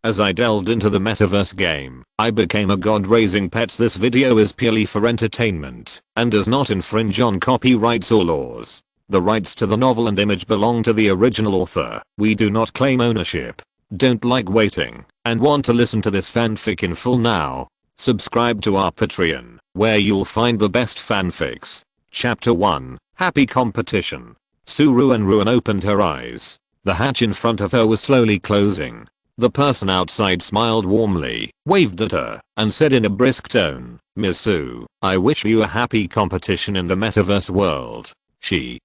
As I delved into the metaverse game, I became a god raising pets. This video is purely for entertainment and does not infringe on copyrights or laws. The rights to the novel and image belong to the original author. We do not claim ownership. Don't like waiting and want to listen to this fanfic in full now? Subscribe to our Patreon, where you'll find the best fanfics. Chapter 1, Happy Competition. Ruanruan opened her eyes. The hatch in front of her was slowly closing. The person outside smiled warmly, waved at her, and said in a brisk tone, "Miss Sue, I wish you a happy competition in the metaverse world." She? ?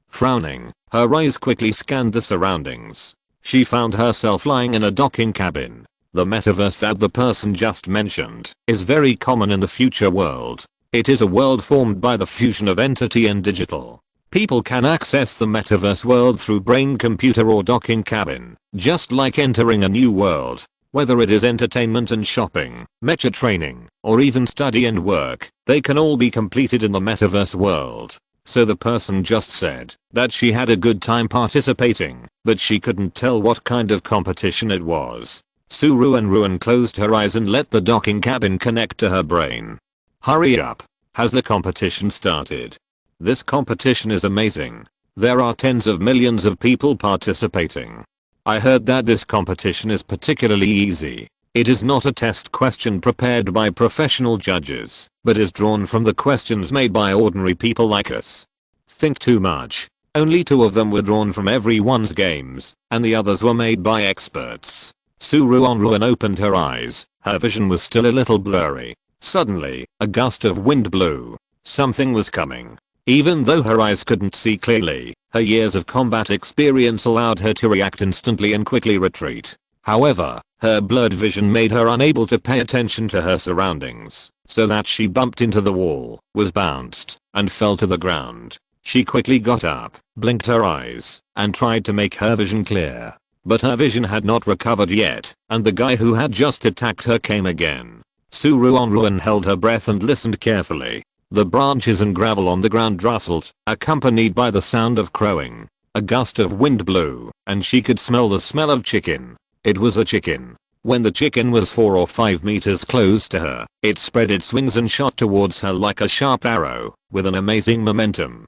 Frowning, her eyes quickly scanned the surroundings. She found herself lying in a docking cabin. The metaverse that the person just mentioned is very common in the future world. It is a world formed by the fusion of entity and digital. People can access the metaverse world through brain computer or docking cabin, just like entering a new world. Whether it is entertainment and shopping, mecha training, or even study and work, they can all be completed in the metaverse world. So the person just said that she had a good time participating, but she couldn't tell what kind of competition it was. Ruanruan closed her eyes and let the docking cabin connect to her brain. Hurry up. Has the competition started? This competition is amazing. There are tens of millions of people participating. I heard that this competition is particularly easy. It is not a test question prepared by professional judges, but is drawn from the questions made by ordinary people like us. Think too much. Only 2 of them were drawn from everyone's games, and the others were made by experts. Ruanruan opened her eyes. Her vision was still a little blurry. Suddenly, a gust of wind blew. Something was coming. Even though her eyes couldn't see clearly, her years of combat experience allowed her to react instantly and quickly retreat. However, her blurred vision made her unable to pay attention to her surroundings, so that she bumped into the wall, was bounced, and fell to the ground. She quickly got up, blinked her eyes, and tried to make her vision clear. But her vision had not recovered yet, and the guy who had just attacked her came again. Ruanruan held her breath and listened carefully. The branches and gravel on the ground rustled, accompanied by the sound of crowing. A gust of wind blew, and she could smell the smell of chicken. It was a chicken. When the chicken was 4 or 5 meters close to her, it spread its wings and shot towards her like a sharp arrow, with an amazing momentum.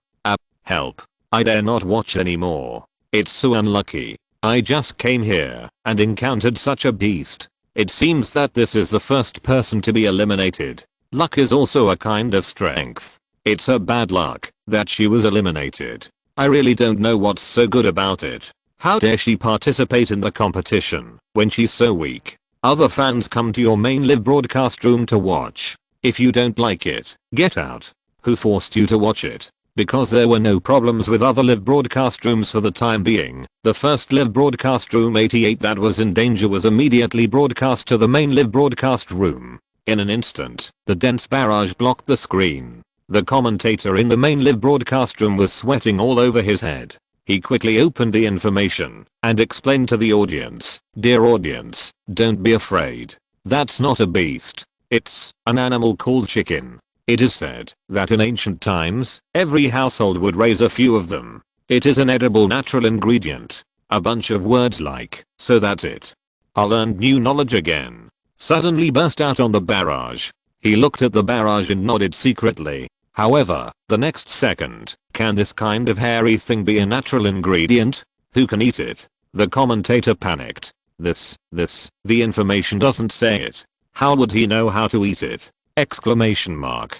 Help. I dare not watch anymore. It's so unlucky. I just came here and encountered such a beast. It seems that this is the first person to be eliminated. Luck is also a kind of strength. It's her bad luck that she was eliminated. I really don't know what's so good about it. How dare she participate in the competition when she's so weak? Other fans come to your main live broadcast room to watch. If you don't like it, get out. Who forced you to watch it? Because there were no problems with other live broadcast rooms for the time being, the first live broadcast room 88 that was in danger was immediately broadcast to the main live broadcast room. In an instant, the dense barrage blocked the screen. The commentator in the main live broadcast room was sweating all over his head. He quickly opened the information and explained to the audience, "Dear audience, don't be afraid. That's not a beast. It's an animal called chicken. It is said that in ancient times, every household would raise a few of them. It is an edible natural ingredient." A bunch of words like, "So that's it. I learned new knowledge again," suddenly burst out on the barrage. He looked at the barrage and nodded secretly. However, the next second, "Can this kind of hairy thing be a natural ingredient? Who can eat it?" The commentator panicked. The information doesn't say it. How would he know how to eat it? Exclamation mark.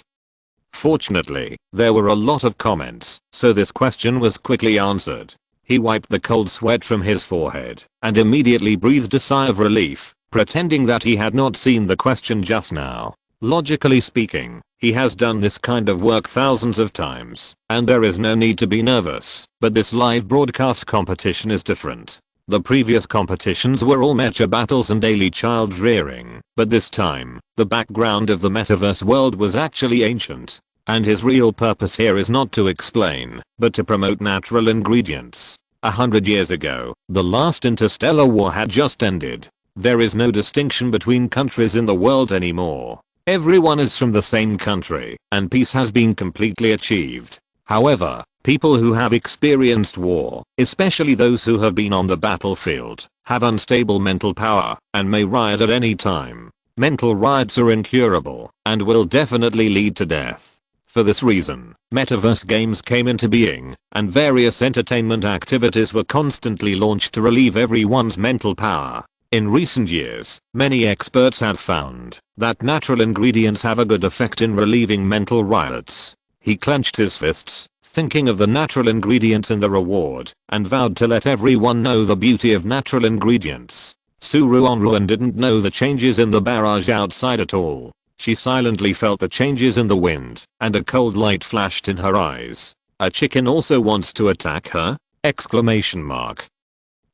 Fortunately, there were a lot of comments, so this question was quickly answered. He wiped the cold sweat from his forehead and immediately breathed a sigh of relief, pretending that he had not seen the question just now. Logically speaking, he has done this kind of work thousands of times, and there is no need to be nervous, but this live broadcast competition is different. The previous competitions were all mecha battles and daily child rearing, but this time, the background of the metaverse world was actually ancient, and his real purpose here is not to explain, but to promote natural ingredients. 100 years ago, the last interstellar war had just ended. There is no distinction between countries in the world anymore. Everyone is from the same country, and peace has been completely achieved. However, People who have experienced war, especially those who have been on the battlefield, have unstable mental power and may riot at any time. Mental riots are incurable and will definitely lead to death. For this reason, metaverse games came into being, and various entertainment activities were constantly launched to relieve everyone's mental power. In recent years, many experts have found that natural ingredients have a good effect in relieving mental riots. He clenched his fists, thinking of the natural ingredients in the reward, and vowed to let everyone know the beauty of natural ingredients. Ruanruan didn't know the changes in the barrage outside at all. She silently felt the changes in the wind, and a cold light flashed in her eyes. A chicken also wants to attack her? Exclamation mark.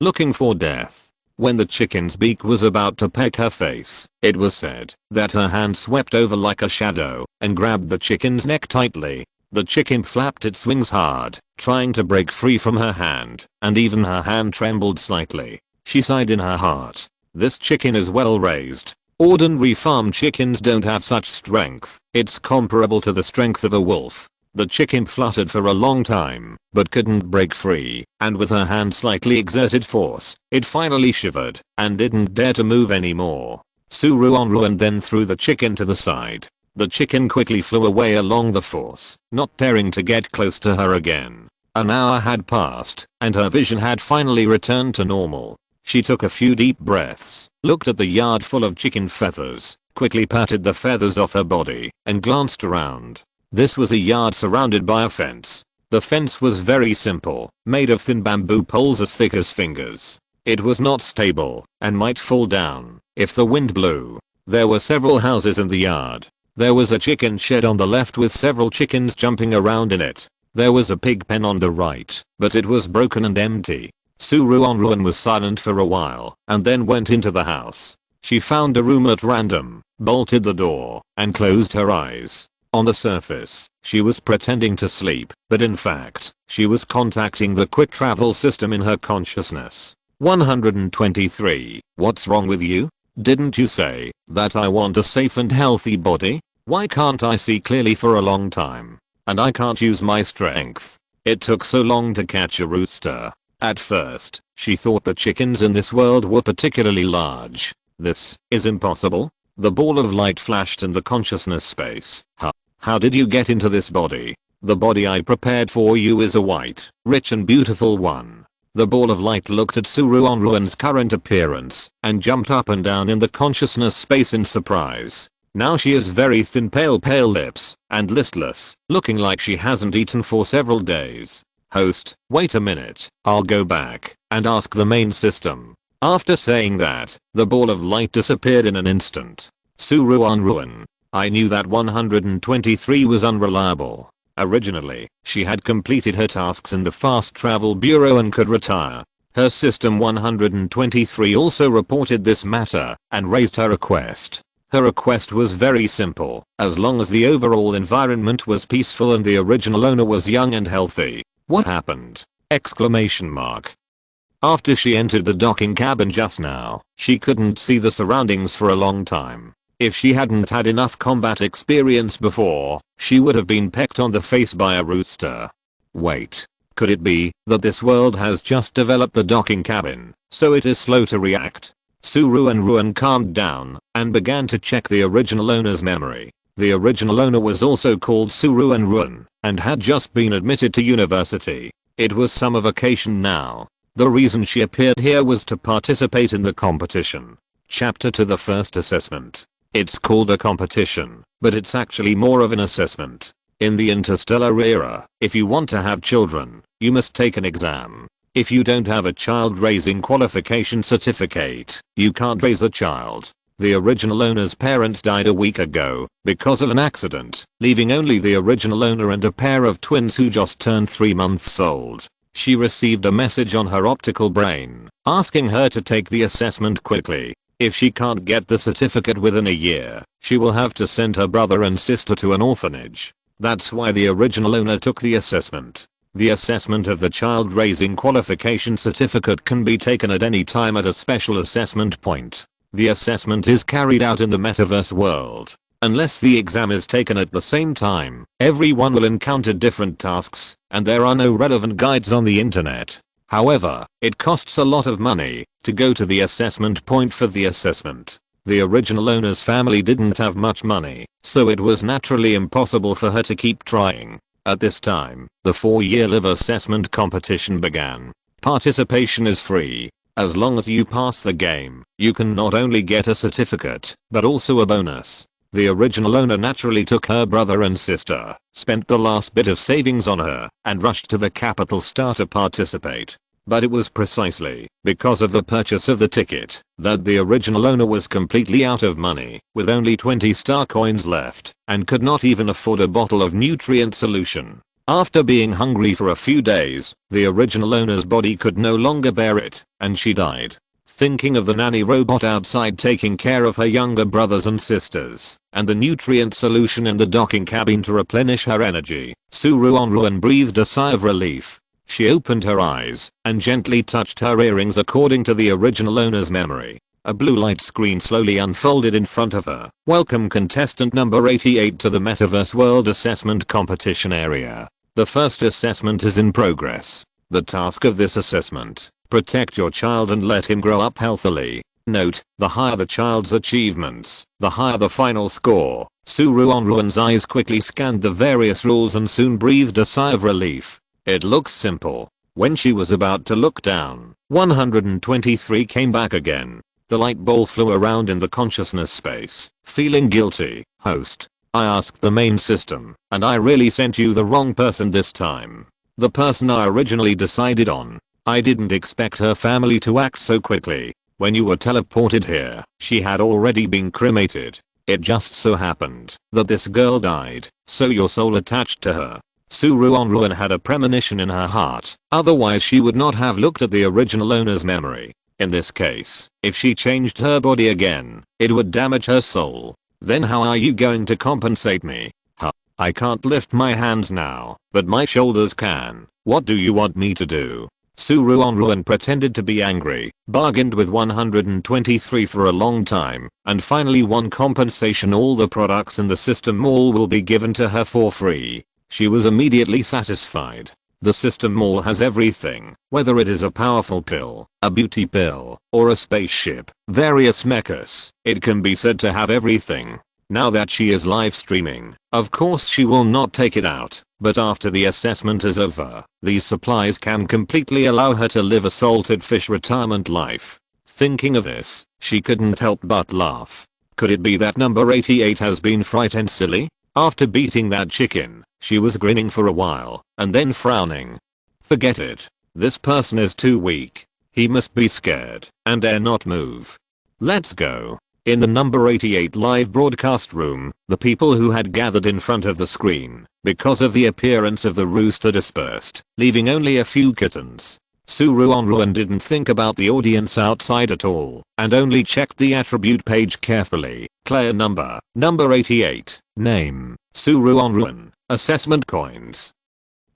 Looking for death. When the chicken's beak was about to peck her face, it was said that her hand swept over like a shadow and grabbed the chicken's neck tightly. The chicken flapped its wings hard, trying to break free from her hand, and even her hand trembled slightly. She sighed in her heart. This chicken is well raised. Ordinary farm chickens don't have such strength. It's comparable to the strength of a wolf. The chicken fluttered for a long time, but couldn't break free, and with her hand slightly exerted force, it finally shivered, and didn't dare to move anymore. Ruanruan then threw the chicken to the side. The chicken quickly flew away along the force, not daring to get close to her again. An hour had passed, and her vision had finally returned to normal. She took a few deep breaths, looked at the yard full of chicken feathers, quickly patted the feathers off her body, and glanced around. This was a yard surrounded by a fence. The fence was very simple, made of thin bamboo poles as thick as fingers. It was not stable, and might fall down if the wind blew. There were several houses in the yard. There was a chicken shed on the left with several chickens jumping around in it. There was a pig pen on the right, but it was broken and empty. Ruanruan was silent for a while, and then went into the house. She found a room at random, bolted the door, and closed her eyes. On the surface, she was pretending to sleep, but in fact, she was contacting the quick travel system in her consciousness. 123. What's wrong with you? Didn't you say that I want a safe and healthy body? Why can't I see clearly for a long time? And I can't use my strength. It took so long to catch a rooster. At first, she thought the chickens in this world were particularly large. This is impossible. The ball of light flashed in the consciousness space. How did you get into this body? The body I prepared for you is a white, rich and beautiful one. The ball of light looked at Ruanruan's current appearance and jumped up and down in the consciousness space in surprise. Now she has very thin pale lips and listless, looking like she hasn't eaten for several days. Host, wait a minute, I'll go back and ask the main system. After saying that, the ball of light disappeared in an instant. Ruanruan. I knew that 123 was unreliable. Originally, she had completed her tasks in the Fast Travel Bureau and could retire. Her system 123 also reported this matter and raised her request. Her request was very simple, as long as the overall environment was peaceful and the original owner was young and healthy. What happened? Exclamation mark. After she entered the docking cabin just now, she couldn't see the surroundings for a long time. If she hadn't had enough combat experience before, she would have been pecked on the face by a rooster. Wait. Could it be that this world has just developed the docking cabin, so it is slow to react? Ruanruan calmed down and began to check the original owner's memory. The original owner was also called Ruanruan and had just been admitted to university. It was summer vacation now. The reason she appeared here was to participate in the competition. Chapter to the first assessment. It's called a competition, but it's actually more of an assessment. In the interstellar era, if you want to have children, you must take an exam. If you don't have a child raising qualification certificate, you can't raise a child. The original owner's parents died a week ago because of an accident, leaving only the original owner and a pair of twins who just turned 3 months old. She received a message on her optical brain asking her to take the assessment quickly. If she can't get the certificate within a year, she will have to send her brother and sister to an orphanage. That's why the original owner took the assessment. The assessment of the child raising qualification certificate can be taken at any time at a special assessment point. The assessment is carried out in the metaverse world. Unless the exam is taken at the same time, everyone will encounter different tasks, and there are no relevant guides on the internet. However, it costs a lot of money to go to the assessment point for the assessment. The original owner's family didn't have much money, so it was naturally impossible for her to keep trying. At this time, the 4-year live assessment competition began. Participation is free. As long as you pass the game, you can not only get a certificate, but also a bonus. The original owner naturally took her brother and sister, spent the last bit of savings on her, and rushed to the capital star to participate. But it was precisely because of the purchase of the ticket that the original owner was completely out of money, with only 20 star coins left, and could not even afford a bottle of nutrient solution. After being hungry for a few days, the original owner's body could no longer bear it, and she died. Thinking of the nanny robot outside taking care of her younger brothers and sisters, and the nutrient solution in the docking cabin to replenish her energy, Ruanruan breathed a sigh of relief. She opened her eyes and gently touched her earrings according to the original owner's memory. A blue light screen slowly unfolded in front of her. Welcome contestant number 88 to the Metaverse World Assessment Competition area. The first assessment is in progress. The task of this assessment: protect your child and let him grow up healthily. Note, the higher the child's achievements, the higher the final score. Ruanruan's eyes quickly scanned the various rules and soon breathed a sigh of relief. It looks simple. When she was about to look down, 123 came back again. The light ball flew around in the consciousness space. Feeling guilty, host. I asked the main system, and I really sent you the wrong person this time. The person I originally decided on. I didn't expect her family to act so quickly. When you were teleported here, she had already been cremated. It just so happened that this girl died, so your soul attached to her. Ruanruan had a premonition in her heart, otherwise she would not have looked at the original owner's memory. In this case, if she changed her body again, it would damage her soul. Then how are you going to compensate me? Huh. I can't lift my hands now, but my shoulders can. What do you want me to do? Ruanruan pretended to be angry, bargained with 123 for a long time, and finally won compensation. All the products in the system mall will be given to her for free. She was immediately satisfied. The system mall has everything, whether it is a powerful pill, a beauty pill, or a spaceship, various mechas. It can be said to have everything. Now that she is live streaming, of course she will not take it out, but after the assessment is over, these supplies can completely allow her to live a salted fish retirement life. Thinking of this, she couldn't help but laugh. Could it be that number 88 has been frightened silly? After beating that chicken, she was grinning for a while, and then frowning. Forget it. This person is too weak. He must be scared, and dare not move. Let's go. In the number 88 live broadcast room, the people who had gathered in front of the screen, because of the appearance of the rooster, dispersed, leaving only a few kittens. Ruanruan didn't think about the audience outside at all, and only checked the attribute page carefully. Player number 88. Name, Ruanruan. Assessment coins.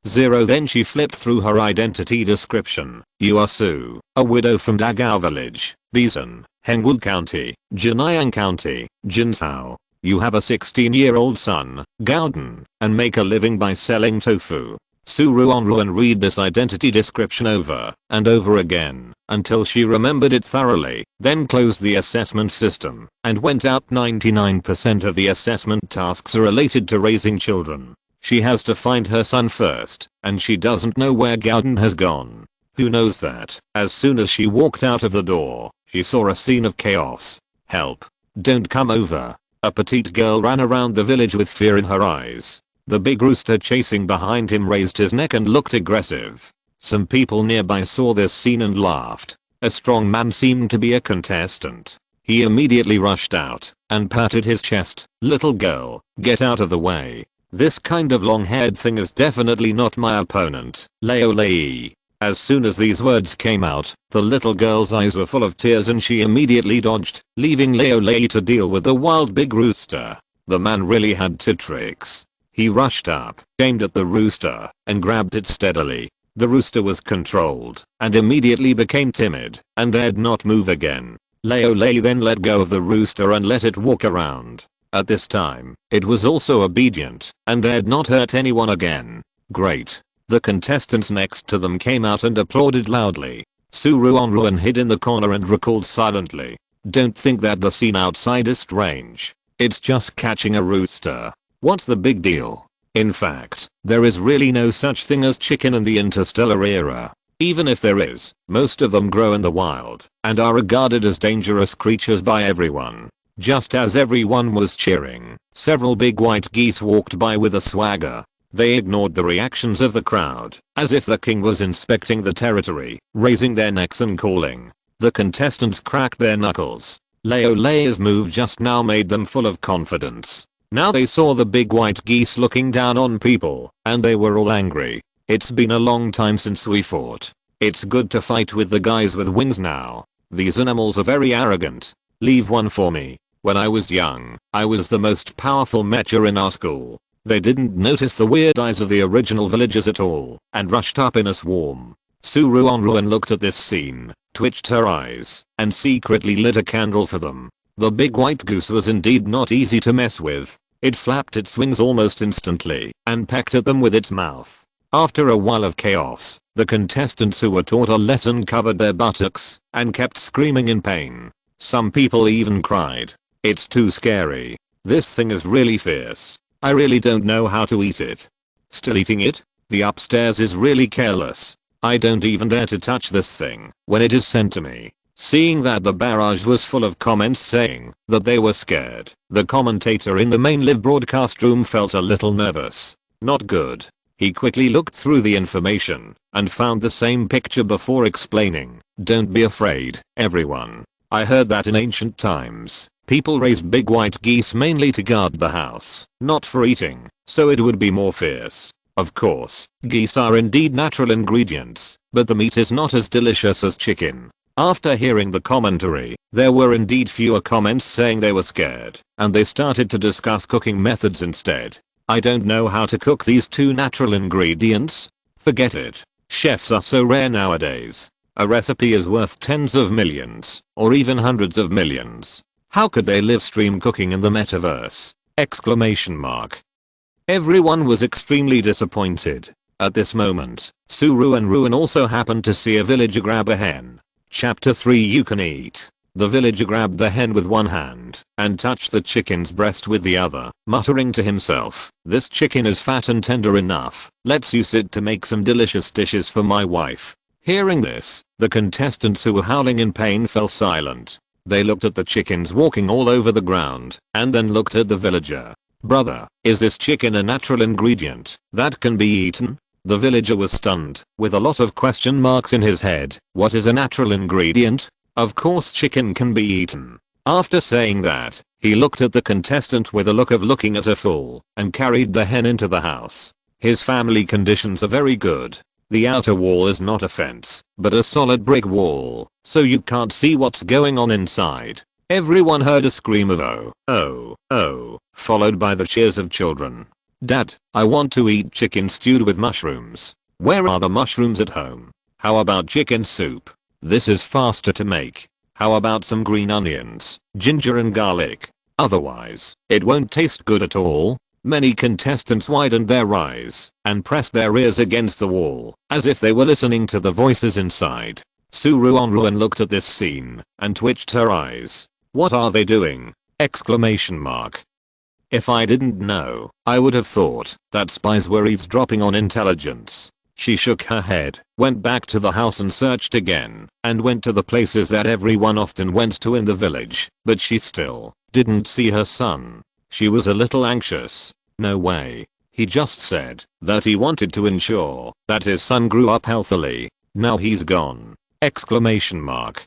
0. Then she flipped through her identity description. You are Sue, a widow from Dagao Village, Bison, Hengwu County, Jinayang County, Jinsao. You have a 16-year-old son, Gauden, and make a living by selling tofu. Ruanruan read this identity description over and over again until she remembered it thoroughly, then closed the assessment system and went out. 99% of the assessment tasks are related to raising children. She has to find her son first, and she doesn't know where Gauden has gone. Who knows that? As soon as she walked out of the door, she saw a scene of chaos. Help. Don't come over. A petite girl ran around the village with fear in her eyes. The big rooster chasing behind him raised his neck and looked aggressive. Some people nearby saw this scene and laughed. A strong man seemed to be a contestant. He immediately rushed out and patted his chest. Little girl, get out of the way. This kind of long-haired thing is definitely not my opponent, Leolei. As soon as these words came out, the little girl's eyes were full of tears and she immediately dodged, leaving Leolei to deal with the wild big rooster. The man really had two tricks. He rushed up, aimed at the rooster, and grabbed it steadily. The rooster was controlled, and immediately became timid, and dared not move again. Leolei then let go of the rooster and let it walk around. At this time, it was also obedient and dared not hurt anyone again. Great. The contestants next to them came out and applauded loudly. Ruanruan hid in the corner and recalled silently. Don't think that the scene outside is strange. It's just catching a rooster. What's the big deal? In fact, there is really no such thing as chicken in the interstellar era. Even if there is, most of them grow in the wild and are regarded as dangerous creatures by everyone. Just as everyone was cheering, several big white geese walked by with a swagger. They ignored the reactions of the crowd, as if the king was inspecting the territory, raising their necks and calling. The contestants cracked their knuckles. Leo's move just now made them full of confidence. Now they saw the big white geese looking down on people, and they were all angry. It's been a long time since we fought. It's good to fight with the guys with wings now. These animals are very arrogant. Leave one for me. When I was young, I was the most powerful mecha in our school. They didn't notice the weird eyes of the original villagers at all, and rushed up in a swarm. Ruanruan looked at this scene, twitched her eyes, and secretly lit a candle for them. The big white goose was indeed not easy to mess with. It flapped its wings almost instantly, and pecked at them with its mouth. After a while of chaos, the contestants who were taught a lesson covered their buttocks, and kept screaming in pain. Some people even cried. It's too scary. This thing is really fierce. I really don't know how to eat it. Still eating it? The upstairs is really careless. I don't even dare to touch this thing when it is sent to me. Seeing that the barrage was full of comments saying that they were scared, the commentator in the main live broadcast room felt a little nervous. Not good. He quickly looked through the information and found the same picture before explaining. Don't be afraid, everyone. I heard that in ancient times, people raised big white geese mainly to guard the house, not for eating, so it would be more fierce. Of course, geese are indeed natural ingredients, but the meat is not as delicious as chicken. After hearing the commentary, there were indeed fewer comments saying they were scared, and they started to discuss cooking methods instead. I don't know how to cook these two natural ingredients. Forget it. Chefs are so rare nowadays. A recipe is worth tens of millions, or even hundreds of millions. How could they live stream cooking in the metaverse? Exclamation mark. Everyone was extremely disappointed. At this moment, Ruanruan also happened to see a villager grab a hen. Chapter 3 You can eat. The villager grabbed the hen with one hand and touched the chicken's breast with the other, muttering to himself, this chicken is fat and tender enough. Let's use it to make some delicious dishes for my wife. Hearing this, the contestants who were howling in pain fell silent. They looked at the chickens walking all over the ground and then looked at the villager. Brother, is this chicken a natural ingredient that can be eaten? The villager was stunned, with a lot of question marks in his head. What is a natural ingredient? Of course chicken can be eaten. After saying that, he looked at the contestant with a look of looking at a fool and carried the hen into the house. His family conditions are very good. The outer wall is not a fence, but a solid brick wall, so you can't see what's going on inside. Everyone heard a scream of oh, oh, oh, followed by the cheers of children. Dad, I want to eat chicken stewed with mushrooms. Where are the mushrooms at home? How about chicken soup? This is faster to make. How about some green onions, ginger and garlic? Otherwise, it won't taste good at all. Many contestants widened their eyes and pressed their ears against the wall, as if they were listening to the voices inside. Ruanruan looked at this scene and twitched her eyes. What are they doing? Exclamation mark. If I didn't know, I would have thought that spies were eavesdropping on intelligence. She shook her head, went back to the house and searched again, and went to the places that everyone often went to in the village, but she still didn't see her son. She was a little anxious. No way. He just said that he wanted to ensure that his son grew up healthily. Now he's gone. Exclamation mark.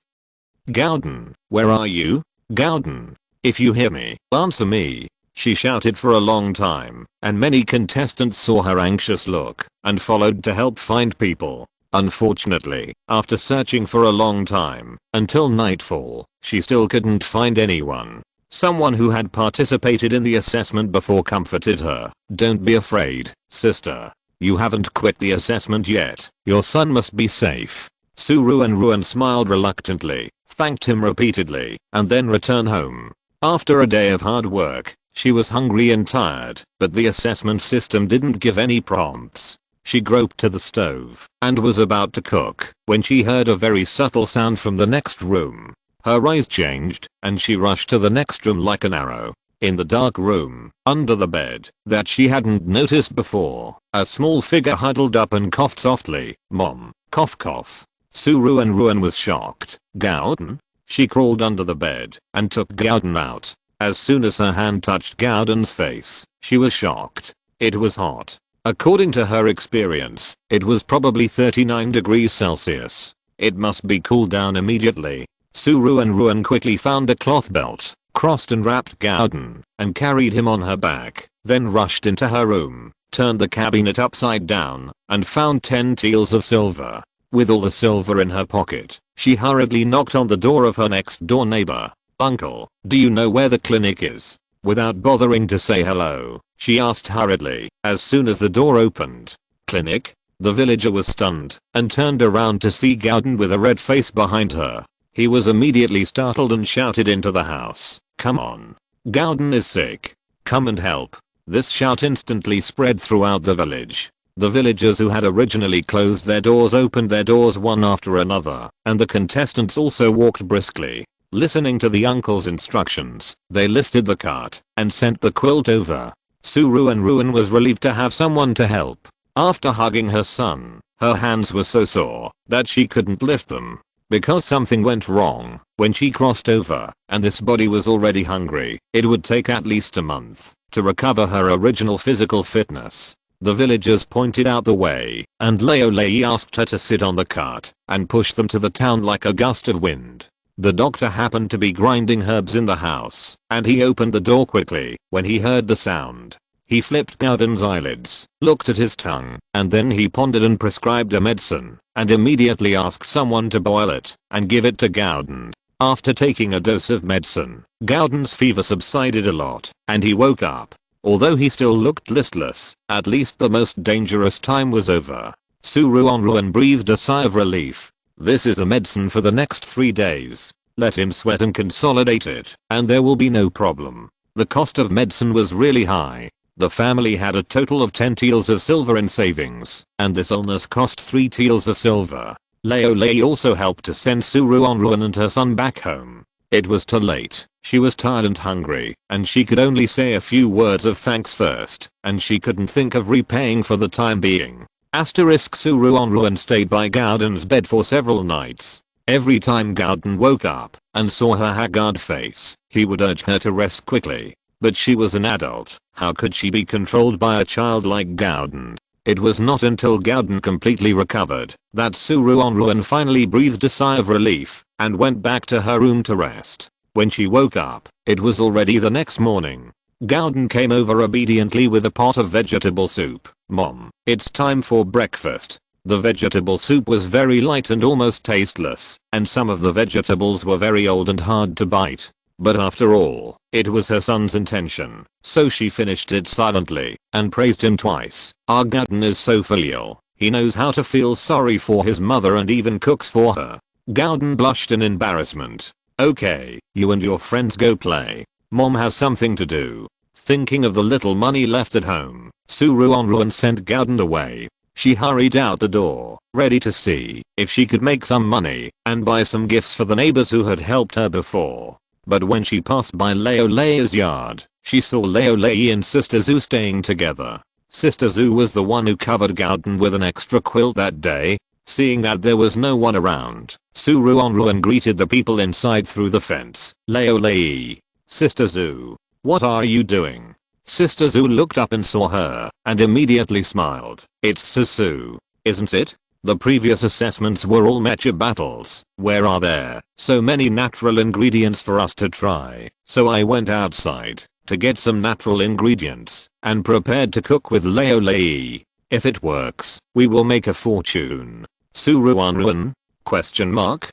Gowden, where are you? Gowden, if you hear me, answer me. She shouted for a long time, and many contestants saw her anxious look and followed to help find people. Unfortunately, after searching for a long time, until nightfall, she still couldn't find anyone. Someone who had participated in the assessment before comforted her. Don't be afraid, sister. You haven't quit the assessment yet. Your son must be safe. Ruanruan smiled reluctantly, thanked him repeatedly, and then returned home. After a day of hard work, She was hungry and tired, but the assessment system didn't give any prompts. She groped to the stove and was about to cook when she heard a very subtle sound from the next room. Her eyes changed and she rushed to the next room like an arrow. In the dark room, under the bed, that she hadn't noticed before, a small figure huddled up and coughed softly. Mom. Cough cough. Ruanruan was shocked. Gowden? She crawled under the bed and took Gowden out. As soon as her hand touched Gowden's face, she was shocked. It was hot. According to her experience, it was probably 39 degrees Celsius. It must be cooled down immediately. Ruanruan quickly found a cloth belt, crossed and wrapped Gowden, and carried him on her back, then rushed into her room, turned the cabinet upside down, and found 10 taels of silver. With all the silver in her pocket, she hurriedly knocked on the door of her next door neighbor. Uncle, do you know where the clinic is? Without bothering to say hello, she asked hurriedly, as soon as the door opened. Clinic? The villager was stunned, and turned around to see Gowden with a red face behind her. He was immediately startled and shouted into the house, "Come on. Gowden is sick. Come and help." This shout instantly spread throughout the village. The villagers who had originally closed their doors opened their doors one after another, and the contestants also walked briskly. Listening to the uncle's instructions, they lifted the cart and sent the quilt over. Ruanruan was relieved to have someone to help. After hugging her son, her hands were so sore that she couldn't lift them. Because something went wrong when she crossed over, and this body was already hungry, it would take at least a month to recover her original physical fitness. The villagers pointed out the way, and Leolei asked her to sit on the cart and push them to the town like a gust of wind. The doctor happened to be grinding herbs in the house, and he opened the door quickly when he heard the sound. He flipped Gowden's eyelids, looked at his tongue, and then he pondered and prescribed a medicine, and immediately asked someone to boil it and give it to Gowden. After taking a dose of medicine, Gowden's fever subsided a lot, and he woke up. Although he still looked listless, at least the most dangerous time was over. Ruanruan breathed a sigh of relief. This is a medicine for the next 3 days. Let him sweat and consolidate it, and there will be no problem. The cost of medicine was really high. The family had a total of 10 taels of silver in savings, and this illness cost 3 taels of silver. Leolei also helped to send Ruanruan and her son back home. It was too late. She was tired and hungry, and she could only say a few words of thanks first, and she couldn't think of repaying for the time being. Ruanruan stayed by Gowden's bed for several nights. Every time Gowden woke up and saw her haggard face, he would urge her to rest quickly. But she was an adult. How could she be controlled by a child like Gowden? It was not until Gowden completely recovered that Ruanruan finally breathed a sigh of relief and went back to her room to rest. When she woke up, it was already the next morning. Gowden came over obediently with a pot of vegetable soup. Mom, it's time for breakfast. The vegetable soup was very light and almost tasteless, and some of the vegetables were very old and hard to bite. But after all, it was her son's intention, so she finished it silently and praised him twice. Our Gowden is so filial. He knows how to feel sorry for his mother and even cooks for her. Gowden blushed in embarrassment. Okay, you and your friends go play. Mom has something to do. Thinking of the little money left at home, Ruanruan sent Gowden away. She hurried out the door, ready to see if she could make some money and buy some gifts for the neighbors who had helped her before. But when she passed by Leolei's yard, she saw Leolei and Sister Zhu staying together. Sister Zhu was the one who covered Gowden with an extra quilt that day. Seeing that there was no one around, Ruanruan greeted the people inside through the fence. Leolei. Sister Zhu. What are you doing? Sister Zhu looked up and saw her, and immediately smiled. It's Susu, isn't it? The previous assessments were all mecha battles. Where are there so many natural ingredients for us to try? So I went outside to get some natural ingredients and prepared to cook with Leolei. If it works, we will make a fortune. Ruanruan? Question mark?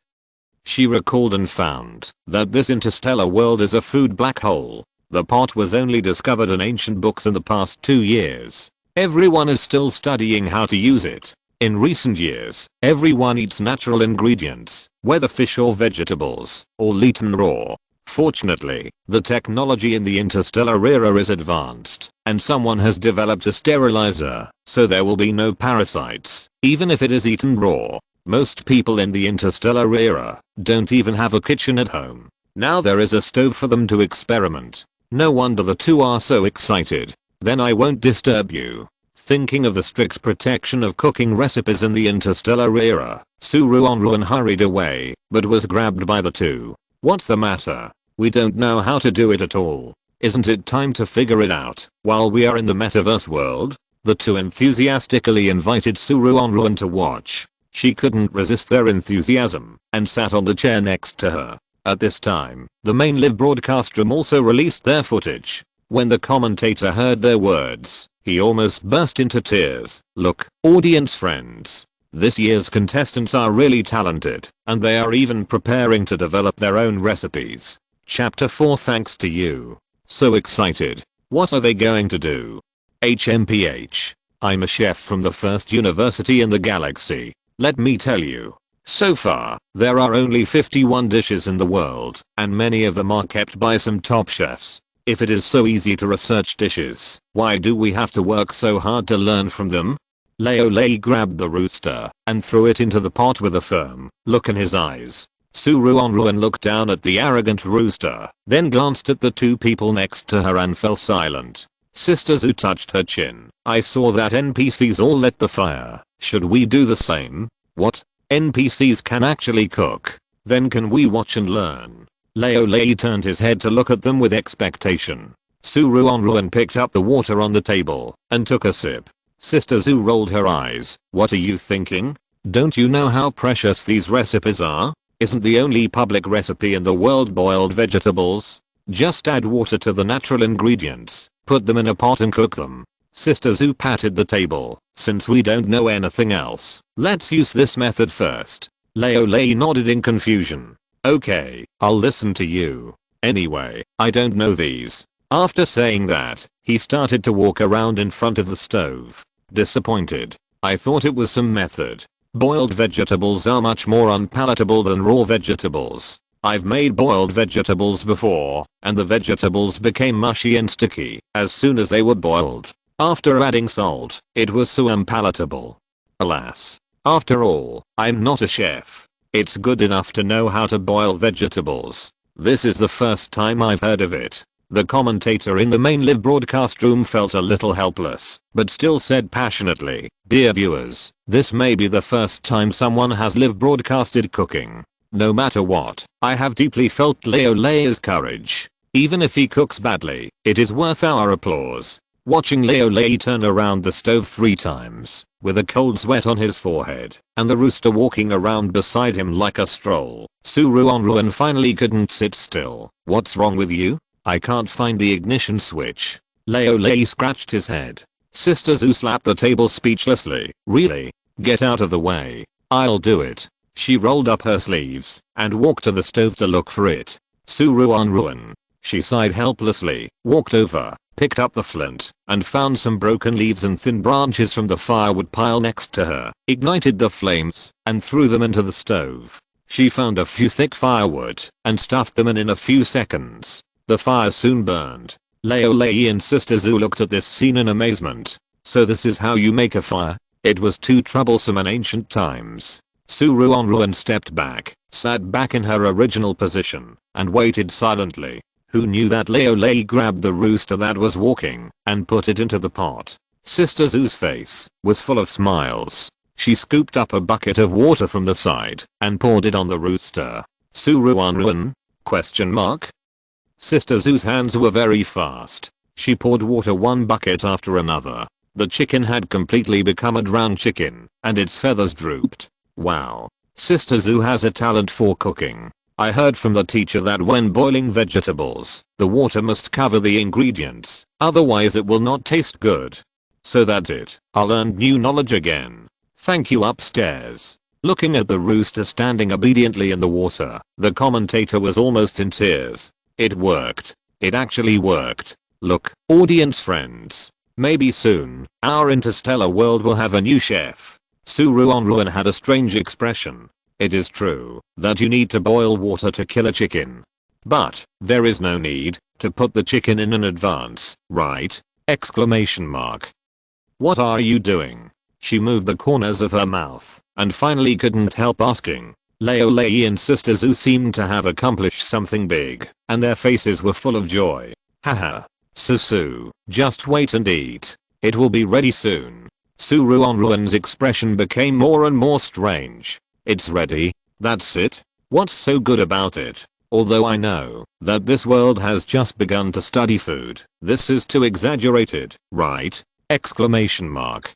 She recalled and found that this interstellar world is a food black hole. The pot was only discovered in ancient books in the past 2 years. Everyone is still studying how to use it. In recent years, everyone eats natural ingredients, whether fish or vegetables, or eaten raw. Fortunately, the technology in the interstellar era is advanced, and someone has developed a sterilizer, so there will be no parasites, even if it is eaten raw. Most people in the interstellar era don't even have a kitchen at home. Now there is a stove for them to experiment. No wonder the two are so excited. Then I won't disturb you. Thinking of the strict protection of cooking recipes in the interstellar era, Ruanruan hurried away, but was grabbed by the two. What's the matter? We don't know how to do it at all. Isn't it time to figure it out while we are in the metaverse world? The two enthusiastically invited Ruanruan to watch. She couldn't resist their enthusiasm and sat on the chair next to her. At this time, the main live broadcast room also released their footage. When the commentator heard their words, he almost burst into tears. Look, audience friends. This year's contestants are really talented, and they are even preparing to develop their own recipes. Chapter 4 thanks to you. So excited. What are they going to do? HMPH. I'm a chef from the first university in the galaxy. Let me tell you. So far, there are only 51 dishes in the world, and many of them are kept by some top chefs. If it is so easy to research dishes, why do we have to work so hard to learn from them? Leo Lei grabbed the rooster and threw it into the pot with a firm look in his eyes. Ruanruan looked down at the arrogant rooster, then glanced at the two people next to her and fell silent. Sister Zhu touched her chin. I saw that NPCs all lit the fire. Should we do the same? What? NPCs can actually cook. Then can we watch and learn? Leo Lei turned his head to look at them with expectation. Ruanruan picked up the water on the table and took a sip. Sister Zhu rolled her eyes. What are you thinking? Don't you know how precious these recipes are? Isn't the only public recipe in the world boiled vegetables? Just add water to the natural ingredients, put them in a pot and cook them. Sister Zhu patted the table. Since we don't know anything else, let's use this method first. Leo Lei nodded in confusion. Okay, I'll listen to you. Anyway, I don't know these. After saying that, he started to walk around in front of the stove. Disappointed. I thought it was some method. Boiled vegetables are much more unpalatable than raw vegetables. I've made boiled vegetables before, and the vegetables became mushy and sticky as soon as they were boiled. After adding salt, it was so unpalatable. Alas. After all, I'm not a chef. It's good enough to know how to boil vegetables. This is the first time I've heard of it. The commentator in the main live broadcast room felt a little helpless, but still said passionately, dear viewers, this may be the first time someone has live broadcasted cooking. No matter what, I have deeply felt Leo Lei's courage. Even if he cooks badly, it is worth our applause. Watching Leo Lei turn around the stove 3 times, with a cold sweat on his forehead, and the rooster walking around beside him like a stroll, Ruanruan finally couldn't sit still. What's wrong with you? I can't find the ignition switch. Leo Lei scratched his head. Sister Zhu slapped the table speechlessly. Really? Get out of the way. I'll do it. She rolled up her sleeves and walked to the stove to look for it. Ruanruan. She sighed helplessly, walked over, picked up the flint, and found some broken leaves and thin branches from the firewood pile next to her, ignited the flames, and threw them into the stove. She found a few thick firewood and stuffed them in a few seconds. The fire soon burned. Leo Lei and Sister Zhu looked at this scene in amazement. So this is how you make a fire? It was too troublesome in ancient times. Ruanruan stepped back, sat back in her original position, and waited silently. Who knew that Leo Lei grabbed the rooster that was walking and put it into the pot? Sister Zhu's face was full of smiles. She scooped up a bucket of water from the side and poured it on the rooster. Ruanruan? Question mark? Sister Zhu's hands were very fast. She poured water one bucket after another. The chicken had completely become a drowned chicken, and its feathers drooped. Wow. Sister Zhu has a talent for cooking. I heard from the teacher that when boiling vegetables, the water must cover the ingredients, otherwise it will not taste good. So that's it. I learned new knowledge again. Thank you upstairs. Looking at the rooster standing obediently in the water, the commentator was almost in tears. It worked. It actually worked. Look, audience friends. Maybe soon, our interstellar world will have a new chef. Ruanruan had a strange expression. It is true that you need to boil water to kill a chicken. But there is no need to put the chicken in advance, right? Exclamation mark. What are you doing? She moved the corners of her mouth and finally couldn't help asking. Leo Lei and Sister Zhu seemed to have accomplished something big, and their faces were full of joy. Haha. Susu, just wait and eat. It will be ready soon. Ruanruan's expression became more and more strange. It's ready? That's it? What's so good about it? Although I know that this world has just begun to study food, this is too exaggerated, right? Exclamation mark.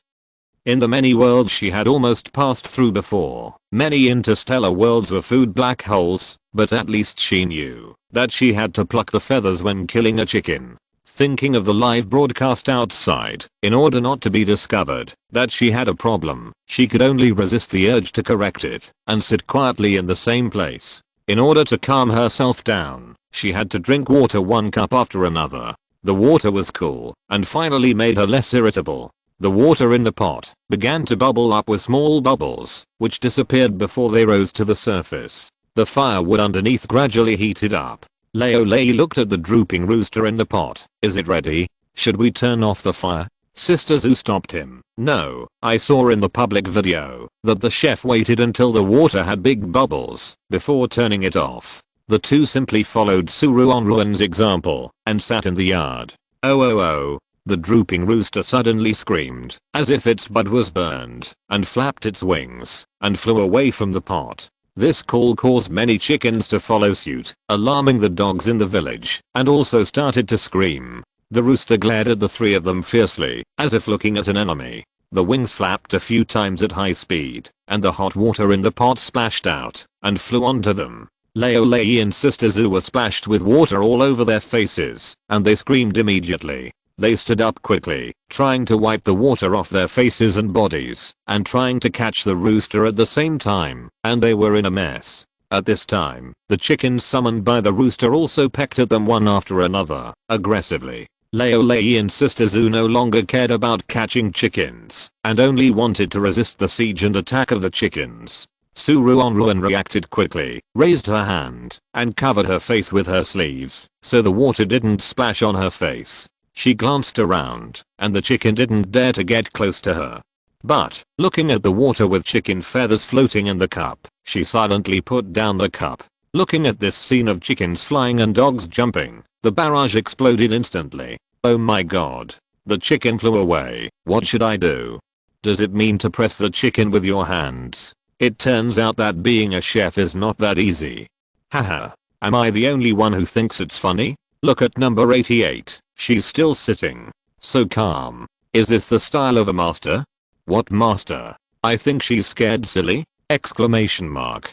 In the many worlds she had almost passed through before, many interstellar worlds were food black holes, but at least she knew that she had to pluck the feathers when killing a chicken. Thinking of the live broadcast outside, in order not to be discovered that she had a problem, she could only resist the urge to correct it and sit quietly in the same place. In order to calm herself down, she had to drink water one cup after another. The water was cool and finally made her less irritable. The water in the pot began to bubble up with small bubbles, which disappeared before they rose to the surface. The firewood underneath gradually heated up. Leo Lei looked at the drooping rooster in the pot. Is it ready? Should we turn off the fire? Sister Zhu stopped him. No, I saw in the public video that the chef waited until the water had big bubbles before turning it off. The two simply followed Ruanruan's example and sat in the yard. Oh. The drooping rooster suddenly screamed as if its butt was burned and flapped its wings and flew away from the pot. This call caused many chickens to follow suit, alarming the dogs in the village, and also started to scream. The rooster glared at the three of them fiercely, as if looking at an enemy. The wings flapped a few times at high speed, and the hot water in the pot splashed out and flew onto them. Leo Lei and Sister Zhu were splashed with water all over their faces, and they screamed immediately. They stood up quickly, trying to wipe the water off their faces and bodies, and trying to catch the rooster at the same time, and they were in a mess. At this time, the chickens summoned by the rooster also pecked at them one after another, aggressively. Leo Lei and Sister Zhu no longer cared about catching chickens, and only wanted to resist the siege and attack of the chickens. Ruanruan reacted quickly, raised her hand, and covered her face with her sleeves, so the water didn't splash on her face. She glanced around, and the chicken didn't dare to get close to her. But, looking at the water with chicken feathers floating in the cup, she silently put down the cup. Looking at this scene of chickens flying and dogs jumping, the barrage exploded instantly. Oh my god. The chicken flew away. What should I do? Does it mean to press the chicken with your hands? It turns out that being a chef is not that easy. Haha. Am I the only one who thinks it's funny? Look at number 88. She's still sitting. So calm. Is this the style of a master? What master? I think she's scared silly? Exclamation mark.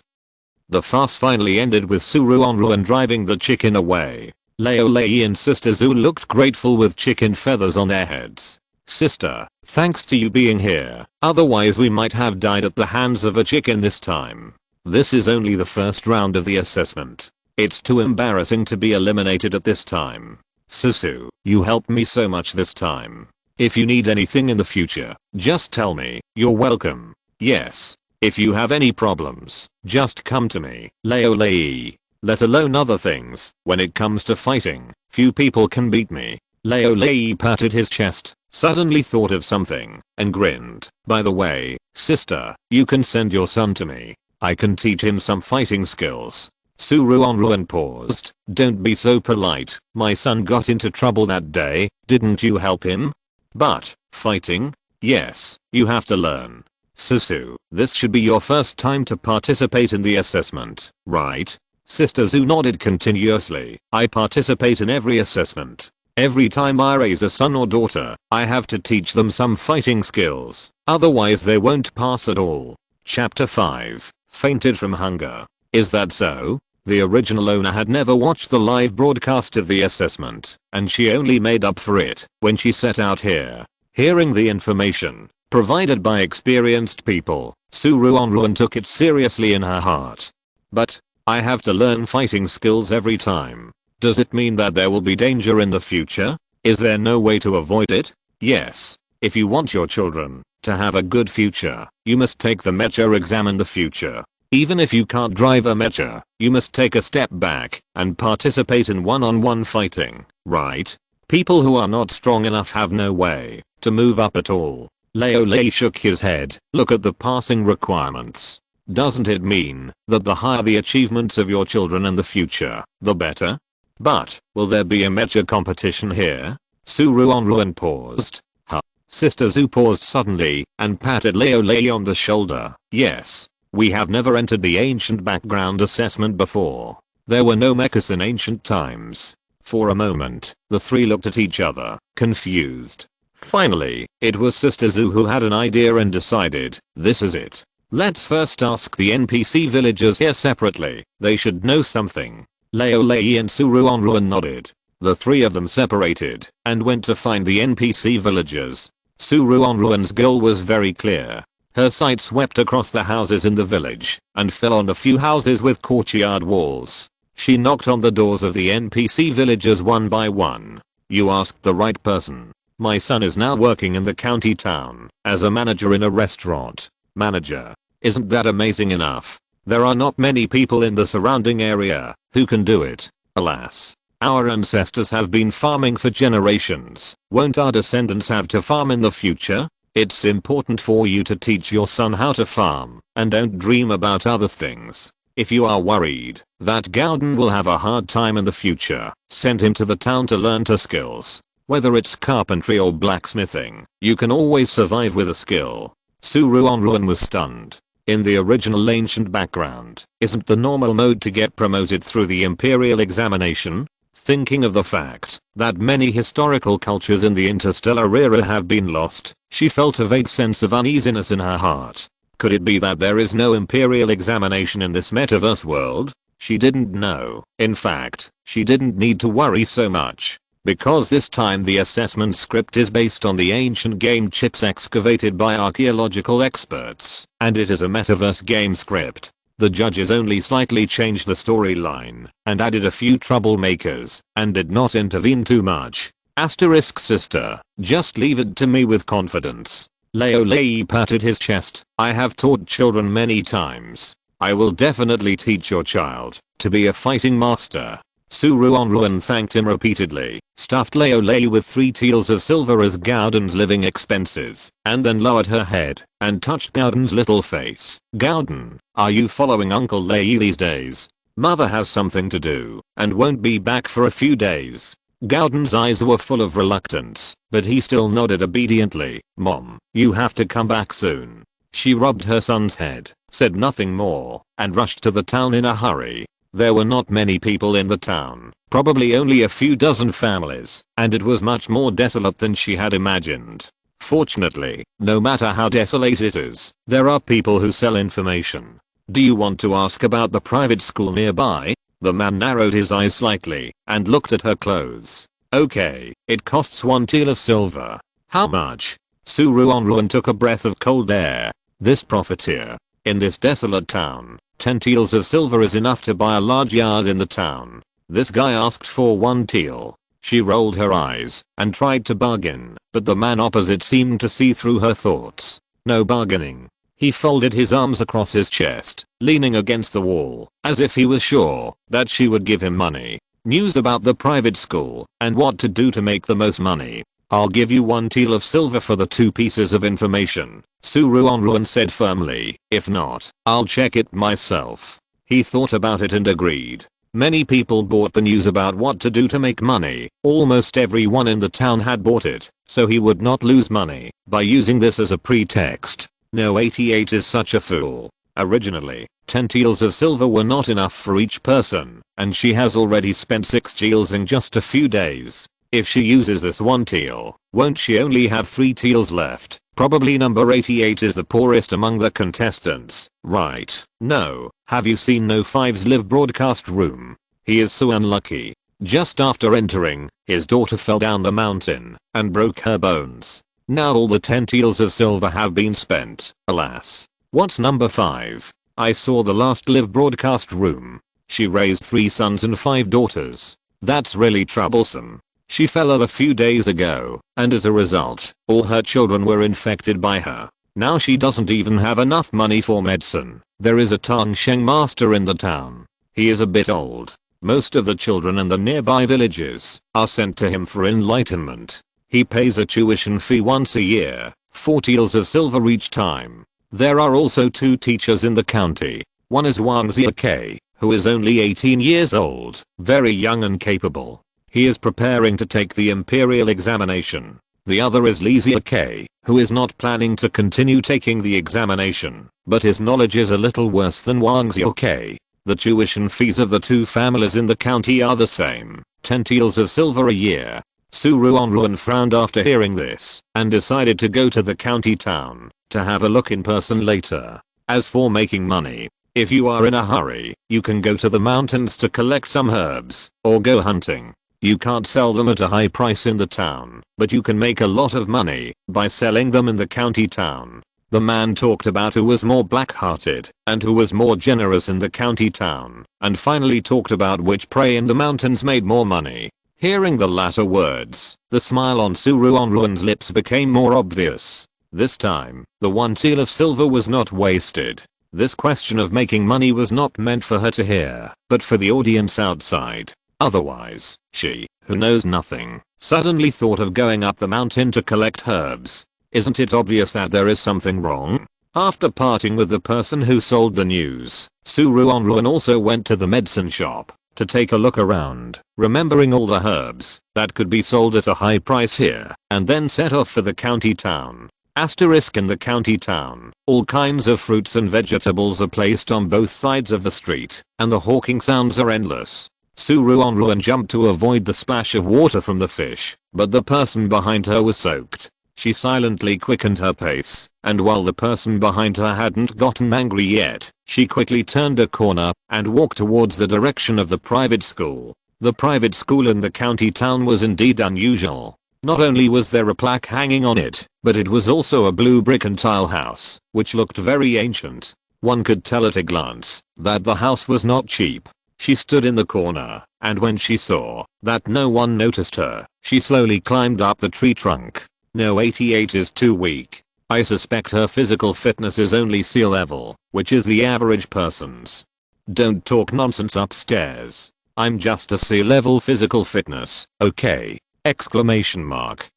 The farce finally ended with Ruanruan driving the chicken away. Leo Lei and Sister Zhu looked grateful with chicken feathers on their heads. Sister, thanks to you being here, otherwise we might have died at the hands of a chicken this time. This is only the first round of the assessment. It's too embarrassing to be eliminated at this time. Susu, you helped me so much this time. If you need anything in the future, just tell me. You're welcome. Yes. If you have any problems, just come to me. Leo Lei. Let alone other things, when it comes to fighting, few people can beat me. Leo Lei patted his chest, suddenly thought of something, and grinned. By the way, sister, you can send your son to me. I can teach him some fighting skills. Ruanruan paused. Don't be so polite. My son got into trouble that day. Didn't you help him? But, fighting? Yes, you have to learn. Susu, this should be your first time to participate in the assessment, right? Sister Zhu nodded continuously. I participate in every assessment. Every time I raise a son or daughter, I have to teach them some fighting skills. Otherwise they won't pass at all. Chapter 5. Fainted from hunger. Is that so? The original owner had never watched the live broadcast of the assessment, and she only made up for it when she set out here. Hearing the information provided by experienced people, Ruanruan took it seriously in her heart. But, I have to learn fighting skills every time. Does it mean that there will be danger in the future? Is there no way to avoid it? Yes. If you want your children to have a good future, you must take the Metro exam in the future. Even if you can't drive a mecha, you must take a step back and participate in one-on-one fighting, right? People who are not strong enough have no way to move up at all. Lei shook his head. Look at the passing requirements. Doesn't it mean that the higher the achievements of your children in the future, the better? But, will there be a mecha competition here? Ruanruan paused. Huh. Sister Zhu paused suddenly and patted Lei on the shoulder. Yes. We have never entered the ancient background assessment before. There were no mechas in ancient times. For a moment, the three looked at each other, confused. Finally, it was Sister Zhu who had an idea and decided, this is it. Let's first ask the NPC villagers here separately. They should know something. Lei and Ruanruan nodded. The three of them separated and went to find the NPC villagers. Ruanruan's goal was very clear. Her sight swept across the houses in the village and fell on the few houses with courtyard walls. She knocked on the doors of the NPC villagers one by one. You asked the right person. My son is now working in the county town as a manager in a restaurant. Manager. Isn't that amazing enough? There are not many people in the surrounding area who can do it. Alas. Our ancestors have been farming for generations. Won't our descendants have to farm in the future? It's important for you to teach your son how to farm and don't dream about other things. If you are worried that Gauden will have a hard time in the future, send him to the town to learn two skills. Whether it's carpentry or blacksmithing, you can always survive with a skill. Ruanruan was stunned. In the original ancient background, isn't the normal mode to get promoted through the imperial examination? Thinking of the fact that many historical cultures in the interstellar era have been lost, she felt a vague sense of uneasiness in her heart. Could it be that there is no imperial examination in this metaverse world? She didn't know. In fact, she didn't need to worry so much. Because this time the assessment script is based on the ancient game chips excavated by archaeological experts, and it is a metaverse game script. The judges only slightly changed the storyline and added a few troublemakers and did not intervene too much. Asterisk sister, just leave it to me with confidence. Lei patted his chest. I have taught children many times. I will definitely teach your child to be a fighting master. Ruanruan thanked him repeatedly, stuffed Lei with 3 taels of silver as Gauden's living expenses, and then lowered her head and touched Gauden's little face. Gauden, are you following Uncle Lei these days? Mother has something to do and won't be back for a few days. Gauden's eyes were full of reluctance, but he still nodded obediently. Mom, you have to come back soon. She rubbed her son's head, said nothing more, and rushed to the town in a hurry. There were not many people in the town, probably only a few dozen families, and it was much more desolate than she had imagined. Fortunately, no matter how desolate it is, there are people who sell information. Do you want to ask about the private school nearby? The man narrowed his eyes slightly and looked at her clothes. Okay, it costs 1 tael of silver. How much? Ruanruan took a breath of cold air. This profiteer. In this desolate town, 10 taels of silver is enough to buy a large yard in the town. This guy asked for 1 tael. She rolled her eyes and tried to bargain, but the man opposite seemed to see through her thoughts. No bargaining. He folded his arms across his chest, leaning against the wall, as if he was sure that she would give him money. News about the private school and what to do to make the most money. I'll give you 1 tael of silver for the 2 pieces of information, Ruanruan said firmly. If not, I'll check it myself. He thought about it and agreed. Many people bought the news about what to do to make money. Almost everyone in the town had bought it, so he would not lose money by using this as a pretext. No, 88 is such a fool. Originally, 10 taels of silver were not enough for each person, and she has already spent 6 taels in just a few days. If she uses this 1 tael, won't she only have 3 taels left? Probably number 88 is the poorest among the contestants, right? No. Have you seen No 5's live broadcast room? He is so unlucky. Just after entering, his daughter fell down the mountain and broke her bones. Now all the 10 taels of silver have been spent. Alas. What's number 5? I saw the last live broadcast room. She raised 3 sons and 5 daughters. That's really troublesome. She fell ill a few days ago, and as a result, all her children were infected by her. Now she doesn't even have enough money for medicine. There is a Tang Sheng master in the town. He is a bit old. Most of the children in the nearby villages are sent to him for enlightenment. He pays a tuition fee once a year, 40 eels of silver each time. There are also 2 teachers in the county. One is Wang Ziake, who is only 18 years old, very young and capable. He is preparing to take the imperial examination. The other is Li Ziake, who is not planning to continue taking the examination, but his knowledge is a little worse than Wang Ziake. The tuition fees of the 2 families in the county are the same, 10 eels of silver a year. Ruanruan frowned after hearing this and decided to go to the county town to have a look in person later. As for making money, if you are in a hurry, you can go to the mountains to collect some herbs or go hunting. You can't sell them at a high price in the town, but you can make a lot of money by selling them in the county town. The man talked about who was more black-hearted and who was more generous in the county town, and finally talked about which prey in the mountains made more money. Hearing the latter words, the smile on Ruanruan's lips became more obvious. This time, the 1 eel of silver was not wasted. This question of making money was not meant for her to hear, but for the audience outside. Otherwise, she, who knows nothing, suddenly thought of going up the mountain to collect herbs. Isn't it obvious that there is something wrong? After parting with the person who sold the news, Ruanruan also went to the medicine shop to take a look around, remembering all the herbs that could be sold at a high price here, and then set off for the county town. Asterisk in the county town, all kinds of fruits and vegetables are placed on both sides of the street, and the hawking sounds are endless. Ruanruan jumped to avoid the splash of water from the fish, but the person behind her was soaked. She silently quickened her pace, and while the person behind her hadn't gotten angry yet, she quickly turned a corner and walked towards the direction of the private school. The private school in the county town was indeed unusual. Not only was there a plaque hanging on it, but it was also a blue brick and tile house, which looked very ancient. One could tell at a glance that the house was not cheap. She stood in the corner, and when she saw that no one noticed her, she slowly climbed up the tree trunk. No, 88 is too weak. I suspect her physical fitness is only C level, which is the average person's. Don't talk nonsense upstairs. I'm just a C level physical fitness, okay? Exclamation mark.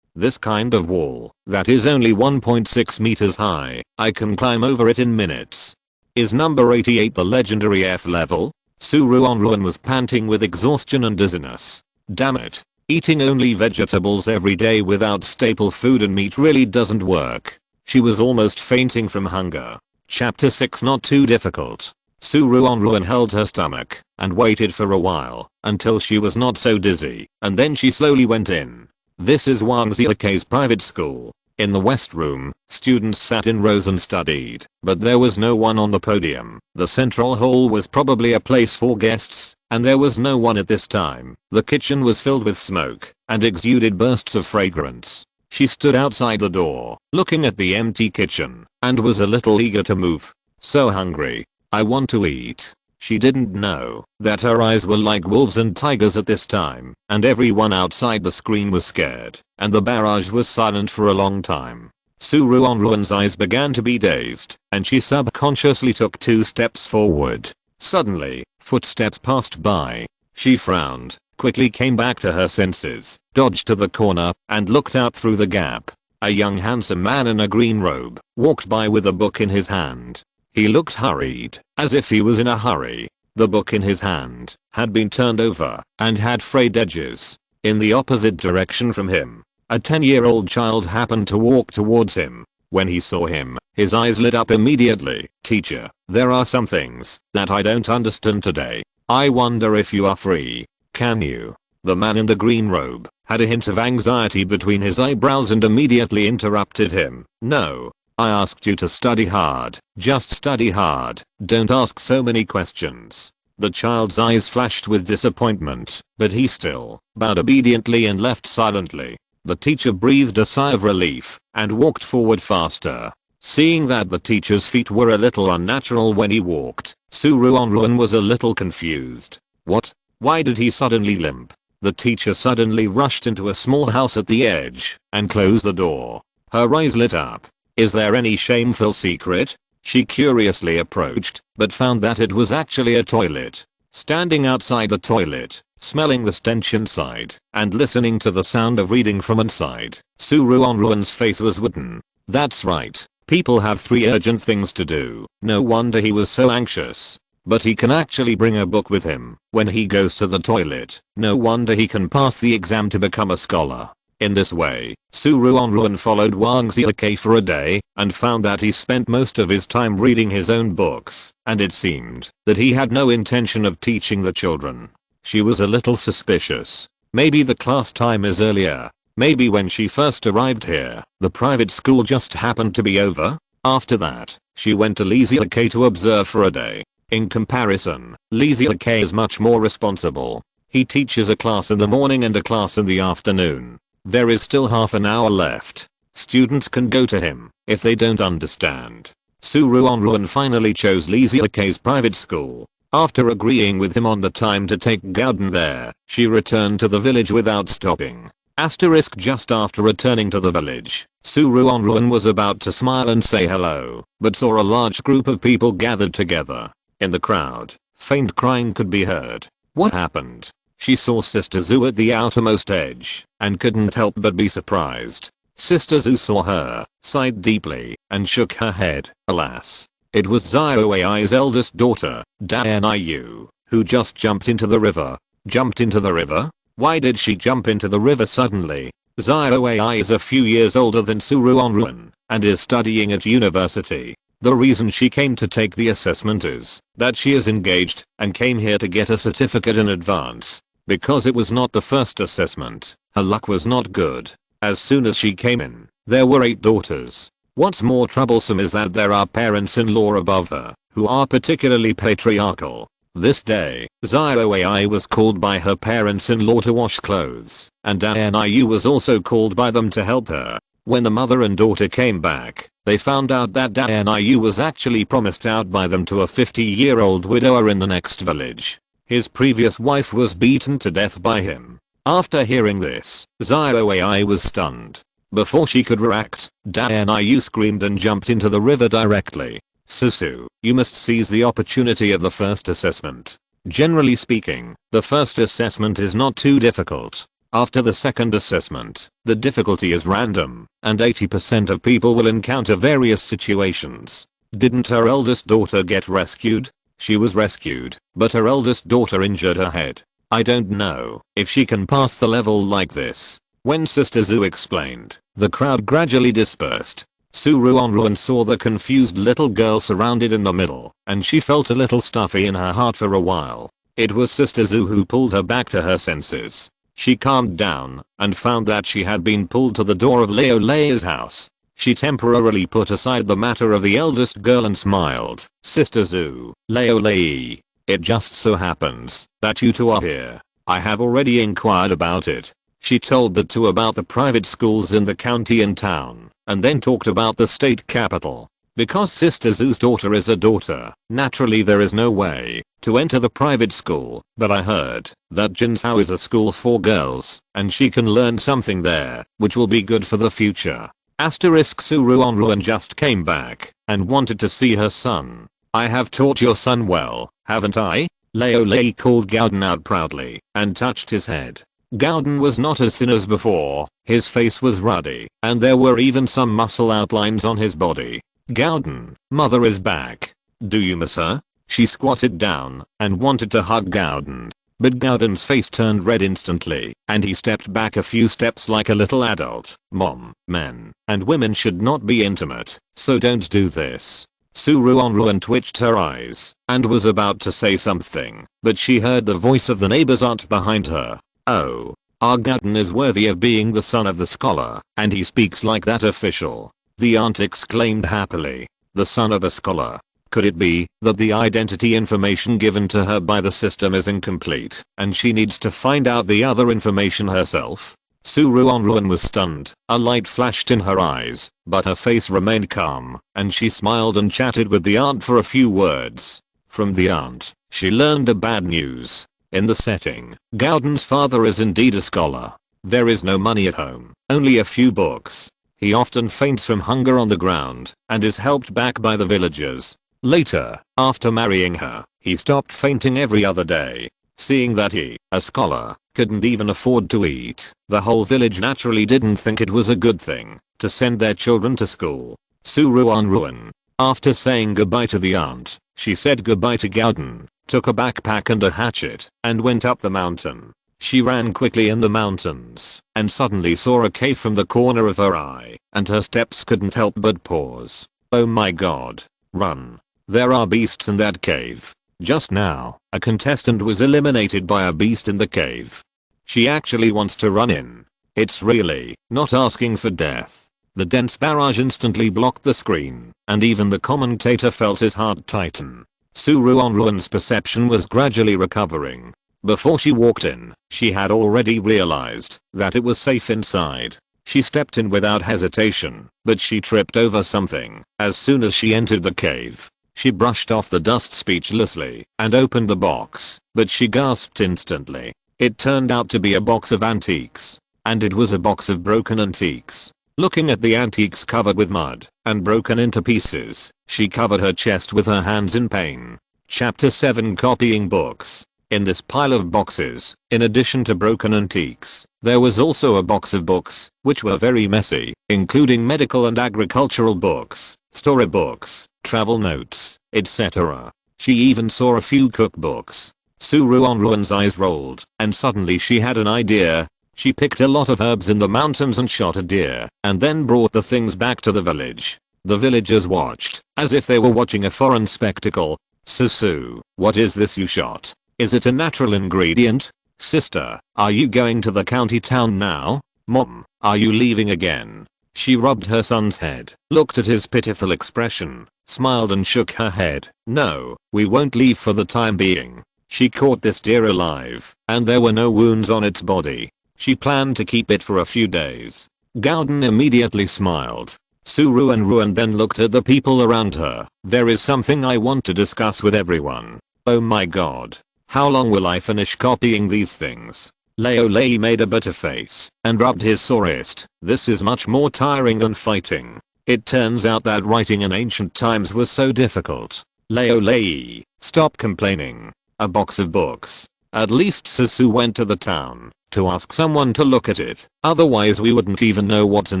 This kind of wall, that is only 1.6 meters high, I can climb over it in minutes. Is number 88 the legendary F level? Ruanruan was panting with exhaustion and dizziness. Damn it. Eating only vegetables every day without staple food and meat really doesn't work. She was almost fainting from hunger. Chapter 6 not too difficult. Ruanruan held her stomach and waited for a while until she was not so dizzy, and then she slowly went in. This is Wang Ziake's private school. In the West Room, students sat in rows and studied, but there was no one on the podium. The central hall was probably a place for guests, and there was no one at this time. The kitchen was filled with smoke and exuded bursts of fragrance. She stood outside the door, looking at the empty kitchen, and was a little eager to move. So hungry. I want to eat. She didn't know that her eyes were like wolves and tigers at this time, and everyone outside the screen was scared, and the barrage was silent for a long time. Ruanruan's eyes began to be dazed, and she subconsciously took 2 steps forward. Suddenly, footsteps passed by. She frowned, quickly came back to her senses, dodged to the corner, and looked out through the gap. A young handsome man in a green robe walked by with a book in his hand. He looked hurried, as if he was in a hurry. The book in his hand had been turned over and had frayed edges. In the opposite direction from him, a 10-year-old child happened to walk towards him. When he saw him, his eyes lit up immediately. Teacher, there are some things that I don't understand today. I wonder if you are free. Can you? The man in the green robe had a hint of anxiety between his eyebrows and immediately interrupted him. No. I asked you to study hard. Just study hard. Don't ask so many questions. The child's eyes flashed with disappointment, but he still bowed obediently and left silently. The teacher breathed a sigh of relief and walked forward faster. Seeing that the teacher's feet were a little unnatural when he walked, Ruanruan was a little confused. What? Why did he suddenly limp? The teacher suddenly rushed into a small house at the edge and closed the door. Her eyes lit up. Is there any shameful secret? She curiously approached, but found that it was actually a toilet. Standing outside the toilet, smelling the stench inside, and listening to the sound of reading from inside, Ruanruan's face was wooden. That's right. People have 3 urgent things to do. No wonder he was so anxious. But he can actually bring a book with him when he goes to the toilet. No wonder he can pass the exam to become a scholar. In this way, Ruanruan followed Wang Ziake for a day and found that he spent most of his time reading his own books, and it seemed that he had no intention of teaching the children. She was a little suspicious. Maybe the class time is earlier. Maybe when she first arrived here, the private school just happened to be over. After that, she went to Ziake to observe for a day. In comparison, Ziake is much more responsible. He teaches a class in the morning and a class in the afternoon. There is still half an hour left. Students can go to him if they don't understand. Ruanruan finally chose Ziake's private school. After agreeing with him on the time to take Gauden there, she returned to the village without stopping. Just after returning to the village, Ruanruan was about to smile and say hello, but saw a large group of people gathered together. In the crowd, faint crying could be heard. What happened? She saw Sister Zhu at the outermost edge, and couldn't help but be surprised. Sister Zhu saw her, sighed deeply, and shook her head. Alas, it was Xiaoai's eldest daughter, Dianyu, who just jumped into the river. Jumped into the river? Why did she jump into the river suddenly? Xiaoai is a few years older than Ruanruan, and is studying at university. The reason she came to take the assessment is that she is engaged and came here to get a certificate in advance. Because it was not the first assessment, her luck was not good. As soon as she came in, there were 8 daughters. What's more troublesome is that there are parents-in-law above her, who are particularly patriarchal. This day, Xiaoai was called by her parents-in-law to wash clothes, and Dianyu was also called by them to help her. When the mother and daughter came back, they found out that Dianyu was actually promised out by them to a 50-year-old widower in the next village. His previous wife was beaten to death by him. After hearing this, Xiaoai was stunned. Before she could react, Dianyu screamed and jumped into the river directly. Susu, you must seize the opportunity of the first assessment. Generally speaking, the first assessment is not too difficult. After the second assessment, the difficulty is random, and 80% of people will encounter various situations. Didn't her eldest daughter get rescued? She was rescued, but her eldest daughter injured her head. I don't know if she can pass the level like this. When Sister Zhu explained, the crowd gradually dispersed. Ruanruan saw the confused little girl surrounded in the middle, and she felt a little stuffy in her heart for a while. It was Sister Zhu who pulled her back to her senses. She calmed down and found that she had been pulled to the door of Lei's house. She temporarily put aside the matter of the eldest girl and smiled. Sister Zhu, Lei, it just so happens that you two are here. I have already inquired about it. She told the two about the private schools in the county and town, and then talked about the state capital. Because Sister Zhu's daughter is a daughter, naturally there is no way to enter the private school, but I heard that Jinsao is a school for girls, and she can learn something there, which will be good for the future. Ruanruan just came back and wanted to see her son. I have taught your son well, haven't I? Lei called Gauden out proudly and touched his head. Gauden was not as thin as before, his face was ruddy, and there were even some muscle outlines on his body. Gauden, mother is back. Do you miss her? She squatted down and wanted to hug Gauden. But Gauden's face turned red instantly, and he stepped back a few steps like a little adult. Mom, men and women should not be intimate, so don't do this. Ruanruan twitched her eyes and was about to say something, but she heard the voice of the neighbor's aunt behind her. Oh, our Gauden is worthy of being the son of the scholar, and he speaks like that official. The aunt exclaimed happily. The son of a scholar. Could it be that the identity information given to her by the system is incomplete, and she needs to find out the other information herself? Ruanruan was stunned. A light flashed in her eyes, but her face remained calm, and she smiled and chatted with the aunt for a few words. From the aunt, she learned a bad news. In the setting, Gauden's father is indeed a scholar. There is no money at home, only a few books. He often faints from hunger on the ground and is helped back by the villagers. Later, after marrying her, he stopped fainting every other day. Seeing that he, a scholar, couldn't even afford to eat, the whole village naturally didn't think it was a good thing to send their children to school. Ruanruan. After saying goodbye to the aunt, she said goodbye to Gauden, took a backpack and a hatchet, and went up the mountain. She ran quickly in the mountains, and suddenly saw a cave from the corner of her eye, and her steps couldn't help but pause. Oh my god. Run. There are beasts in that cave. Just now, a contestant was eliminated by a beast in the cave. She actually wants to run in. It's really not asking for death. The dense barrage instantly blocked the screen, and even the commentator felt his heart tighten. Ruanruan's perception was gradually recovering. Before she walked in, she had already realized that it was safe inside. She stepped in without hesitation, but she tripped over something as soon as she entered the cave. She brushed off the dust speechlessly and opened the box, but she gasped instantly. It turned out to be a box of antiques. And it was a box of broken antiques. Looking at the antiques covered with mud and broken into pieces, she covered her chest with her hands in pain. Chapter 7 Copying Books. In this pile of boxes, in addition to broken antiques, there was also a box of books, which were very messy, including medical and agricultural books, storybooks, travel notes, etc. She even saw a few cookbooks. Ruanruan's eyes rolled, and suddenly she had an idea. She picked a lot of herbs in the mountains and shot a deer, and then brought the things back to the village. The villagers watched, as if they were watching a foreign spectacle. Susu, what is this you shot? Is it a natural ingredient? Sister, are you going to the county town now? Mom, are you leaving again? She rubbed her son's head, looked at his pitiful expression, smiled and shook her head. No, we won't leave for the time being. She caught this deer alive, and there were no wounds on its body. She planned to keep it for a few days. Gauden immediately smiled. Ruanruan then looked at the people around her. There is something I want to discuss with everyone. Oh my god. How long will I finish copying these things? Lei made a bitter face and rubbed his sore wrist. This is much more tiring than fighting. It turns out that writing in ancient times was so difficult. Lei, stop complaining. A box of books. At least Susu went to the town to ask someone to look at it. Otherwise we wouldn't even know what's in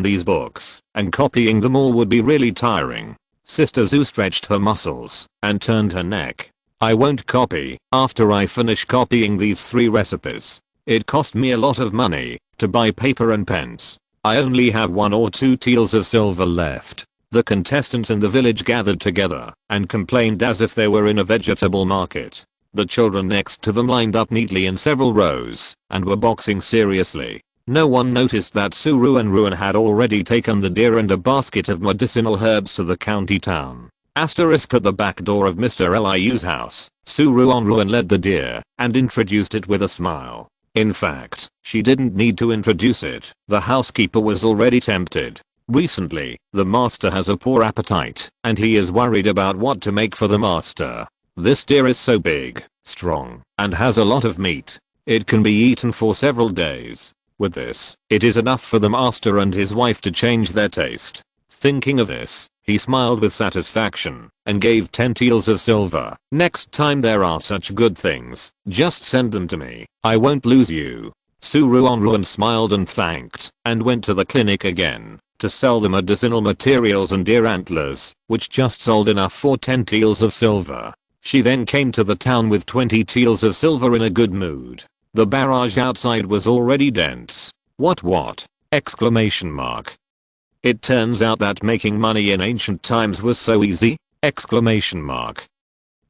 these books, and copying them all would be really tiring. Sister Zu stretched her muscles and turned her neck. I won't copy after I finish copying these 3 recipes. It cost me a lot of money to buy paper and pens. I only have 1 or 2 taels of silver left. The contestants in the village gathered together and complained as if they were in a vegetable market. The children next to them lined up neatly in several rows and were boxing seriously. No one noticed that Ruanruan had already taken the deer and a basket of medicinal herbs to the county town. Asterisk at the back door of Mr. Liu's house, Ruanruan led the deer and introduced it with a smile. In fact, she didn't need to introduce it. The housekeeper was already tempted. Recently, the master has a poor appetite, and he is worried about what to make for the master. This deer is so big, strong, and has a lot of meat. It can be eaten for several days. With this, it is enough for the master and his wife to change their taste. Thinking of this, he smiled with satisfaction and gave 10 taels of silver. Next time there are such good things, just send them to me. I won't lose you. Ruanruan smiled and thanked, and went to the clinic again to sell the medicinal materials and deer antlers, which just sold enough for 10 taels of silver. She then came to the town with 20 taels of silver in a good mood. The barrage outside was already dense. What? Exclamation mark. It turns out that making money in ancient times was so easy. Exclamation mark.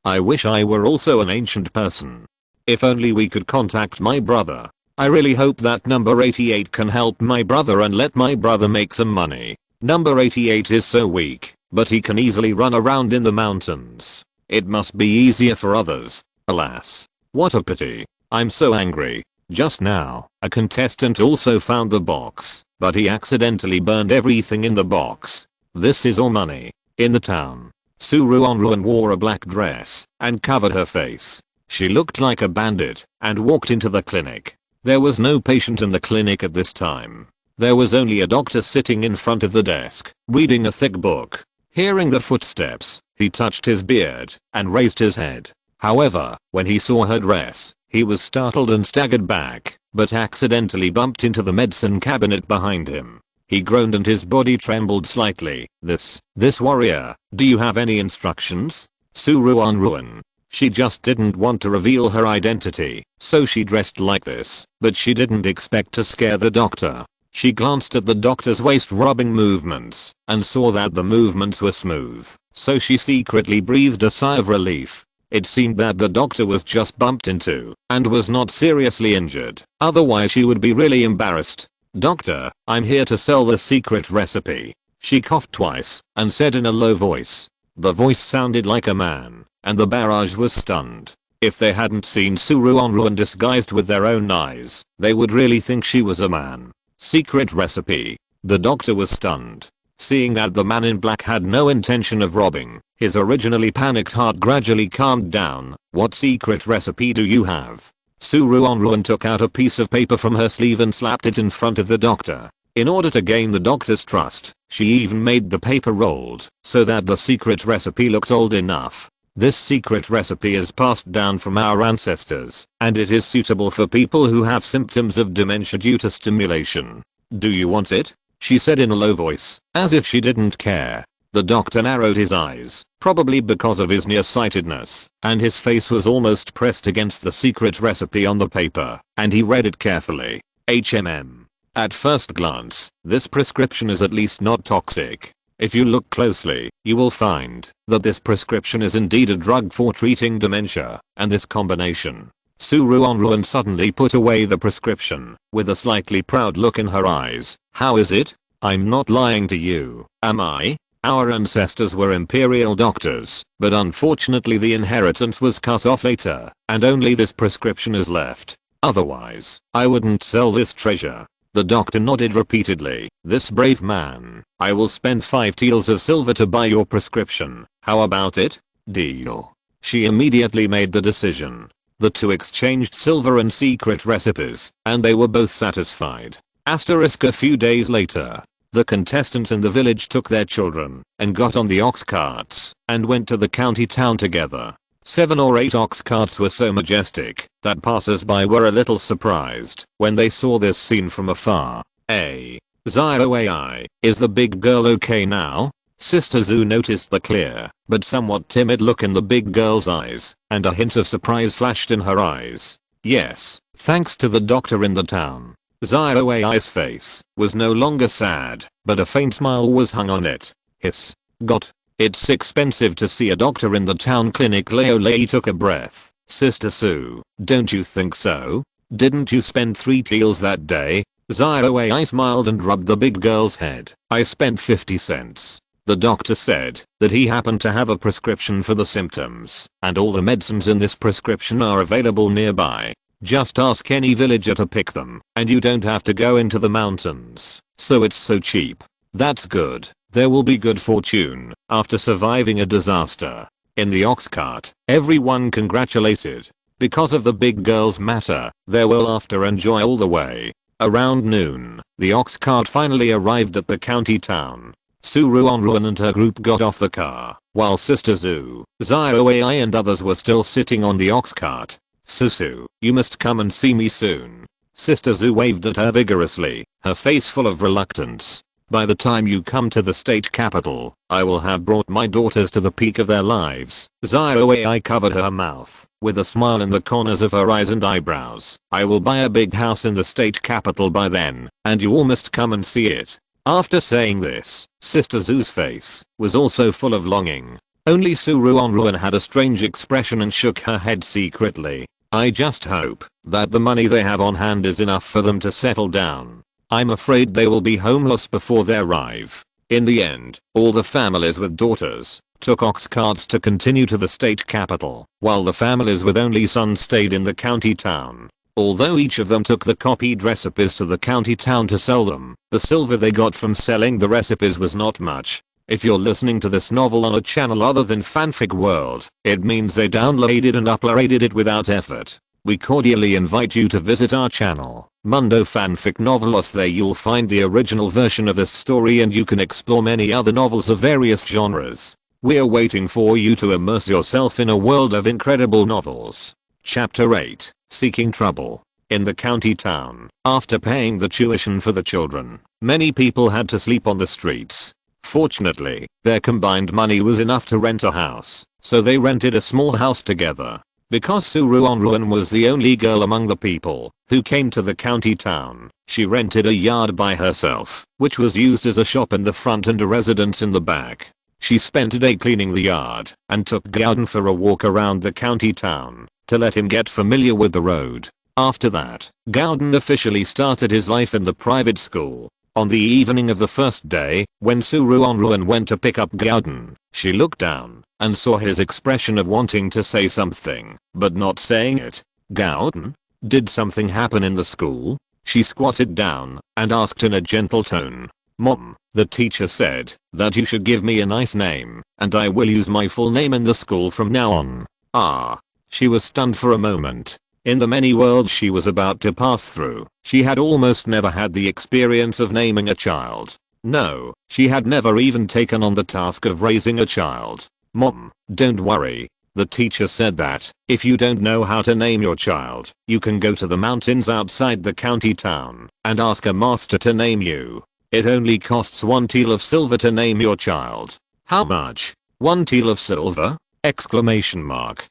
I wish I were also an ancient person. If only we could contact my brother. I really hope that number 88 can help my brother and let my brother make some money. Number 88 is so weak, but he can easily run around in the mountains. It must be easier for others. Alas. What a pity. I'm so angry. Just now, a contestant also found the box, but he accidentally burned everything in the box. This is all money. In the town, Ruanruan wore a black dress and covered her face. She looked like a bandit and walked into the clinic. There was no patient in the clinic at this time. There was only a doctor sitting in front of the desk, reading a thick book. Hearing the footsteps, he touched his beard and raised his head. However, when he saw her dress, he was startled and staggered back, but accidentally bumped into the medicine cabinet behind him. He groaned and his body trembled slightly. This warrior, do you have any instructions? Ruanruan. She just didn't want to reveal her identity, so she dressed like this, but she didn't expect to scare the doctor. She glanced at the doctor's waist rubbing movements and saw that the movements were smooth, so she secretly breathed a sigh of relief. It seemed that the doctor was just bumped into and was not seriously injured, otherwise she would be really embarrassed. Doctor, I'm here to sell the secret recipe. She coughed twice and said in a low voice. The voice sounded like a man, and the barrage was stunned. If they hadn't seen Ruanruan disguised with their own eyes, they would really think she was a man. Secret recipe. The doctor was stunned. Seeing that the man in black had no intention of robbing, his originally panicked heart gradually calmed down. What secret recipe do you have? Ruanruan took out a piece of paper from her sleeve and slapped it in front of the doctor. In order to gain the doctor's trust, she even made the paper rolled so that the secret recipe looked old enough. This secret recipe is passed down from our ancestors, and it is suitable for people who have symptoms of dementia due to stimulation. Do you want it? She said in a low voice, as if she didn't care. The doctor narrowed his eyes, probably because of his nearsightedness, and his face was almost pressed against the secret recipe on the paper, and he read it carefully. HMM. At first glance, this prescription is at least not toxic. If you look closely, you will find that this prescription is indeed a drug for treating dementia, and this combination. Ruanruan suddenly put away the prescription, with a slightly proud look in her eyes. How is it? I'm not lying to you, am I? Our ancestors were imperial doctors, but unfortunately the inheritance was cut off later, and only this prescription is left. Otherwise, I wouldn't sell this treasure. The doctor nodded repeatedly. This brave man. I will spend 5 taels of silver to buy your prescription. How about it? Deal. She immediately made the decision. The two exchanged silver and secret recipes, and they were both satisfied. Asterisk a few days later. The contestants in the village took their children and got on the ox carts and went to the county town together. 7 or 8 ox carts were so majestic that passers-by were a little surprised when they saw this scene from afar. Zioai, is the big girl okay now? Sister Zhu noticed the clear but somewhat timid look in the big girl's eyes, and a hint of surprise flashed in her eyes. Yes, thanks to the doctor in the town. Zioai's face was no longer sad, but a faint smile was hung on it. Hiss. Got. It's expensive to see a doctor in the town clinic. Lei took a breath. Sister Sue, don't you think so? Didn't you spend 3 taels that day? Zioai smiled and rubbed the big girl's head. I spent 50 cents. The doctor said that he happened to have a prescription for the symptoms, and all the medicines in this prescription are available nearby. Just ask any villager to pick them, and you don't have to go into the mountains, so it's so cheap. That's good. There will be good fortune after surviving a disaster. In the ox cart, everyone congratulated. Because of the big girl's matter, there were laughter and joy all the way. Around noon, the ox cart finally arrived at the county town. Ruanruan and her group got off the car, while Sister Zhu, Zioai and others were still sitting on the ox cart. Susu, you must come and see me soon. Sister Zhu waved at her vigorously, her face full of reluctance. By the time you come to the state capital, I will have brought my daughters to the peak of their lives. Zioai covered her mouth, with a smile in the corners of her eyes and eyebrows. I will buy a big house in the state capital by then, and you all must come and see it. After saying this, Sister Zhu's face was also full of longing. Only Ruanruan had a strange expression and shook her head secretly. I just hope that the money they have on hand is enough for them to settle down. I'm afraid they will be homeless before they arrive. In the end, all the families with daughters took ox carts to continue to the state capital, while the families with only sons stayed in the county town. Although each of them took the copied recipes to the county town to sell them, the silver they got from selling the recipes was not much. If you're listening to this novel on a channel other than Fanfic World, it means they downloaded and uploaded it without effort. We cordially invite you to visit our channel, Mundo Fanfic Novelos. There you'll find the original version of this story and you can explore many other novels of various genres. We're waiting for you to immerse yourself in a world of incredible novels. Chapter 8, Seeking Trouble. In the county town, after paying the tuition for the children, many people had to sleep on the streets. Fortunately, their combined money was enough to rent a house, so they rented a small house together. Because Ruanruan was the only girl among the people who came to the county town, she rented a yard by herself, which was used as a shop in the front and a residence in the back. She spent a day cleaning the yard and took Gauden for a walk around the county town to let him get familiar with the road. After that, Gauden officially started his life in the private school. On the evening of the first day, when Ruanruan went to pick up Gauden, she looked down and saw his expression of wanting to say something, but not saying it. Gauden? Did something happen in the school? She squatted down and asked in a gentle tone. Mom, the teacher said that you should give me a nice name, and I will use my full name in the school from now on. Ah. She was stunned for a moment. In the many worlds she was about to pass through, she had almost never had the experience of naming a child. No, she had never even taken on the task of raising a child. Mom, don't worry. The teacher said that if you don't know how to name your child, you can go to the mountains outside the county town and ask a master to name you. It only costs 1 teal of silver to name your child. How much? 1 teal of silver? Exclamation mark.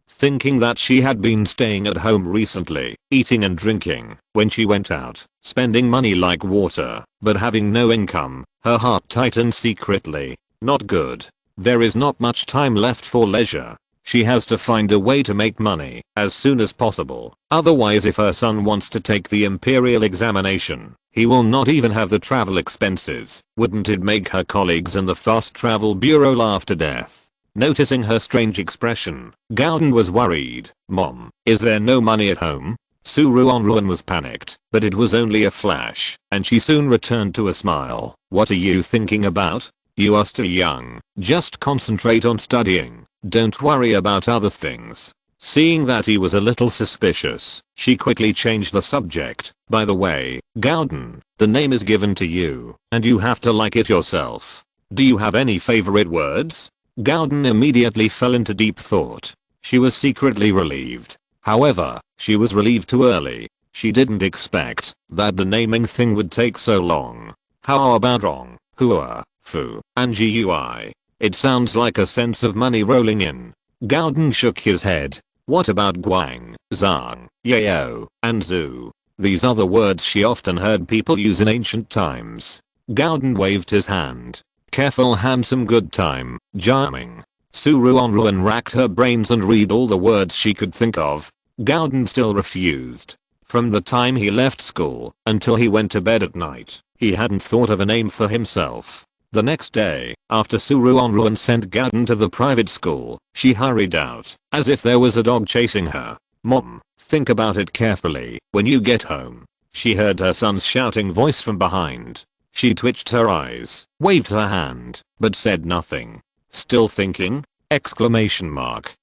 Thinking that she had been staying at home recently, eating and drinking, when she went out, spending money like water, but having no income, her heart tightened secretly. Not good. There is not much time left for leisure. She has to find a way to make money as soon as possible. Otherwise, if her son wants to take the imperial examination, he will not even have the travel expenses. Wouldn't it make her colleagues in the fast travel bureau laugh to death? Noticing her strange expression, Gauden was worried. Mom, is there no money at home? Ruanruan was panicked, but it was only a flash, and she soon returned to a smile. What are you thinking about? You are still young. Just concentrate on studying. Don't worry about other things. Seeing that he was a little suspicious, she quickly changed the subject. By the way, Gauden, the name is given to you, and you have to like it yourself. Do you have any favorite words? Gauden immediately fell into deep thought. She was secretly relieved. However, she was relieved too early. She didn't expect that the naming thing would take so long. How about Rong, Hua, Fu, and Gui? It sounds like a sense of money rolling in. Gauden shook his head. What about Guang, Zhang, Yao, and Zhu? These are the words she often heard people use in ancient times. Gauden waved his hand. Careful, handsome, good time, charming. Ruanruan racked her brains and read all the words she could think of. Gauden still refused. From the time he left school until he went to bed at night, he hadn't thought of a name for himself. The next day, after Ruanruan sent Gauden to the private school, she hurried out, as if there was a dog chasing her. Mom, think about it carefully when you get home. She heard her son's shouting voice from behind. She twitched her eyes, waved her hand, but said nothing. Still thinking? Exclamation mark.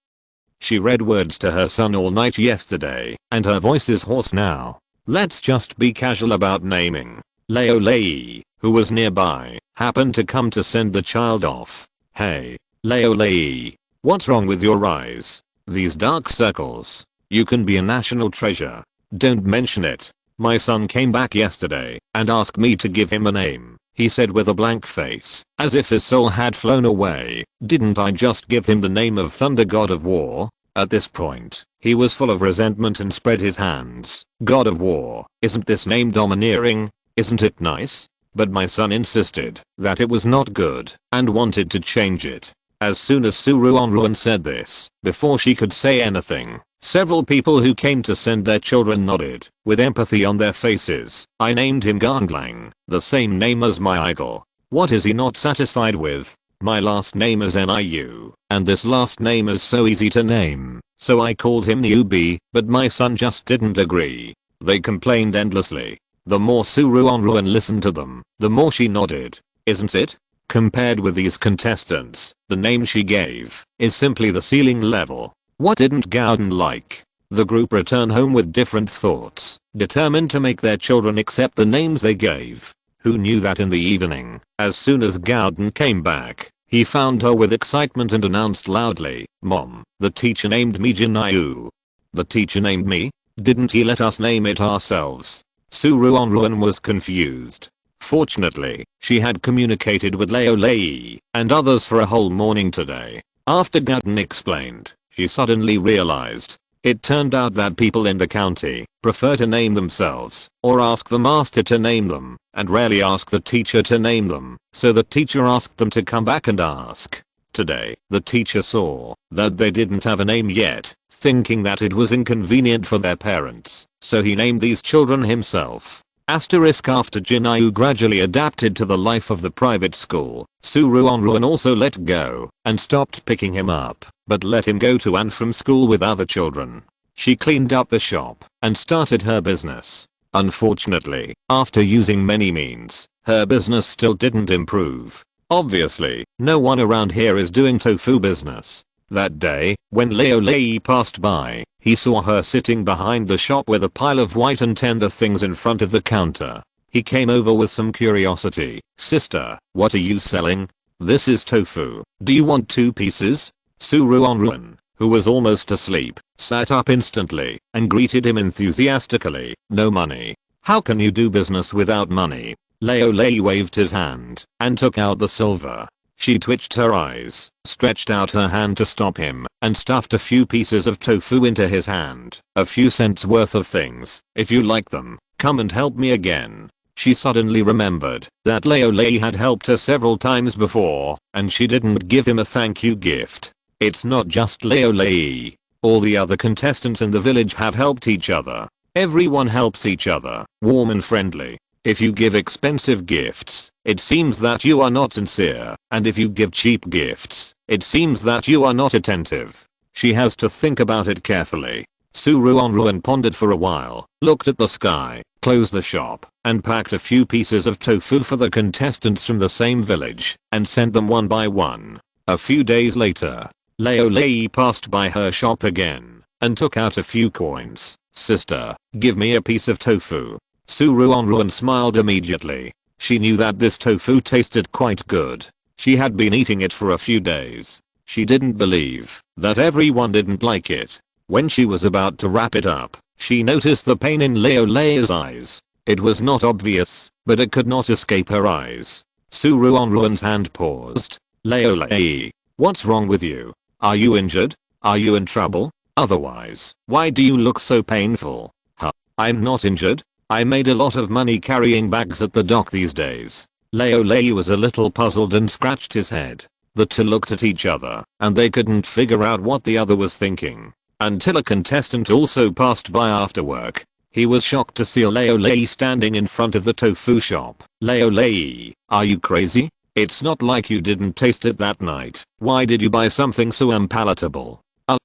She read words to her son all night yesterday, and her voice is hoarse now. Let's just be casual about naming. Leo Lei, who was nearby, happened to come to send the child off. Hey, Leo Lei, what's wrong with your eyes? These dark circles. You can be a national treasure. Don't mention it. My son came back yesterday and asked me to give him a name. He said with a blank face, as if his soul had flown away. Didn't I just give him the name of Thunder God of War? At this point, he was full of resentment and spread his hands. God of War, isn't this name domineering? Isn't it nice? But my son insisted that it was not good and wanted to change it. As soon as Ruanruan said this, before she could say anything, several people who came to send their children nodded, with empathy on their faces. I named him Ganglang, the same name as my idol. What is he not satisfied with? My last name is Niu, and this last name is so easy to name, so I called him Newbie, but my son just didn't agree. They complained endlessly. The more Ruanruan listened to them, the more she nodded. Isn't it? Compared with these contestants, the name she gave is simply the ceiling level. What didn't Gauden like? The group return home with different thoughts, determined to make their children accept the names they gave. Who knew that in the evening, as soon as Gowden came back, he found her with excitement and announced loudly, "Mom, the teacher named me Jinayu." "The teacher named me? Didn't he let us name it ourselves?" Ruanruan was confused. Fortunately, she had communicated with Leolei and others for a whole morning today. After Gowden explained, she suddenly realized. It turned out that people in the county prefer to name themselves or ask the master to name them and rarely ask the teacher to name them, so the teacher asked them to come back and ask. Today, the teacher saw that they didn't have a name yet, thinking that it was inconvenient for their parents, so he named these children himself. Asterisk after Jinayu gradually adapted to the life of the private school, Ruanruan also let go and stopped picking him up, but let him go to and from school with other children. She cleaned up the shop and started her business. Unfortunately, after using many means, her business still didn't improve. Obviously, no one around here is doing tofu business. That day, when Leolei passed by, he saw her sitting behind the shop with a pile of white and tender things in front of the counter. He came over with some curiosity. "Sister, what are you selling?" "This is tofu. Do you want 2 pieces?" Ruanruan, who was almost asleep, sat up instantly and greeted him enthusiastically. "No money. How can you do business without money?" Leolei waved his hand and took out the silver. She twitched her eyes, stretched out her hand to stop him, and stuffed a few pieces of tofu into his hand. "A few cents worth of things. If you like them, come and help me again." She suddenly remembered that Leolei had helped her several times before, and she didn't give him a thank you gift. It's not just Leolei. All the other contestants in the village have helped each other. Everyone helps each other, warm and friendly. If you give expensive gifts, it seems that you are not sincere, and if you give cheap gifts, it seems that you are not attentive. She has to think about it carefully. Ruanruan pondered for a while, looked at the sky, closed the shop, and packed a few pieces of tofu for the contestants from the same village, and sent them one by one. A few days later, Leolei passed by her shop again, and took out a few coins. "Sister, give me a piece of tofu." Ruanruan smiled immediately. She knew that this tofu tasted quite good. She had been eating it for a few days. She didn't believe that everyone didn't like it. When she was about to wrap it up, she noticed the pain in Leolei's eyes. It was not obvious, but it could not escape her eyes. Ruanruan's hand paused. "Leolei, what's wrong with you? Are you injured? Are you in trouble? Otherwise, why do you look so painful?" "Huh? I'm not injured. I made a lot of money carrying bags at the dock these days." Leolei was a little puzzled and scratched his head. The two looked at each other, and they couldn't figure out what the other was thinking. Until a contestant also passed by after work. He was shocked to see Leolei standing in front of the tofu shop. "Leolei, are you crazy? It's not like you didn't taste it that night. Why did you buy something so unpalatable?"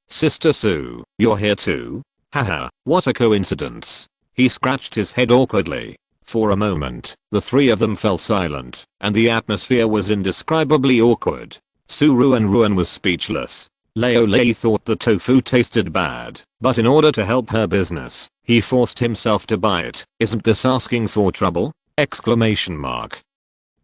Sister Sue, you're here too? Haha, what a coincidence." He scratched his head awkwardly. For a moment, the three of them fell silent, and the atmosphere was indescribably awkward. Ruanruan was speechless. Leolei thought the tofu tasted bad, but in order to help her business, he forced himself to buy it. "Isn't this asking for trouble?" Exclamation mark.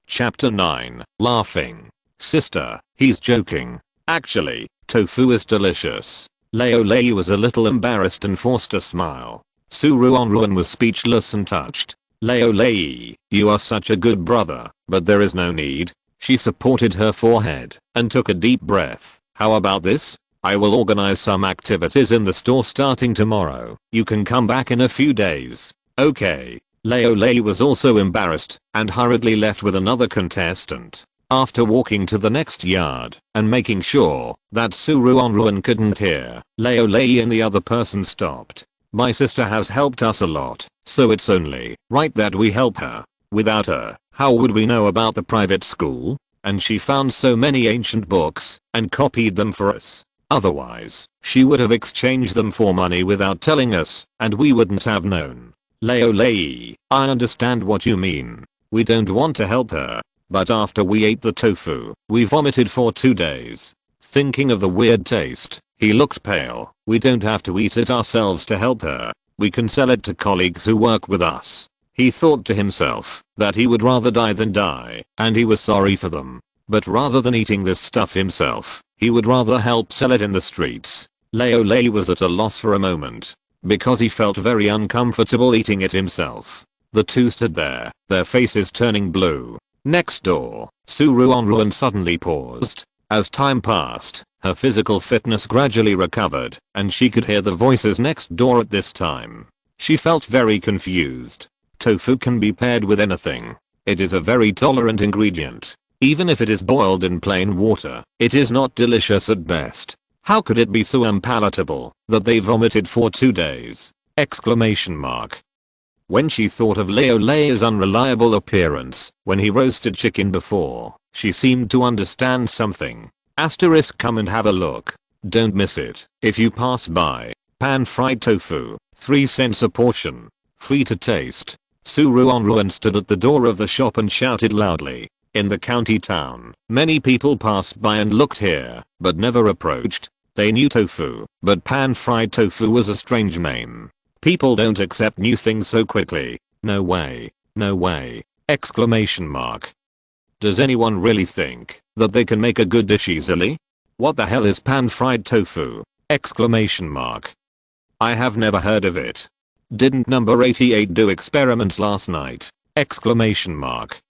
Chapter 9, Laughing. "Sister, he's joking. Actually, tofu is delicious." Leolei was a little embarrassed and forced a smile. Ruanruan was speechless and touched. "Leolei, you are such a good brother, but there is no need." She supported her forehead and took a deep breath. "How about this? I will organize some activities in the store starting tomorrow. You can come back in a few days." "Okay." Leolei was also embarrassed and hurriedly left with another contestant. After walking to the next yard and making sure that Ruanruan couldn't hear, Leolei and the other person stopped. "My sister has helped us a lot, so it's only right that we help her. Without her, how would we know about the private school? And she found so many ancient books and copied them for us. Otherwise, she would have exchanged them for money without telling us, and we wouldn't have known." "Leolei, I understand what you mean. We don't want to help her, but after we ate the tofu, we vomited for 2 days. Thinking of the weird taste, He looked pale. We don't have to eat it ourselves to help her. We can sell it to colleagues who work with us. He thought to himself that he would rather die than die, and he was sorry for them. But rather than eating this stuff himself, he would rather help sell it in the streets. Leo was at a loss for a moment, because he felt very uncomfortable eating it himself. The two stood there, their faces turning blue. Next door, Ruanruan suddenly paused. As time passed, her physical fitness gradually recovered, and she could hear the voices next door at this time. She felt very confused. Tofu can be paired with anything. It is a very tolerant ingredient. Even if it is boiled in plain water, it is not delicious at best. How could it be so unpalatable that they vomited for 2 days? Exclamation mark. When she thought of Leo's unreliable appearance when he roasted chicken before, she seemed to understand something. Asterisk, come and have a look. Don't miss it. If you pass by. Pan-fried tofu, 3 cents a portion. Free to taste. Ruanruan stood at the door of the shop and shouted loudly. In the county town, many people passed by and looked here, but never approached. They knew tofu, but pan-fried tofu was a strange name. People don't accept new things so quickly. No way. No way. Exclamation mark. Does anyone really think that they can make a good dish easily? What the hell is pan-fried tofu? Exclamation mark. I have never heard of it. Didn't number 88 do experiments last night? Exclamation mark.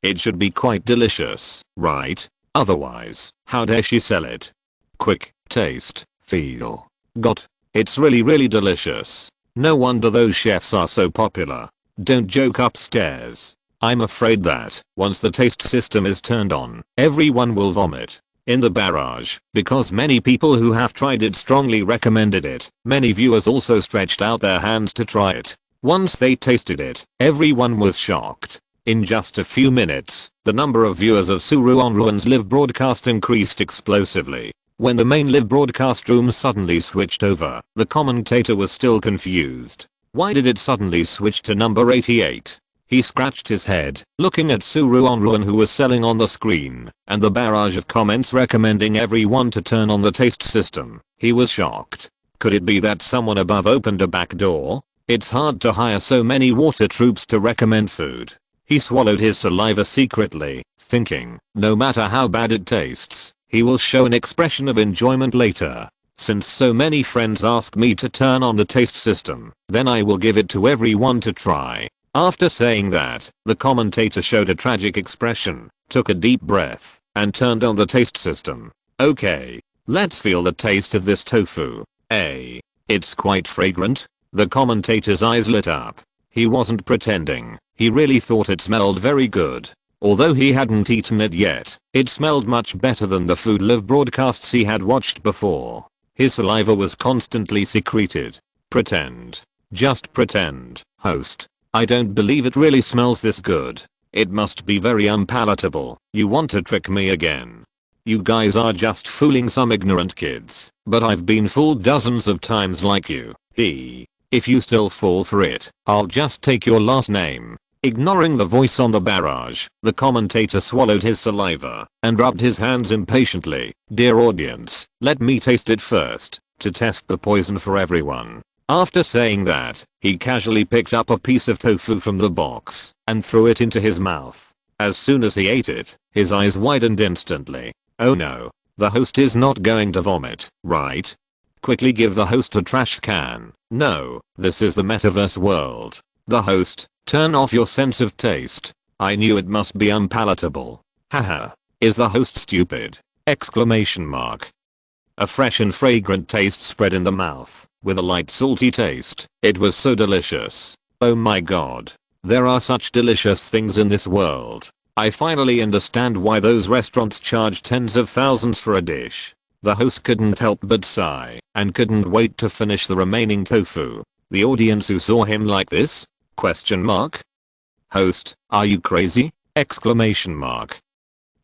It should be quite delicious, right? Otherwise, how dare she sell it? Quick, taste, feel. Got. It's really delicious. No wonder those chefs are so popular. Don't joke upstairs. I'm afraid that once the taste system is turned on, everyone will vomit in the barrage, because many people who have tried it strongly recommended it. Many viewers also stretched out their hands to try it. Once they tasted it, everyone was shocked. In just a few minutes, the number of viewers of Ruanruan's live broadcast increased explosively. When the main live broadcast room suddenly switched over, the commentator was still confused. Why did it suddenly switch to number 88? He scratched his head, looking at Ruanruan, who was selling on the screen, and the barrage of comments recommending everyone to turn on the taste system. He was shocked. Could it be that someone above opened a back door? It's hard to hire so many water troops to recommend food. He swallowed his saliva secretly, thinking, no matter how bad it tastes, he will show an expression of enjoyment later. Since so many friends ask me to turn on the taste system, then I will give it to everyone to try. After saying that, the commentator showed a tragic expression, took a deep breath, and turned on the taste system. Okay, let's feel the taste of this tofu. It's quite fragrant. The commentator's eyes lit up. He wasn't pretending. He really thought it smelled very good. Although he hadn't eaten it yet, it smelled much better than the food live broadcasts he had watched before. His saliva was constantly secreted. Pretend. Just pretend, host. I don't believe it really smells this good. It must be very unpalatable. You want to trick me again? You guys are just fooling some ignorant kids, but I've been fooled dozens of times like you. If you still fall for it, I'll just take your last name. Ignoring the voice on the barrage, the commentator swallowed his saliva and rubbed his hands impatiently. Dear audience, let me taste it first, to test the poison for everyone. After saying that, he casually picked up a piece of tofu from the box and threw it into his mouth. As soon as he ate it, his eyes widened instantly. Oh no, the host is not going to vomit, right? Quickly give the host a trash can. No, this is the metaverse world. The host, turn off your sense of taste. I knew it must be unpalatable. Haha. Is the host stupid? Exclamation mark. A fresh and fragrant taste spread in the mouth, with a light salty taste. It was so delicious. Oh my god. There are such delicious things in this world. I finally understand why those restaurants charge tens of thousands for a dish. The host couldn't help but sigh, and couldn't wait to finish the remaining tofu. The audience who saw him like this? Question mark. Host, are you crazy? Exclamation mark.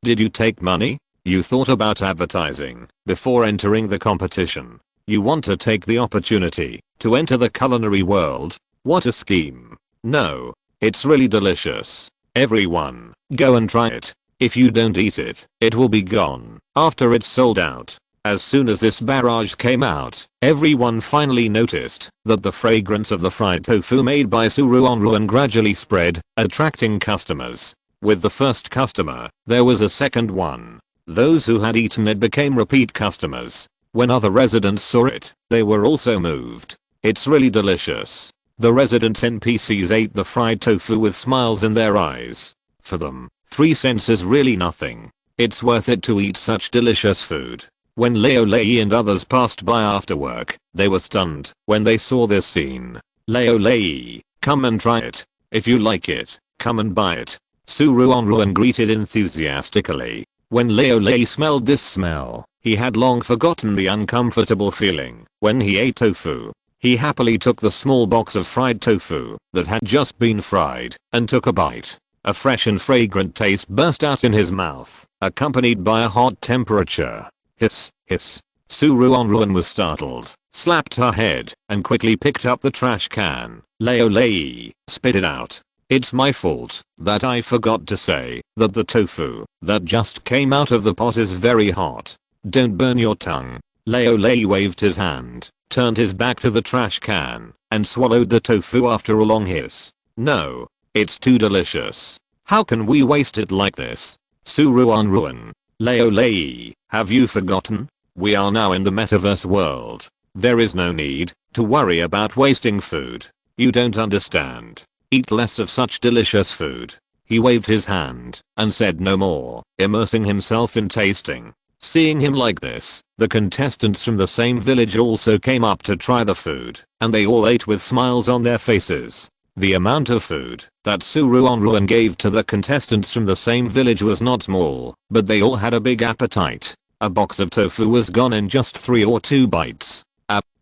Did you take money? You thought about advertising before entering the competition. You want to take the opportunity to enter the culinary world? What a scheme. No. It's really delicious. Everyone, go and try it. If you don't eat it, it will be gone after it's sold out. As soon as this barrage came out, everyone finally noticed that the fragrance of the fried tofu made by Ruanruan gradually spread, attracting customers. With the first customer, there was a second one. Those who had eaten it became repeat customers. When other residents saw it, they were also moved. It's really delicious. The residents' NPCs ate the fried tofu with smiles in their eyes. For them, 3 cents is really nothing. It's worth it to eat such delicious food. When Leo Lei and others passed by after work, they were stunned when they saw this scene. Leo Lei, come and try it. If you like it, come and buy it. Ruanruan greeted enthusiastically. When Leo Lei smelled this smell, he had long forgotten the uncomfortable feeling when he ate tofu. He happily took the small box of fried tofu that had just been fried and took a bite. A fresh and fragrant taste burst out in his mouth, accompanied by a hot temperature. Hiss, hiss. Ruanruan was startled, slapped her head, and quickly picked up the trash can. Leo Lei, spit it out. It's my fault that I forgot to say that the tofu that just came out of the pot is very hot. Don't burn your tongue. Leo Lei waved his hand, turned his back to the trash can, and swallowed the tofu after a long hiss. No, it's too delicious. How can we waste it like this? Ruanruan. Leo Lei, have you forgotten? We are now in the metaverse world. There is no need to worry about wasting food. You don't understand. Eat less of such delicious food. He waved his hand and said no more, immersing himself in tasting. Seeing him like this, the contestants from the same village also came up to try the food, and they all ate with smiles on their faces. The amount of food that Ruanruan gave to the contestants from the same village was not small, but they all had a big appetite. A box of tofu was gone in just 3 or 2 bites.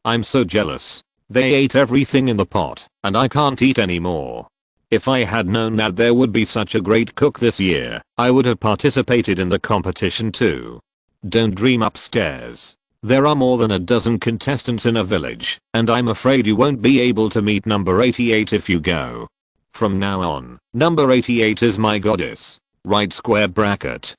I'm so jealous. They ate everything in the pot, and I can't eat anymore. If I had known that there would be such a great cook this year, I would have participated in the competition too. Don't dream upstairs. There are more than a dozen contestants in a village, and I'm afraid you won't be able to meet number 88 if you go. From now on, number 88 is my goddess. Right square bracket.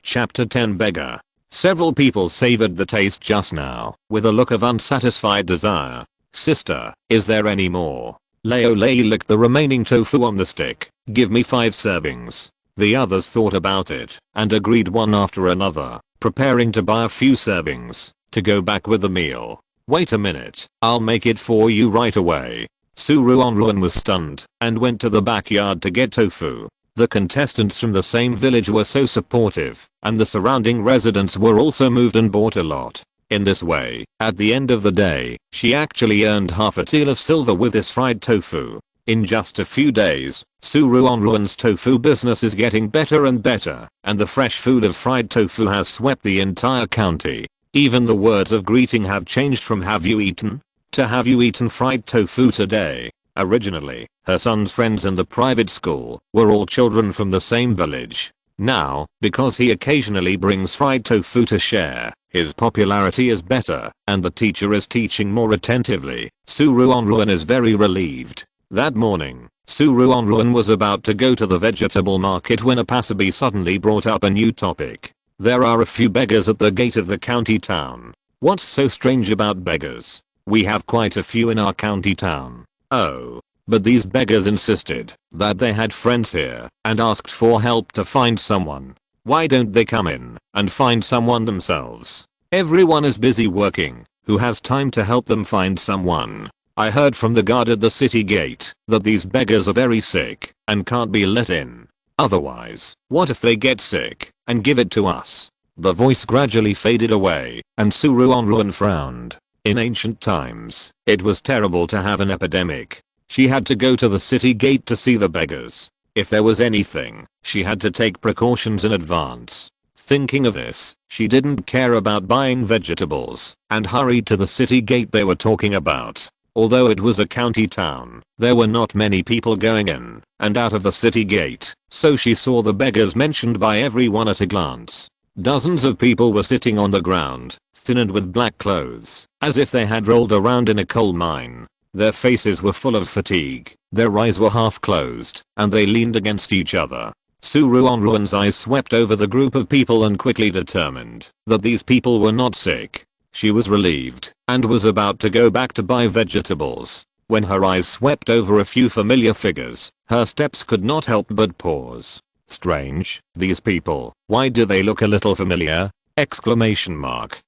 Chapter 10 Beggar. Several people savored the taste just now, with a look of unsatisfied desire. Sister, is there any more? Leo Lei licked the remaining tofu on the stick. Give me 5 servings. The others thought about it, and agreed one after another, preparing to buy a few servings to go back with the meal. Wait a minute, I'll make it for you right away. Ruanruan was stunned and went to the backyard to get tofu. The contestants from the same village were so supportive, and the surrounding residents were also moved and bought a lot. In this way, at the end of the day, she actually earned half a teal of silver with this fried tofu. In just a few days, Ruanruan's tofu business is getting better and better, and the fresh food of fried tofu has swept the entire county. Even the words of greeting have changed from "have you eaten?" to "have you eaten fried tofu today?" Originally, her son's friends in the private school were all children from the same village. Now, because he occasionally brings fried tofu to share, his popularity is better, and the teacher is teaching more attentively. Ruanruan is very relieved. That morning, Ruanruan was about to go to the vegetable market when a passerby suddenly brought up a new topic. There are a few beggars at the gate of the county town. What's so strange about beggars? We have quite a few in our county town. Oh. But these beggars insisted that they had friends here and asked for help to find someone. Why don't they come in and find someone themselves? Everyone is busy working. Who has time to help them find someone? I heard from the guard at the city gate that these beggars are very sick and can't be let in. Otherwise, what if they get sick and give it to us? The voice gradually faded away, and Ruanruan frowned. In ancient times, it was terrible to have an epidemic. She had to go to the city gate to see the beggars. If there was anything, she had to take precautions in advance. Thinking of this, she didn't care about buying vegetables and hurried to the city gate they were talking about. Although it was a county town, there were not many people going in and out of the city gate, so she saw the beggars mentioned by everyone at a glance. Dozens of people were sitting on the ground, thin and with black clothes, as if they had rolled around in a coal mine. Their faces were full of fatigue, their eyes were half closed, and they leaned against each other. Ruanruan's eyes swept over the group of people and quickly determined that these people were not sick. She was relieved and was about to go back to buy vegetables when her eyes swept over a few familiar figures. Her steps could not help but pause. Strange, these people, why do they look a little familiar? Exclamation mark.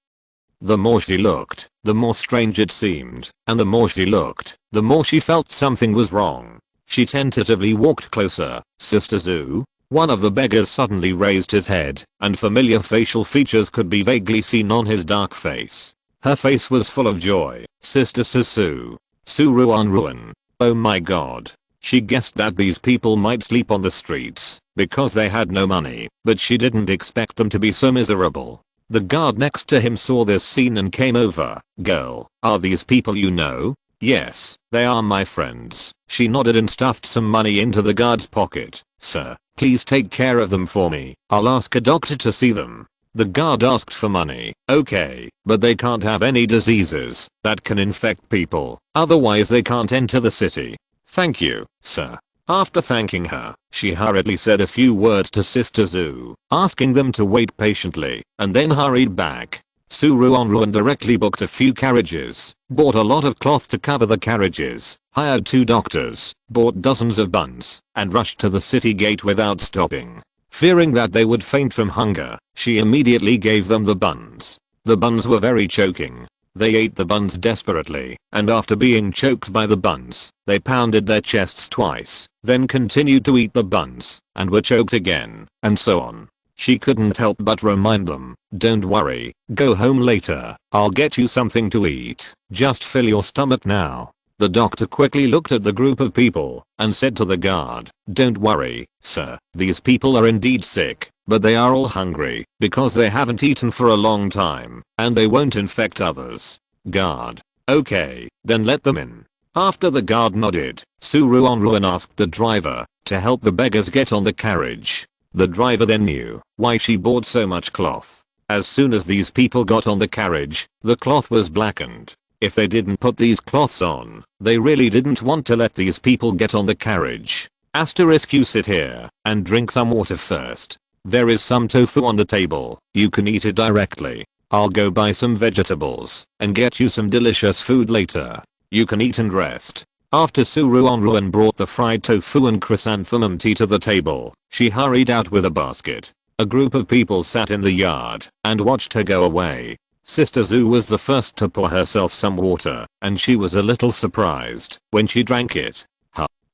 The more she looked, the more strange it seemed, and the more she looked, the more she felt something was wrong. She tentatively walked closer. Sister Zoo? One of the beggars suddenly raised his head, and familiar facial features could be vaguely seen on his dark face. Her face was full of joy. Sister Susu. Ruanruan. Oh my god. She guessed that these people might sleep on the streets because they had no money, but she didn't expect them to be so miserable. The guard next to him saw this scene and came over. Girl, are these people you know? Yes, they are my friends. She nodded and stuffed some money into the guard's pocket. Sir, please take care of them for me. I'll ask a doctor to see them. The guard asked for money. Okay, but they can't have any diseases that can infect people. Otherwise they can't enter the city. Thank you, sir. After thanking her, she hurriedly said a few words to Sister Zoo, asking them to wait patiently, and then hurried back. Ruanruan directly booked a few carriages, bought a lot of cloth to cover the carriages, hired 2 doctors, bought dozens of buns, and rushed to the city gate without stopping. Fearing that they would faint from hunger, she immediately gave them the buns. The buns were very choking. They ate the buns desperately, and after being choked by the buns, they pounded their chests twice, then continued to eat the buns, and were choked again, and so on. She couldn't help but remind them, don't worry, go home later, I'll get you something to eat, just fill your stomach now. The doctor quickly looked at the group of people and said to the guard, don't worry, sir, these people are indeed sick, but they are all hungry because they haven't eaten for a long time, and they won't infect others. Guard. Okay, then let them in. After the guard nodded, Ruanruan asked the driver to help the beggars get on the carriage. The driver then knew why she bought so much cloth. As soon as these people got on the carriage, the cloth was blackened. If they didn't put these cloths on, they really didn't want to let these people get on the carriage. Asterisk, you sit here and drink some water first. There is some tofu on the table, you can eat it directly. I'll go buy some vegetables and get you some delicious food later. You can eat and rest. After Ruanruan brought the fried tofu and chrysanthemum tea to the table, she hurried out with a basket. A group of people sat in the yard and watched her go away. Sister Zoo was the first to pour herself some water, and she was a little surprised when she drank it.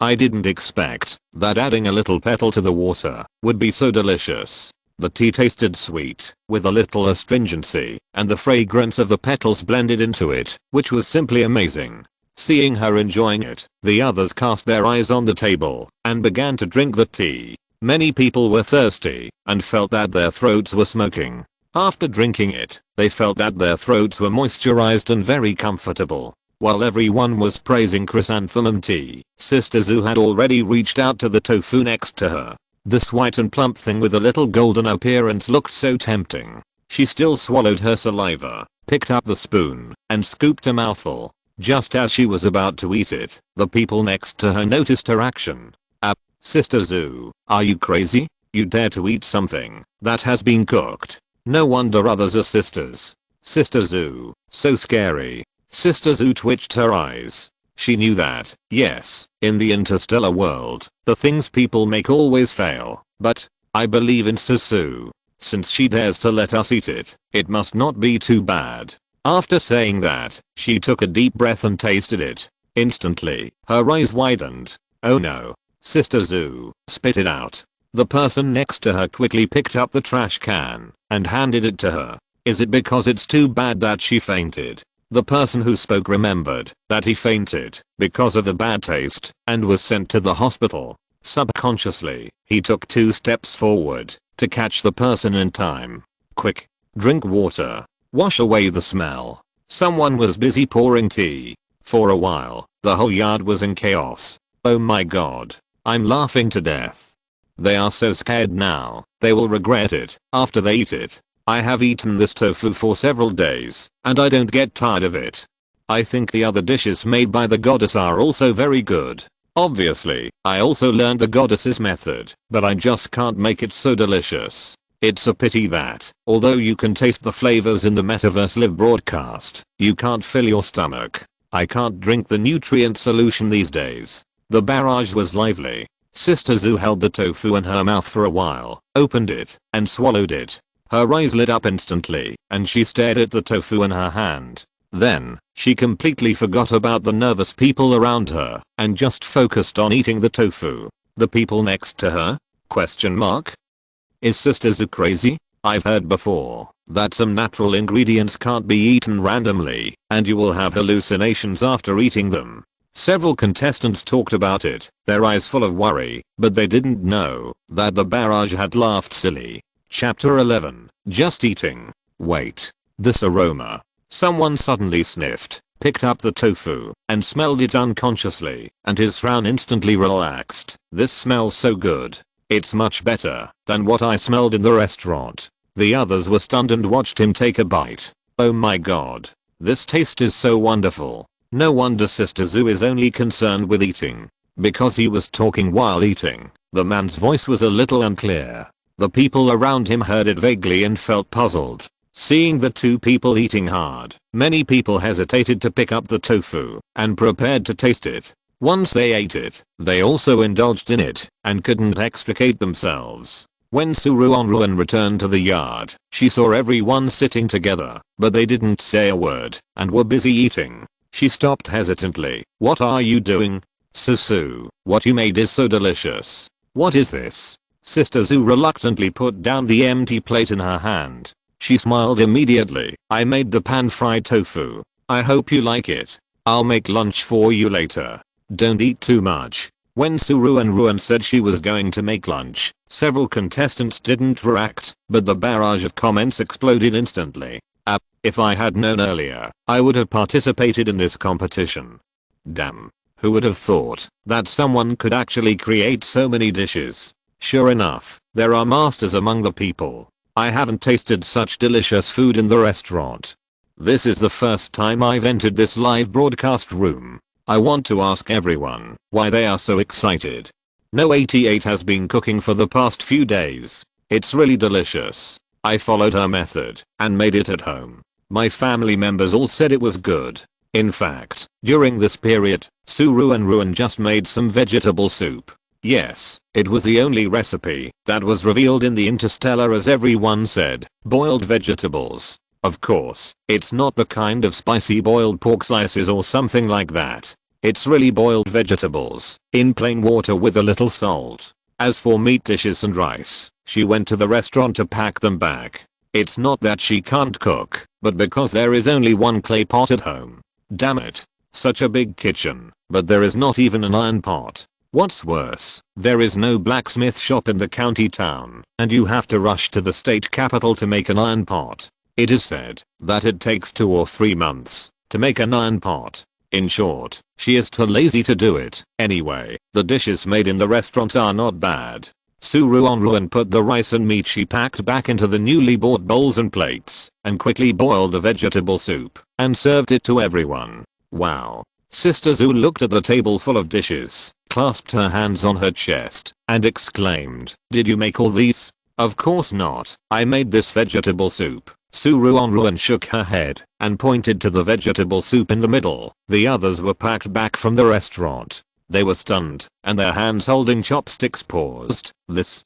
I didn't expect that adding a little petal to the water would be so delicious. The tea tasted sweet, with a little astringency, and the fragrance of the petals blended into it, which was simply amazing. Seeing her enjoying it, the others cast their eyes on the table and began to drink the tea. Many people were thirsty and felt that their throats were smoking. After drinking it, they felt that their throats were moisturized and very comfortable. While everyone was praising chrysanthemum tea, Sister Zoo had already reached out to the tofu next to her. This white and plump thing with a little golden appearance looked so tempting. She still swallowed her saliva, picked up the spoon, and scooped a mouthful. Just as she was about to eat it, the people next to her noticed her action. Sister Zoo, are you crazy? You dare to eat something that has been cooked? No wonder others are sisters. Sister Zoo, so scary. Sister Zoo twitched her eyes. She knew that, yes, in the interstellar world, the things people make always fail, but I believe in Susu. Since she dares to let us eat it, it must not be too bad. After saying that, she took a deep breath and tasted it. Instantly, her eyes widened. Oh no. Sister Zoo, spit it out. The person next to her quickly picked up the trash can and handed it to her. Is it because it's too bad that she fainted? The person who spoke remembered that he fainted because of the bad taste and was sent to the hospital. Subconsciously, he took 2 steps forward to catch the person in time. Quick, drink water. Wash away the smell. Someone was busy pouring tea. For a while, the whole yard was in chaos. Oh my god. I'm laughing to death. They are so scared now, they will regret it after they eat it. I have eaten this tofu for several days, and I don't get tired of it. I think the other dishes made by the goddess are also very good. Obviously, I also learned the goddess's method, but I just can't make it so delicious. It's a pity that, although you can taste the flavors in the Metaverse live broadcast, you can't fill your stomach. I can't drink the nutrient solution these days. The barrage was lively. Sister Zoo held the tofu in her mouth for a while, opened it, and swallowed it. Her eyes lit up instantly, and she stared at the tofu in her hand. Then, she completely forgot about the nervous people around her, and just focused on eating the tofu. The people next to her? Question mark? Is Sister Zoo crazy? I've heard before that some natural ingredients can't be eaten randomly, and you will have hallucinations after eating them. Several contestants talked about it, their eyes full of worry, but they didn't know that the barrage had laughed silly. Chapter 11. Just eating. Wait. This aroma. Someone suddenly sniffed, picked up the tofu, and smelled it unconsciously, and his frown instantly relaxed. This smells so good. It's much better than what I smelled in the restaurant. The others were stunned and watched him take a bite. Oh my god. This taste is so wonderful. No wonder Sister Zoo is only concerned with eating. Because he was talking while eating, the man's voice was a little unclear. The people around him heard it vaguely and felt puzzled. Seeing the two people eating hard, many people hesitated to pick up the tofu and prepared to taste it. Once they ate it, they also indulged in it and couldn't extricate themselves. When Ruanruan returned to the yard, she saw everyone sitting together, but they didn't say a word and were busy eating. She stopped hesitantly. What are you doing? Susu, what you made is so delicious. What is this? Sister Zoo reluctantly put down the empty plate in her hand. She smiled immediately. I made the pan-fried tofu. I hope you like it. I'll make lunch for you later. Don't eat too much. When Ruanruan said she was going to make lunch, several contestants didn't react, but the barrage of comments exploded instantly. If I had known earlier, I would have participated in this competition. Damn. Who would have thought that someone could actually create so many dishes? Sure enough, there are masters among the people. I haven't tasted such delicious food in the restaurant. This is the first time I've entered this live broadcast room. I want to ask everyone why they are so excited. No 88 has been cooking for the past few days. It's really delicious. I followed her method and made it at home. My family members all said it was good. In fact, during this period, Ruanruan just made some vegetable soup. Yes, it was the only recipe that was revealed in the Interstellar, as everyone said. Boiled vegetables. Of course, it's not the kind of spicy boiled pork slices or something like that. It's really boiled vegetables in plain water with a little salt. As for meat dishes and rice, she went to the restaurant to pack them back. It's not that she can't cook, but because there is only one clay pot at home. Damn it. Such a big kitchen, but there is not even an iron pot. What's worse, there is no blacksmith shop in the county town, and you have to rush to the state capital to make an iron pot. It is said that it takes 2 or 3 months to make an iron pot. In short, she is too lazy to do it. Anyway, the dishes made in the restaurant are not bad. Ruanruan put the rice and meat she packed back into the newly bought bowls and plates, and quickly boiled the vegetable soup, and served it to everyone. Wow. Sister Zoo looked at the table full of dishes, clasped her hands on her chest, and exclaimed, "Did you make all these?" "Of course not. I made this vegetable soup." Ruanruan shook her head and pointed to the vegetable soup in the middle. The others were packed back from the restaurant. They were stunned, and their hands holding chopsticks paused. This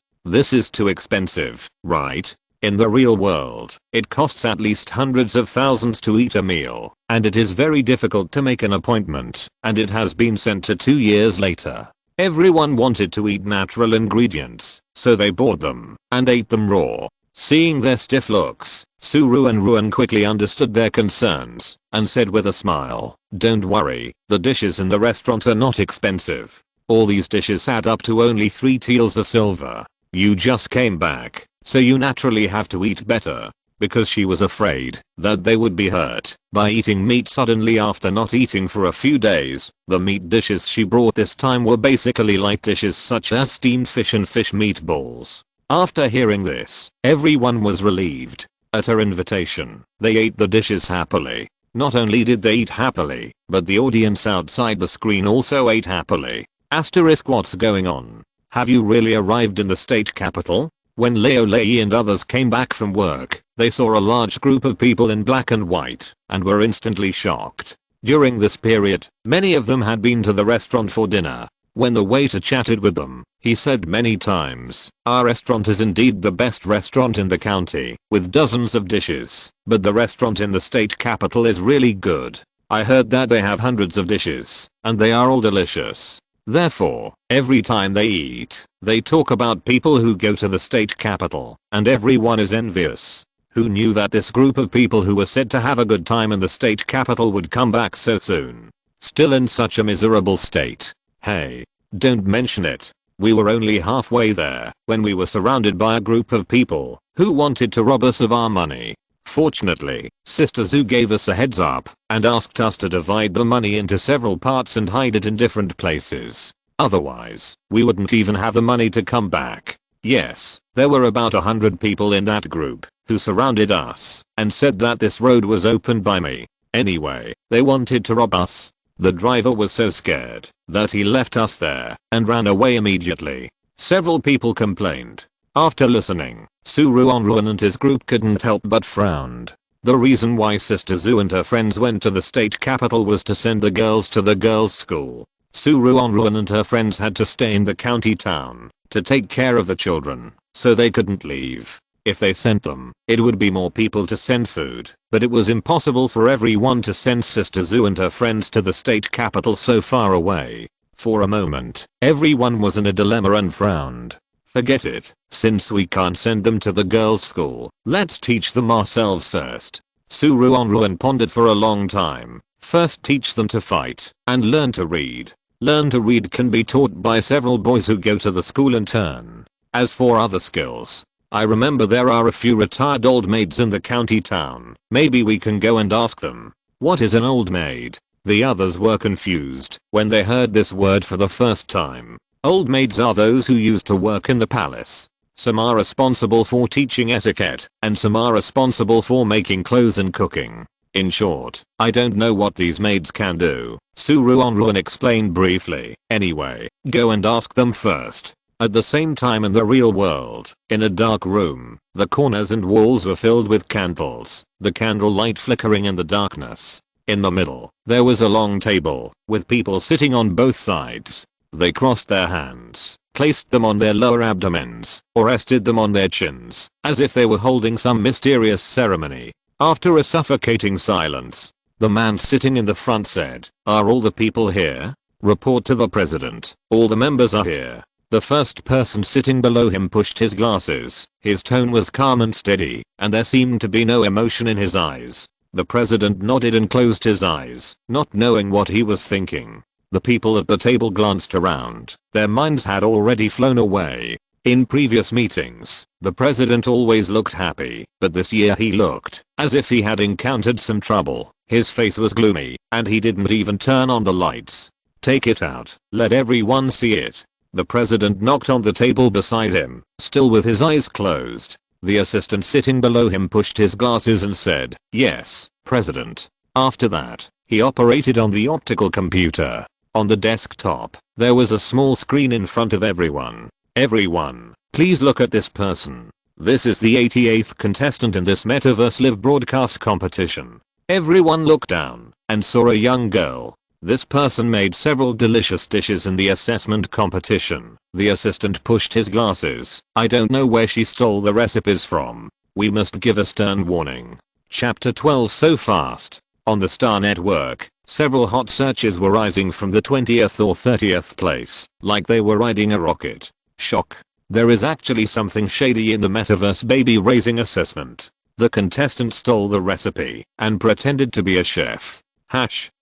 is too expensive, right? In the real world, it costs at least hundreds of thousands to eat a meal, and it is very difficult to make an appointment, and it has been sent to 2 years later. Everyone wanted to eat natural ingredients, so they bought them and ate them raw. Seeing their stiff looks, Ruanruan quickly understood their concerns and said with a smile, "Don't worry, the dishes in the restaurant are not expensive. All these dishes add up to only 3 taels of silver. You just came back, so you naturally have to eat better." Because she was afraid that they would be hurt by eating meat suddenly after not eating for a few days, the meat dishes she brought this time were basically light dishes such as steamed fish and fish meatballs. After hearing this, everyone was relieved. At her invitation, they ate the dishes happily. Not only did they eat happily, but the audience outside the screen also ate happily. Asterisk what's going on? Have you really arrived in the state capital? When Leo Lei and others came back from work, they saw a large group of people in black and white, and were instantly shocked. During this period, many of them had been to the restaurant for dinner. When the waiter chatted with them, he said many times, "Our restaurant is indeed the best restaurant in the county, with dozens of dishes, but the restaurant in the state capital is really good. I heard that they have hundreds of dishes, and they are all delicious." Therefore, every time they eat, they talk about people who go to the state capital, and everyone is envious. Who knew that this group of people who were said to have a good time in the state capital would come back so soon? Still in such a miserable state. Hey, don't mention it. We were only halfway there when we were surrounded by a group of people who wanted to rob us of our money. Fortunately, Sister Zoo gave us a heads up and asked us to divide the money into several parts and hide it in different places. Otherwise, we wouldn't even have the money to come back. Yes, there were about 100 people in that group who surrounded us and said that this road was opened by me. Anyway, they wanted to rob us. The driver was so scared that he left us there and ran away immediately. Several people complained. After listening, Ruanruan and his group couldn't help but frowned. The reason why Sister Zoo and her friends went to the state capital was to send the girls to the girls' school. Ruanruan and her friends had to stay in the county town to take care of the children, so they couldn't leave. If they sent them, it would be more people to send food, but it was impossible for everyone to send Sister Zoo and her friends to the state capital so far away. For a moment, everyone was in a dilemma and frowned. Forget it, since we can't send them to the girls' school, let's teach them ourselves first. Ruanruan pondered for a long time. First teach them to fight, and learn to read. Learn to read can be taught by several boys who go to the school in turn. As for other skills, I remember there are a few retired old maids in the county town. Maybe we can go and ask them. What is an old maid? The others were confused when they heard this word for the first time. Old maids are those who used to work in the palace. Some are responsible for teaching etiquette, and some are responsible for making clothes and cooking. In short, I don't know what these maids can do. Ruanruan explained briefly. Anyway, go and ask them first. At the same time in the real world, in a dark room, the corners and walls were filled with candles, the candle light flickering in the darkness. In the middle, there was a long table, with people sitting on both sides. They crossed their hands, placed them on their lower abdomens, or rested them on their chins, as if they were holding some mysterious ceremony. After a suffocating silence, the man sitting in the front said, "Are all the people here? Report to the president. All the members are here." The first person sitting below him pushed his glasses. His tone was calm and steady, and there seemed to be no emotion in his eyes. The president nodded and closed his eyes, not knowing what he was thinking. The people at the table glanced around. Their minds had already flown away. In previous meetings, the president always looked happy, but this year he looked as if he had encountered some trouble. His face was gloomy, and he didn't even turn on the lights. "Take it out, let everyone see it." The president knocked on the table beside him, still with his eyes closed. The assistant sitting below him pushed his glasses and said, "Yes, President." After that, he operated on the optical computer. On the desktop, there was a small screen in front of everyone. "Everyone, please look at this person. This is the 88th contestant in this Metaverse live broadcast competition." Everyone looked down and saw a young girl. This person made several delicious dishes in the assessment competition. The assistant pushed his glasses. "I don't know where she stole the recipes from. We must give a stern warning." Chapter 12 So fast. On the Star Network, several hot searches were rising from the 20th or 30th place, like they were riding a rocket. Shock. There is actually something shady in the Metaverse baby raising assessment. The contestant stole the recipe and pretended to be a chef.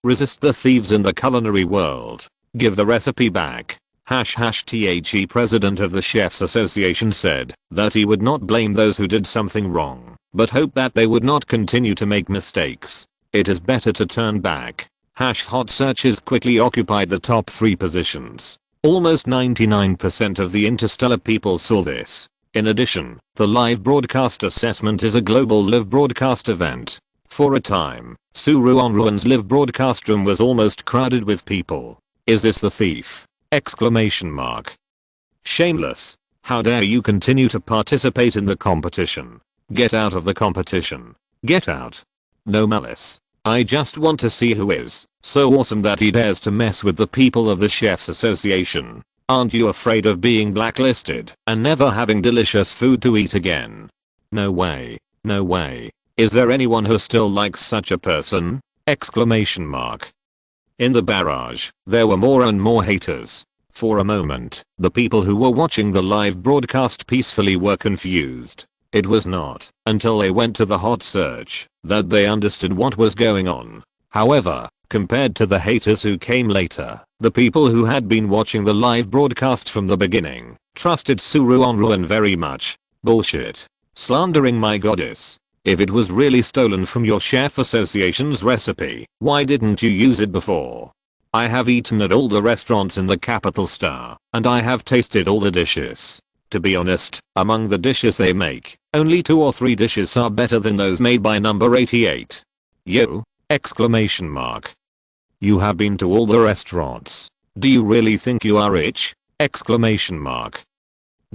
Resist the thieves in the culinary world. Give the recipe back. The president of the Chefs Association said that he would not blame those who did something wrong, but hoped that they would not continue to make mistakes. It is better to turn back. Hot searches quickly occupied the top 3 positions. Almost 99% of the interstellar people saw this. In addition, the live broadcast assessment is a global live broadcast event. For a time, Ruanruan's live broadcast room was almost crowded with people. Is this the thief? Exclamation mark. Shameless. How dare you continue to participate in the competition? Get out of the competition. Get out. No malice. I just want to see who is so awesome that he dares to mess with the people of the Chefs Association. Aren't you afraid of being blacklisted and never having delicious food to eat again? No way. No way. Is there anyone who still likes such a person? Exclamation mark. In the barrage, there were more and more haters. For a moment, the people who were watching the live broadcast peacefully were confused. It was not until they went to the hot search that they understood what was going on. However, compared to the haters who came later, the people who had been watching the live broadcast from the beginning trusted Ruanruan very much. Bullshit. Slandering my goddess. If it was really stolen from your chef association's recipe, why didn't you use it before? I have eaten at all the restaurants in the capital star, and I have tasted all the dishes. To be honest, among the dishes they make, only 2 or 3 dishes are better than those made by number 88. Yo! Exclamation mark. You have been to all the restaurants. Do you really think you are rich? Exclamation mark.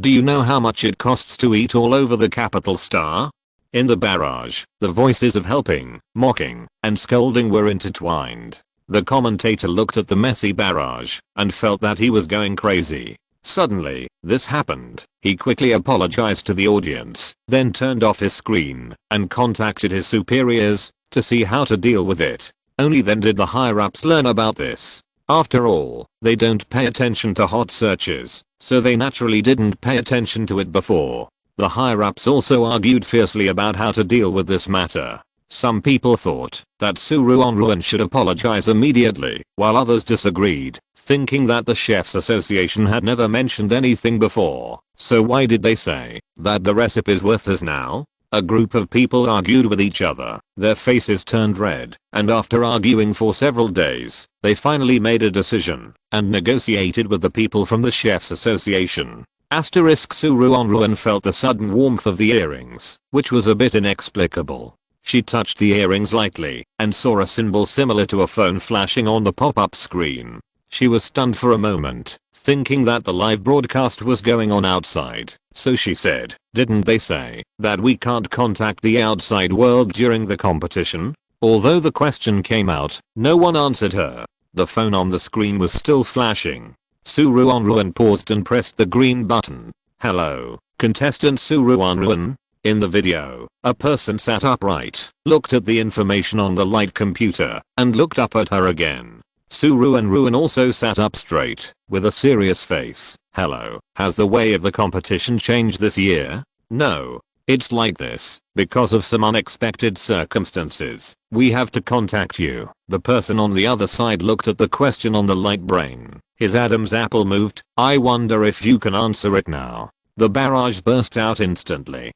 Do you know how much it costs to eat all over the capital star? In the barrage, the voices of helping, mocking, and scolding were intertwined. The commentator looked at the messy barrage and felt that he was going crazy. Suddenly, this happened. He quickly apologized to the audience, then turned off his screen and contacted his superiors to see how to deal with it. Only then did the higher-ups learn about this. After all, they don't pay attention to hot searches, so they naturally didn't pay attention to it before. The higher-ups also argued fiercely about how to deal with this matter. Some people thought that Ruanruan should apologize immediately, while others disagreed, thinking that the Chefs Association had never mentioned anything before. So why did they say that the recipe's worthless now? A group of people argued with each other, their faces turned red, and after arguing for several days, they finally made a decision and negotiated with the people from the Chefs Association. Ruanruan felt the sudden warmth of the earrings, which was a bit inexplicable. She touched the earrings lightly and saw a symbol similar to a phone flashing on the pop-up screen. She was stunned for a moment, thinking that the live broadcast was going on outside. So she said, "Didn't they say that we can't contact the outside world during the competition?" Although the question came out, no one answered her. The phone on the screen was still flashing. Ruanruan paused and pressed the green button. "Hello, contestant Ruanruan." In the video, a person sat upright, looked at the information on the light computer, and looked up at her again. Ruanruan also sat up straight, with a serious face. "Hello, has the way of the competition changed this year?" "No. It's like this, because of some unexpected circumstances. We have to contact you." The person on the other side looked at the question on the light brain. His Adam's apple moved. "I wonder if you can answer it now." The barrage burst out instantly.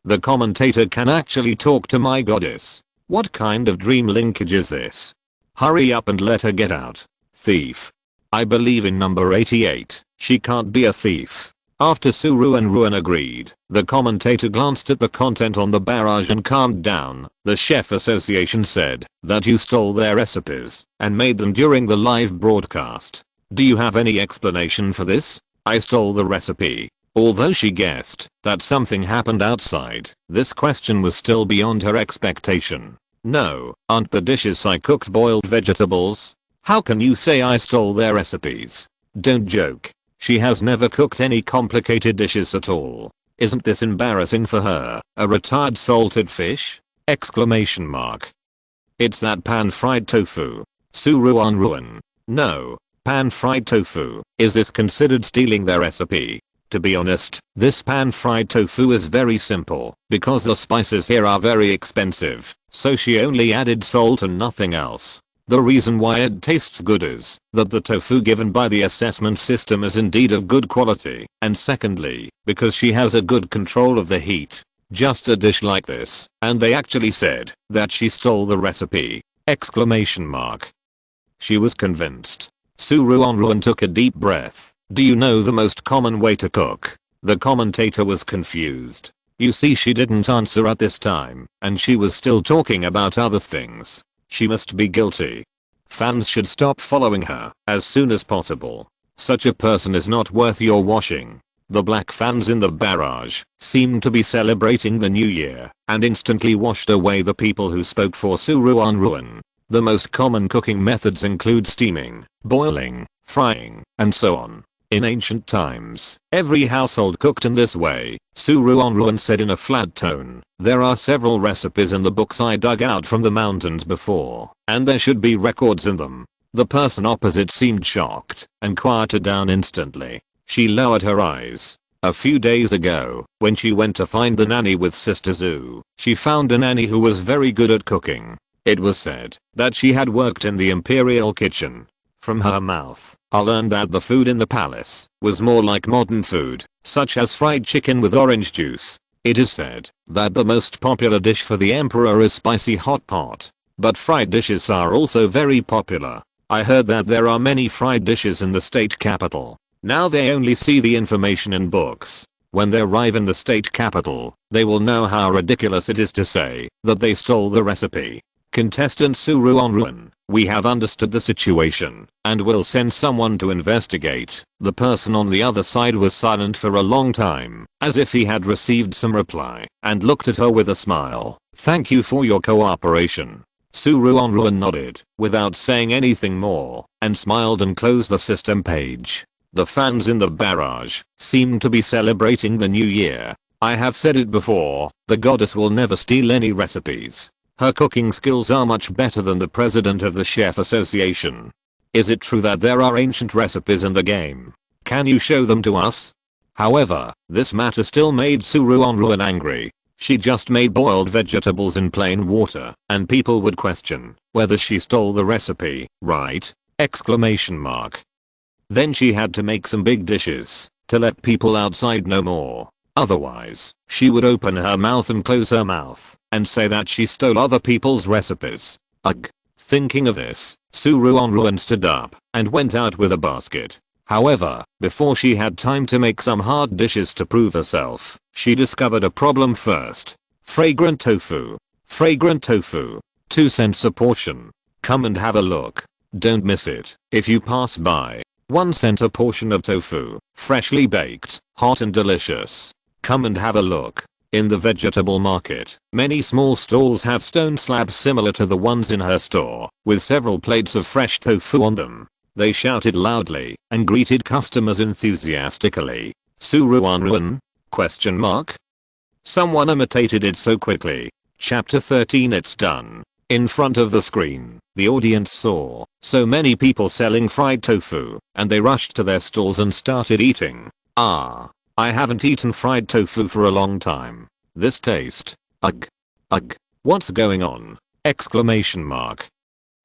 The commentator can actually talk to my goddess. What kind of dream linkage is this? Hurry up and let her get out. Thief. I believe in number 88. She can't be a thief. After Ruanruan agreed, the commentator glanced at the content on the barrage and calmed down. The Chef Association said that you stole their recipes and made them during the live broadcast. Do you have any explanation for this? I stole the recipe. Although she guessed that something happened outside, this question was still beyond her expectation. No, aren't the dishes I cooked boiled vegetables? How can you say I stole their recipes? Don't joke. She has never cooked any complicated dishes at all. Isn't this embarrassing for her? A retired salted fish? Exclamation mark. It's that pan-fried tofu. Ruanruan. No. Pan-fried tofu. Is this considered stealing their recipe? To be honest, this pan-fried tofu is very simple, because the spices here are very expensive, so she only added salt and nothing else. The reason why it tastes good is that the tofu given by the assessment system is indeed of good quality, and secondly, because she has a good control of the heat. Just a dish like this, and they actually said that she stole the recipe! Exclamation mark. She was convinced. Ruanruan took a deep breath. Do you know the most common way to cook? The commentator was confused. You see, she didn't answer at this time, and she was still talking about other things. She must be guilty. Fans should stop following her as soon as possible. Such a person is not worth your washing. The black fans in the barrage seemed to be celebrating the new year and instantly washed away the people who spoke for Ruanruan. The most common cooking methods include steaming, boiling, frying, and so on. In ancient times, every household cooked in this way, Ruanruan said in a flat tone. There are several recipes in the books I dug out from the mountains before, and there should be records in them. The person opposite seemed shocked and quieted down instantly. She lowered her eyes. A few days ago, when she went to find the nanny with Sister Zoo, she found a nanny who was very good at cooking. It was said that she had worked in the imperial kitchen. From her mouth, I learned that the food in the palace was more like modern food, such as fried chicken with orange juice. It is said that the most popular dish for the emperor is spicy hot pot, but fried dishes are also very popular. I heard that there are many fried dishes in the state capital. Now they only see the information in books. When they arrive in the state capital, they will know how ridiculous it is to say that they stole the recipe. Contestant Ruanruan, we have understood the situation and will send someone to investigate. The person on the other side was silent for a long time, as if he had received some reply, and looked at her with a smile. Thank you for your cooperation. Ruanruan nodded without saying anything more and smiled and closed the system page. The fans in the barrage seemed to be celebrating the new year. I have said it before, the goddess will never steal any recipes. Her cooking skills are much better than the president of the Chef Association. Is it true that there are ancient recipes in the game? Can you show them to us? However, this matter still made Ruanruan angry. She just made boiled vegetables in plain water, and people would question whether she stole the recipe, right? Exclamation mark. Then she had to make some big dishes to let people outside know more. Otherwise, she would open her mouth and close her mouth and say that she stole other people's recipes. Ugh. Thinking of this, Ruanruan stood up and went out with a basket. However, before she had time to make some hard dishes to prove herself, she discovered a problem first. Fragrant tofu. Fragrant tofu. 2 cents a portion. Come and have a look. Don't miss it if you pass by. 1 cent a portion of tofu, freshly baked, hot and delicious. Come and have a look. In the vegetable market, many small stalls have stone slabs similar to the ones in her store, with several plates of fresh tofu on them. They shouted loudly and greeted customers enthusiastically. Ruanruan? Question mark? Someone imitated it so quickly. Chapter 13. It's done. In front of the screen, the audience saw so many people selling fried tofu, and they rushed to their stalls and started eating. I haven't eaten fried tofu for a long time. This taste. Ugh. Ugh. What's going on? Exclamation mark.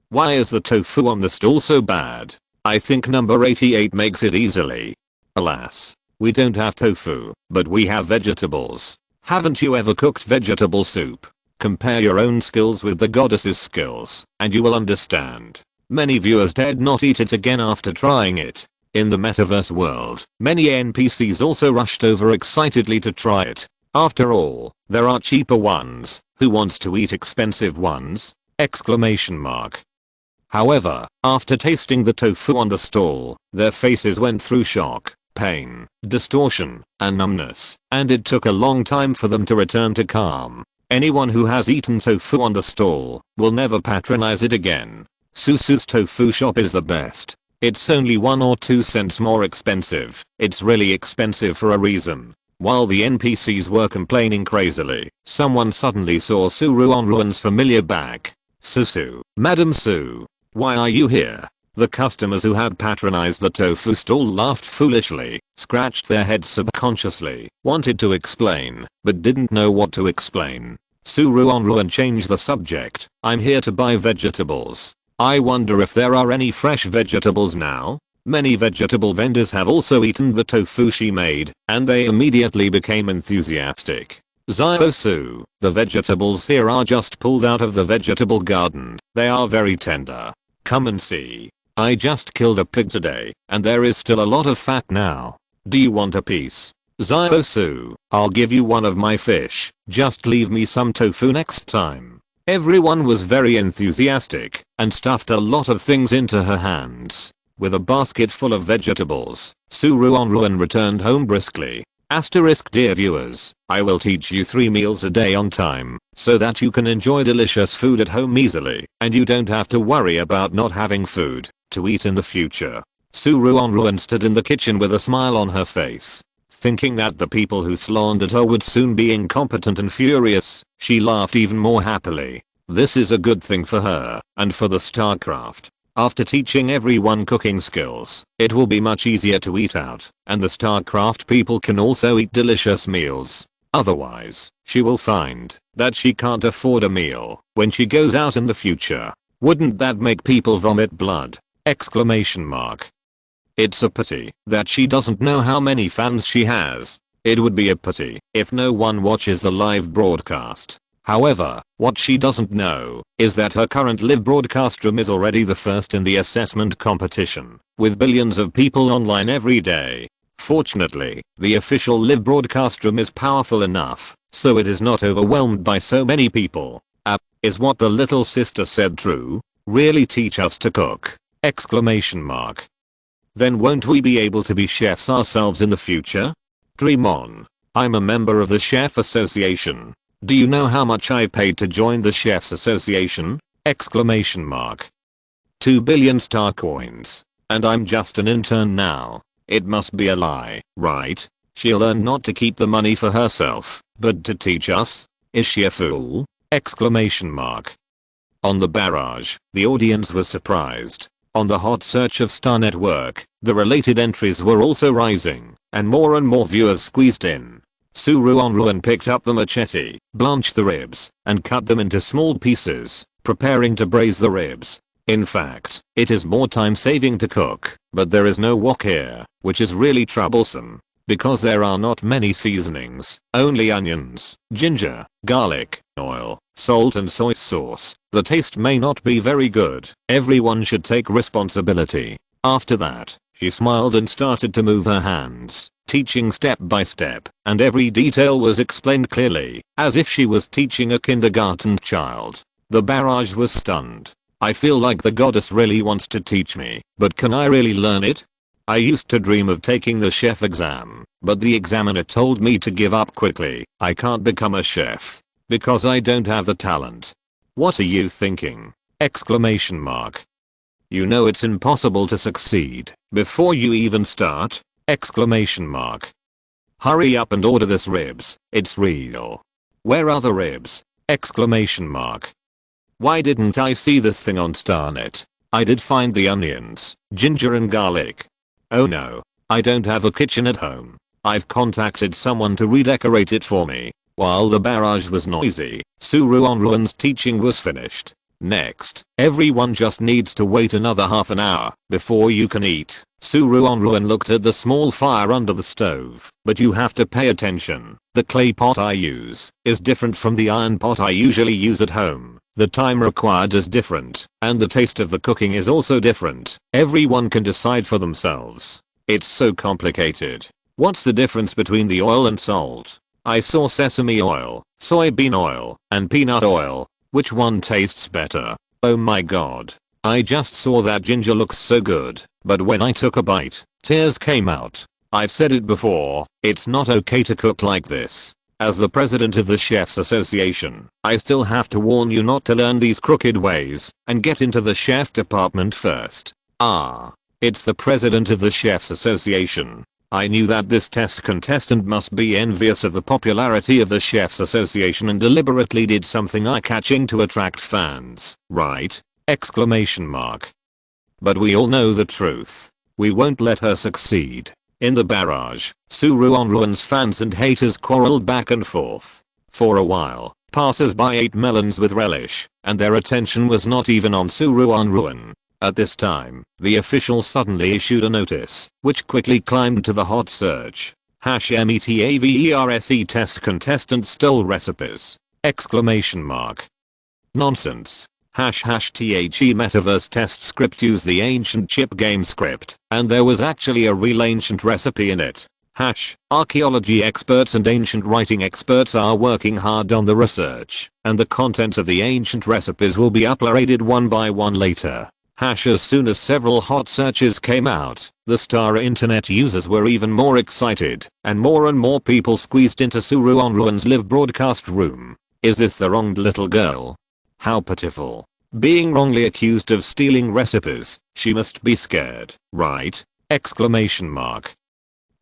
Why is the tofu on the stall so bad? I think number 88 makes it easily. Alas, we don't have tofu, but we have vegetables. Haven't you ever cooked vegetable soup? Compare your own skills with the goddess's skills, and you will understand. Many viewers dared not eat it again after trying it. In the metaverse world, many NPCs also rushed over excitedly to try it. After all, there are cheaper ones. Who wants to eat expensive ones? Exclamation mark. However, after tasting the tofu on the stall, their faces went through shock, pain, distortion, and numbness, and it took a long time for them to return to calm. Anyone who has eaten tofu on the stall will never patronize it again. Susu's tofu shop is the best. It's only 1 or 2 cents more expensive. It's really expensive for a reason. While the NPCs were complaining crazily, someone suddenly saw Ruanruan's familiar back. Susu, Madam Su, why are you here? The customers who had patronized the tofu stall laughed foolishly, scratched their heads subconsciously, wanted to explain, but didn't know what to explain. Ruanruan changed the subject. I'm here to buy vegetables. I wonder if there are any fresh vegetables now? Many vegetable vendors have also eaten the tofu she made, and they immediately became enthusiastic. Su, the vegetables here are just pulled out of the vegetable garden. They are very tender. Come and see. I just killed a pig today, and there is still a lot of fat now. Do you want a piece? Su, I'll give you one of my fish. Just leave me some tofu next time. Everyone was very enthusiastic and stuffed a lot of things into her hands. With a basket full of vegetables, Ruanruan returned home briskly. Asterisk dear viewers, I will teach you 3 meals a day on time, so that you can enjoy delicious food at home easily, and you don't have to worry about not having food to eat in the future. Ruanruan stood in the kitchen with a smile on her face. Thinking that the people who slandered her would soon be incompetent and furious, she laughed even more happily. This is a good thing for her, and for the StarCraft. After teaching everyone cooking skills, it will be much easier to eat out, and the StarCraft people can also eat delicious meals. Otherwise, she will find that she can't afford a meal when she goes out in the future. Wouldn't that make people vomit blood? Exclamation mark. It's a pity that she doesn't know how many fans she has. It would be a pity if no one watches the live broadcast. However, what she doesn't know is that her current live broadcast room is already the first in the assessment competition, with billions of people online every day. Fortunately, the official live broadcast room is powerful enough, so it is not overwhelmed by so many people. Is what the little sister said true? Really teach us to cook? Exclamation mark. Then won't we be able to be chefs ourselves in the future? Dream on. I'm a member of the Chef Association. Do you know how much I paid to join the Chefs Association? Exclamation mark. 2 billion star coins. And I'm just an intern now. It must be a lie, right? She'll learn not to keep the money for herself, but to teach us? Is she a fool? Exclamation mark. On the barrage, the audience was surprised. On the hot search of Star Network, the related entries were also rising, and more viewers squeezed in. Ruanruan picked up the machete, blanched the ribs, and cut them into small pieces, preparing to braise the ribs. In fact, it is more time saving to cook, but there is no wok here, which is really troublesome. Because there are not many seasonings, only onions, ginger, garlic, oil, salt and soy sauce, the taste may not be very good. Everyone should take responsibility. After that, she smiled and started to move her hands, teaching step by step, and every detail was explained clearly, as if she was teaching a kindergarten child. The barrage was stunned. I feel like the goddess really wants to teach me, but can I really learn it? I used to dream of taking the chef exam, but the examiner told me to give up quickly. I can't become a chef because I don't have the talent. What are you thinking? Exclamation mark. You know it's impossible to succeed before you even start? Exclamation mark. Hurry up and order this ribs. It's real. Where are the ribs? Exclamation mark. Why didn't I see this thing on Starnet? I did find the onions, ginger and garlic. Oh no, I don't have a kitchen at home. I've contacted someone to redecorate it for me. While the barrage was noisy, Ruanruan's teaching was finished. Next, everyone just needs to wait another half an hour before you can eat. Ruanruan looked at the small fire under the stove. But you have to pay attention. The clay pot I use is different from the iron pot I usually use at home. The time required is different, and the taste of the cooking is also different. Everyone can decide for themselves. It's so complicated. What's the difference between the oil and salt? I saw sesame oil, soybean oil, and peanut oil. Which one tastes better? Oh my god. I just saw that ginger looks so good, but when I took a bite, tears came out. I've said it before, it's not okay to cook like this. As the president of the Chefs Association, I still have to warn you not to learn these crooked ways and get into the chef department first. It's the president of the Chefs Association. I knew that this test contestant must be envious of the popularity of the Chefs Association and deliberately did something eye-catching to attract fans, right? Exclamation mark. But we all know the truth. We won't let her succeed. In the barrage, Ruanruan's fans and haters quarreled back and forth. For a while, passers-by ate melons with relish, and their attention was not even on Ruanruan. At this time, the official suddenly issued a notice, which quickly climbed to the hot search. #METAVERSE test contestant stole recipes! Exclamation mark. Nonsense. ##THE Metaverse test script used the ancient chip game script, and there was actually a real ancient recipe in it. Archaeology experts and ancient writing experts are working hard on the research, and the contents of the ancient recipes will be uploaded one by one later. As soon as several hot searches came out, the star internet users were even more excited, and more people squeezed into Ruanruan's live broadcast room. Is this the wronged little girl? How pitiful. Being wrongly accused of stealing recipes, she must be scared, right? Exclamation mark.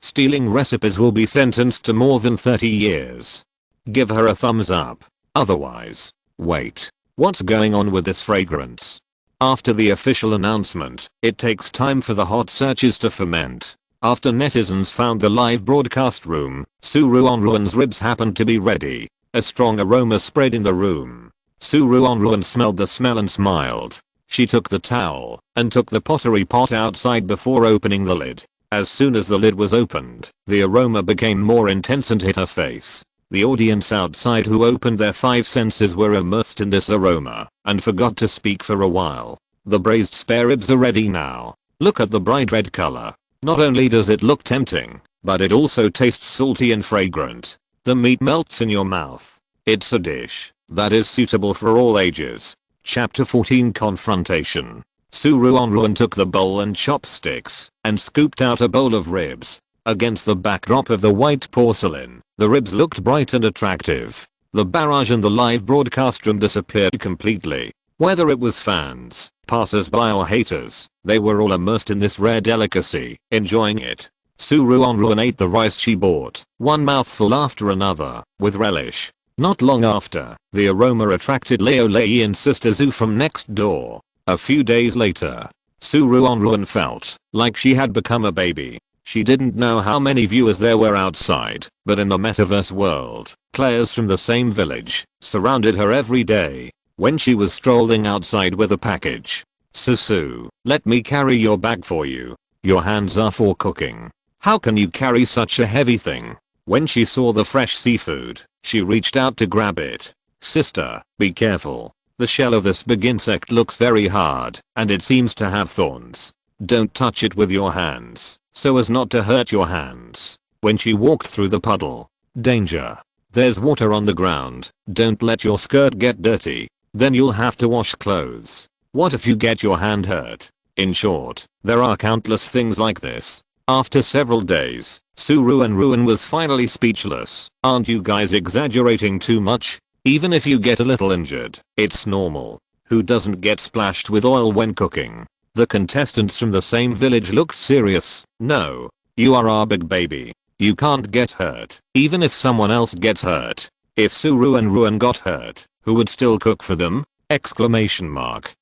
Stealing recipes will be sentenced to more than 30 years. Give her a thumbs up. Otherwise. Wait. What's going on with this fragrance? After the official announcement, it takes time for the hot searches to ferment. After netizens found the live broadcast room, Ruanruan's ribs happened to be ready. A strong aroma spread in the room. Ruanruan smelled the smell and smiled. She took the towel and took the pottery pot outside before opening the lid. As soon as the lid was opened, the aroma became more intense and hit her face. The audience outside who opened their 5 senses were immersed in this aroma and forgot to speak for a while. The braised spare ribs are ready now. Look at the bright red color. Not only does it look tempting, but it also tastes salty and fragrant. The meat melts in your mouth. It's a dish that is suitable for all ages. Chapter 14 Confrontation. Ruanruan took the bowl and chopsticks and scooped out a bowl of ribs. Against the backdrop of the white porcelain, the ribs looked bright and attractive. The barrage in the live broadcast room disappeared completely. Whether it was fans, passers-by or haters, they were all immersed in this rare delicacy, enjoying it. Ruanruan ate the rice she bought, one mouthful after another, with relish. Not long after, the aroma attracted Leo Lei and Sister Zhu from next door. A few days later, Ruanruan felt like she had become a baby. She didn't know how many viewers there were outside, but in the metaverse world, players from the same village surrounded her every day. When she was strolling outside with a package, Susu, let me carry your bag for you. Your hands are for cooking. How can you carry such a heavy thing? When she saw the fresh seafood, she reached out to grab it. Sister, be careful. The shell of this big insect looks very hard, and it seems to have thorns. Don't touch it with your hands, so as not to hurt your hands. When she walked through the puddle. Danger. There's water on the ground. Don't let your skirt get dirty. Then you'll have to wash clothes. What if you get your hand hurt? In short, there are countless things like this. After several days, Ruanruan was finally speechless. Aren't you guys exaggerating too much? Even if you get a little injured, it's normal. Who doesn't get splashed with oil when cooking? The contestants from the same village looked serious. No. You are our big baby. You can't get hurt, even if someone else gets hurt. If Ruanruan got hurt, who would still cook for them? Exclamation mark.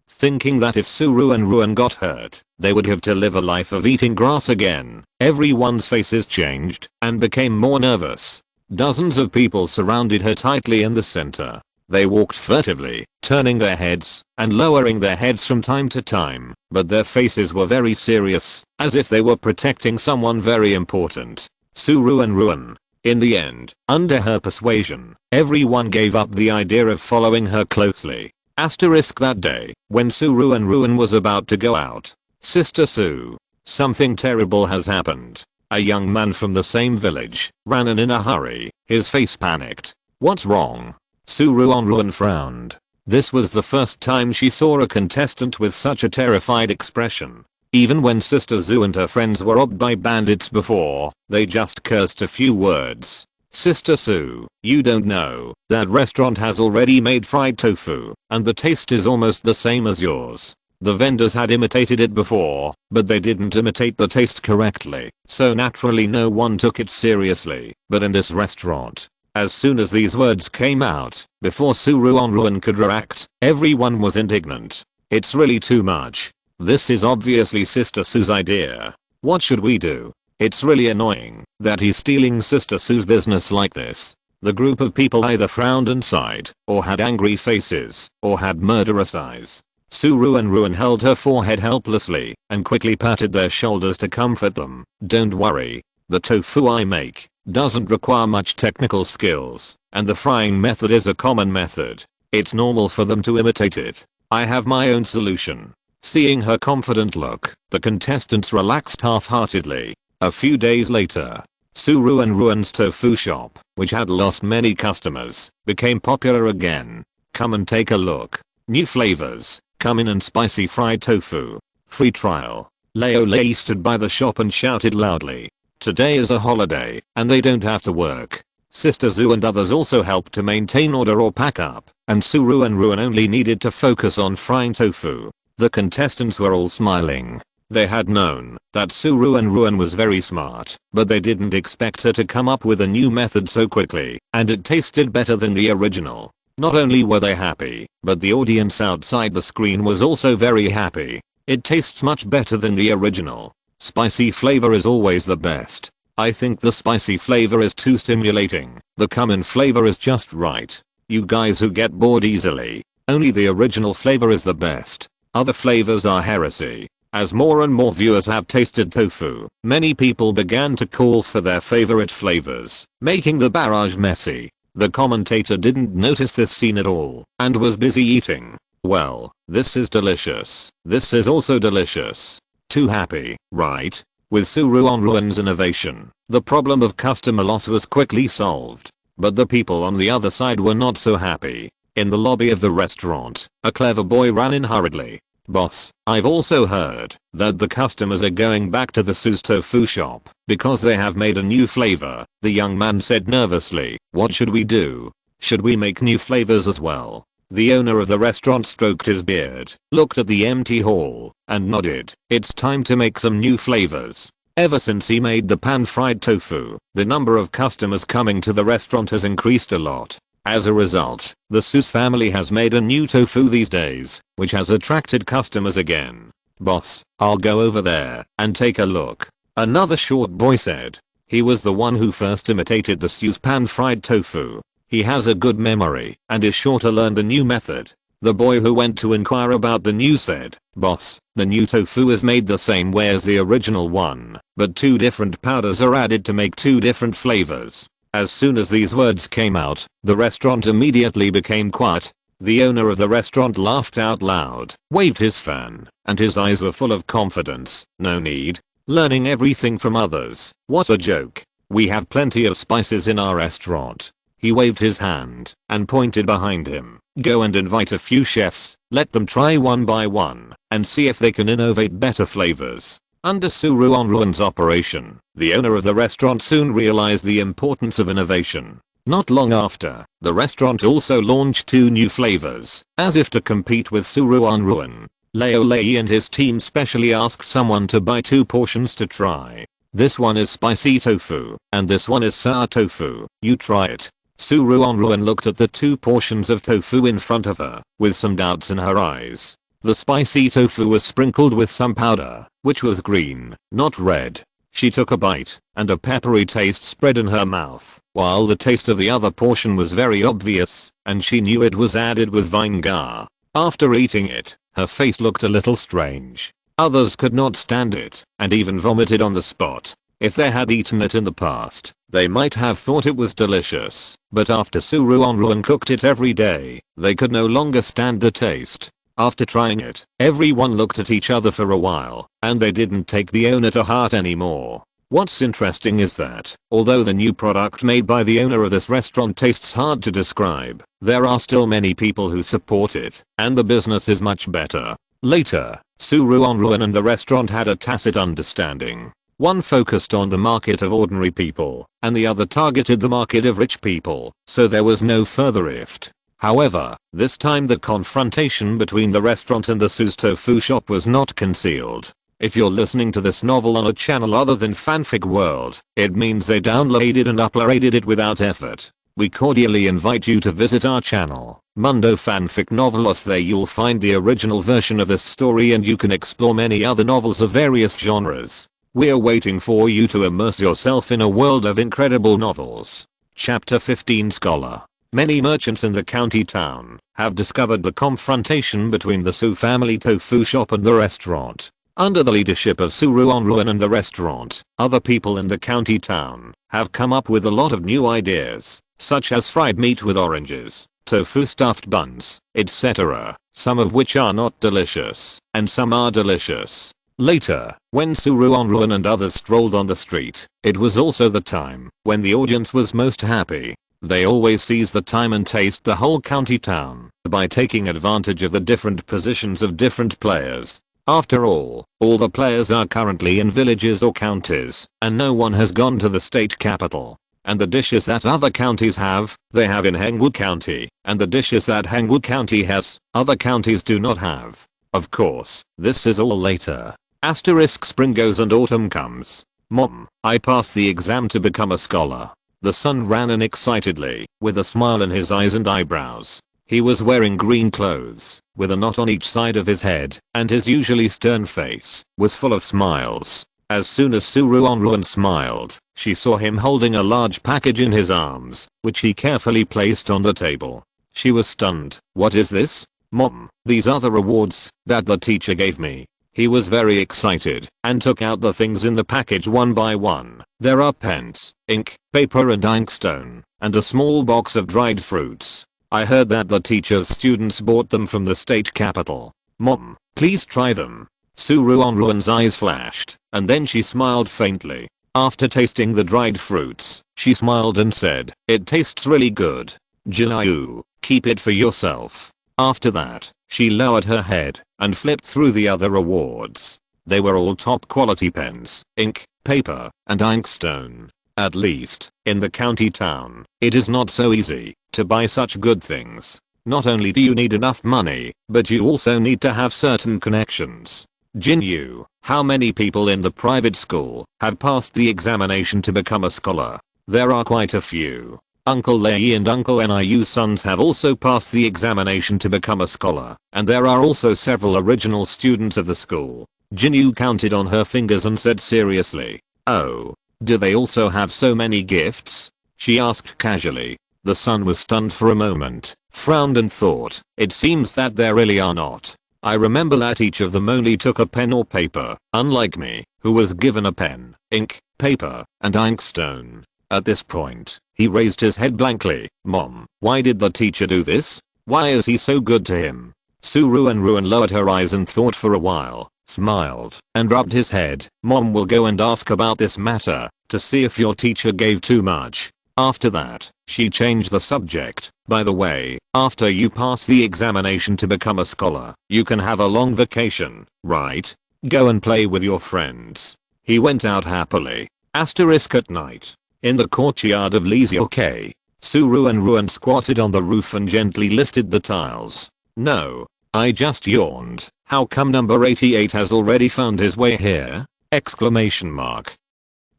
Thinking that if Ruanruan got hurt, they would have to live a life of eating grass again. Everyone's faces changed and became more nervous. Dozens of people surrounded her tightly in the center. They walked furtively, turning their heads and lowering their heads from time to time, but their faces were very serious, as if they were protecting someone very important. Ruanruan. In the end, under her persuasion, everyone gave up the idea of following her closely. Asterisk that day, when Ruanruan was about to go out. Sister Su. Something terrible has happened. A young man from the same village ran in a hurry, his face panicked. What's wrong? Ruanruan frowned. This was the first time she saw a contestant with such a terrified expression. Even when Sister Zhu and her friends were robbed by bandits before, they just cursed a few words. Sister Su, you don't know, that restaurant has already made fried tofu, and the taste is almost the same as yours. The vendors had imitated it before, but they didn't imitate the taste correctly, so naturally no one took it seriously. But in this restaurant, as soon as these words came out, before Ruanruan could react, everyone was indignant. It's really too much. This is obviously Sister Su's idea. What should we do? It's really annoying that he's stealing Sister Su's business like this. The group of people either frowned and sighed, or had angry faces, or had murderous eyes. Ruanruan held her forehead helplessly and quickly patted their shoulders to comfort them. Don't worry. The tofu I make doesn't require much technical skills, and the frying method is a common method. It's normal for them to imitate it. I have my own solution. Seeing her confident look, the contestants relaxed half-heartedly. A few days later, Ruanruan's tofu shop, which had lost many customers, became popular again. Come and take a look. New flavors, Come in and spicy fried tofu. Free trial. Leo Lei stood by the shop and shouted loudly. Today is a holiday, and they don't have to work. Sister Zhu and others also helped to maintain order or pack up, and Ruanruan only needed to focus on frying tofu. The contestants were all smiling. They had known that Ruanruan was very smart, but they didn't expect her to come up with a new method so quickly, and it tasted better than the original. Not only were they happy, but the audience outside the screen was also very happy. It tastes much better than the original. Spicy flavor is always the best. I think the spicy flavor is too stimulating. The cumin flavor is just right. You guys who get bored easily. Only the original flavor is the best. Other flavors are heresy. As more and more viewers have tasted tofu, many people began to call for their favorite flavors, making the barrage messy. The commentator didn't notice this scene at all and was busy eating. Well, this is delicious. This is also delicious. Too happy, right? With Ruanruan's innovation, the problem of customer loss was quickly solved. But the people on the other side were not so happy. In the lobby of the restaurant, a clever boy ran in hurriedly. Boss, I've also heard that the customers are going back to the Su's tofu shop because they have made a new flavor. The young man said nervously. What should we do? Should we make new flavors as well? The owner of the restaurant stroked his beard, looked at the empty hall, and nodded. It's time to make some new flavors. Ever since he made the pan-fried tofu, the number of customers coming to the restaurant has increased a lot. As a result, the Su's family has made a new tofu these days, which has attracted customers again. Boss, I'll go over there and take a look. Another short boy said. He was the one who first imitated the Su's pan-fried tofu. He has a good memory and is sure to learn the new method. The boy who went to inquire about the news said, Boss, the new tofu is made the same way as the original one, but 2 different powders are added to make 2 different flavors. As soon as these words came out, the restaurant immediately became quiet. The owner of the restaurant laughed out loud, waved his fan, and his eyes were full of confidence. No need. Learning everything from others. What a joke. We have plenty of spices in our restaurant. He waved his hand and pointed behind him. Go and invite a few chefs, let them try one by one, and see if they can innovate better flavors. Under Ruanruan's operation, the owner of the restaurant soon realized the importance of innovation. Not long after, the restaurant also launched 2 new flavors, as if to compete with Ruanruan. Leo Lei and his team specially asked someone to buy 2 portions to try. This one is spicy tofu, and this one is sour tofu. You try it. Ruanruan looked at the 2 portions of tofu in front of her, with some doubts in her eyes. The spicy tofu was sprinkled with some powder, which was green, not red. She took a bite, and a peppery taste spread in her mouth, while the taste of the other portion was very obvious, and she knew it was added with vinegar. After eating it, her face looked a little strange. Others could not stand it, and even vomited on the spot. If they had eaten it in the past, they might have thought it was delicious, but after Ruanruan cooked it every day, they could no longer stand the taste. After trying it, everyone looked at each other for a while, and they didn't take the owner to heart anymore. What's interesting is that, although the new product made by the owner of this restaurant tastes hard to describe, there are still many people who support it, and the business is much better. Later, Ruanruan and the restaurant had a tacit understanding. One focused on the market of ordinary people, and the other targeted the market of rich people, so there was no further rift. However, this time the confrontation between the restaurant and the Su's tofu shop was not concealed. If you're listening to this novel on a channel other than Fanfic World, it means they downloaded and uploaded it without effort. We cordially invite you to visit our channel, Mundo Fanfic Novelos. There you'll find the original version of this story and you can explore many other novels of various genres. We're waiting for you to immerse yourself in a world of incredible novels. Chapter 15 Scholar. Many merchants in the county town have discovered the confrontation between the Su family tofu shop and the restaurant. Under the leadership of Ruanruan and the restaurant, other people in the county town have come up with a lot of new ideas, such as fried meat with oranges, tofu stuffed buns, etc., some of which are not delicious, and some are delicious. Later, when Ruanruan and others strolled on the street, it was also the time when the audience was most happy. They always seize the time and taste the whole county town by taking advantage of the different positions of different players. After all the players are currently in villages or counties, and no one has gone to the state capital. And the dishes that other counties have, they have in Hengwu County, and the dishes that Hengwu County has, other counties do not have. Of course, this is all later. Asterisk spring goes and autumn comes. Mom, I passed the exam to become a scholar. The son ran in excitedly, with a smile in his eyes and eyebrows. He was wearing green clothes, with a knot on each side of his head, and his usually stern face was full of smiles. As soon as Ruanruan smiled, she saw him holding a large package in his arms, which he carefully placed on the table. She was stunned. What is this? Mom, these are the rewards that the teacher gave me. He was very excited and took out the things in the package one by one. There are pens, ink, paper and inkstone, and a small box of dried fruits. I heard that the teacher's students bought them from the state capital. Mom, please try them. Ruanruan's eyes flashed, and then she smiled faintly. After tasting the dried fruits, she smiled and said, "It tastes really good. Jilayu, keep it for yourself." After that, she lowered her head and flipped through the other rewards. They were all top quality pens, ink, paper, and inkstone. At least, in the county town, it is not so easy to buy such good things. Not only do you need enough money, but you also need to have certain connections. Jinyu, how many people in the private school have passed the examination to become a scholar? There are quite a few. Uncle Lei and Uncle Niu's sons have also passed the examination to become a scholar, and there are also several original students of the school. Jinyu counted on her fingers and said seriously, "Oh, do they also have so many gifts?" she asked casually. The son was stunned for a moment, frowned and thought, "It seems that there really are not. I remember that each of them only took a pen or paper, unlike me, who was given a pen, ink, paper, and inkstone." At this point, he raised his head blankly. "Mom, why did the teacher do this? Why is he so good to him?" Ruanruan lowered her eyes and thought for a while, smiled, and rubbed his head. "Mom will go and ask about this matter, to see if your teacher gave too much." After that, she changed the subject. "By the way, after you pass the examination to become a scholar, you can have a long vacation, right? Go and play with your friends." He went out happily. Asterisk at night. In the courtyard of Lizuke, Ruanruan squatted on the roof and gently lifted the tiles. "No. I just yawned. How come number 88 has already found his way here?" Exclamation mark.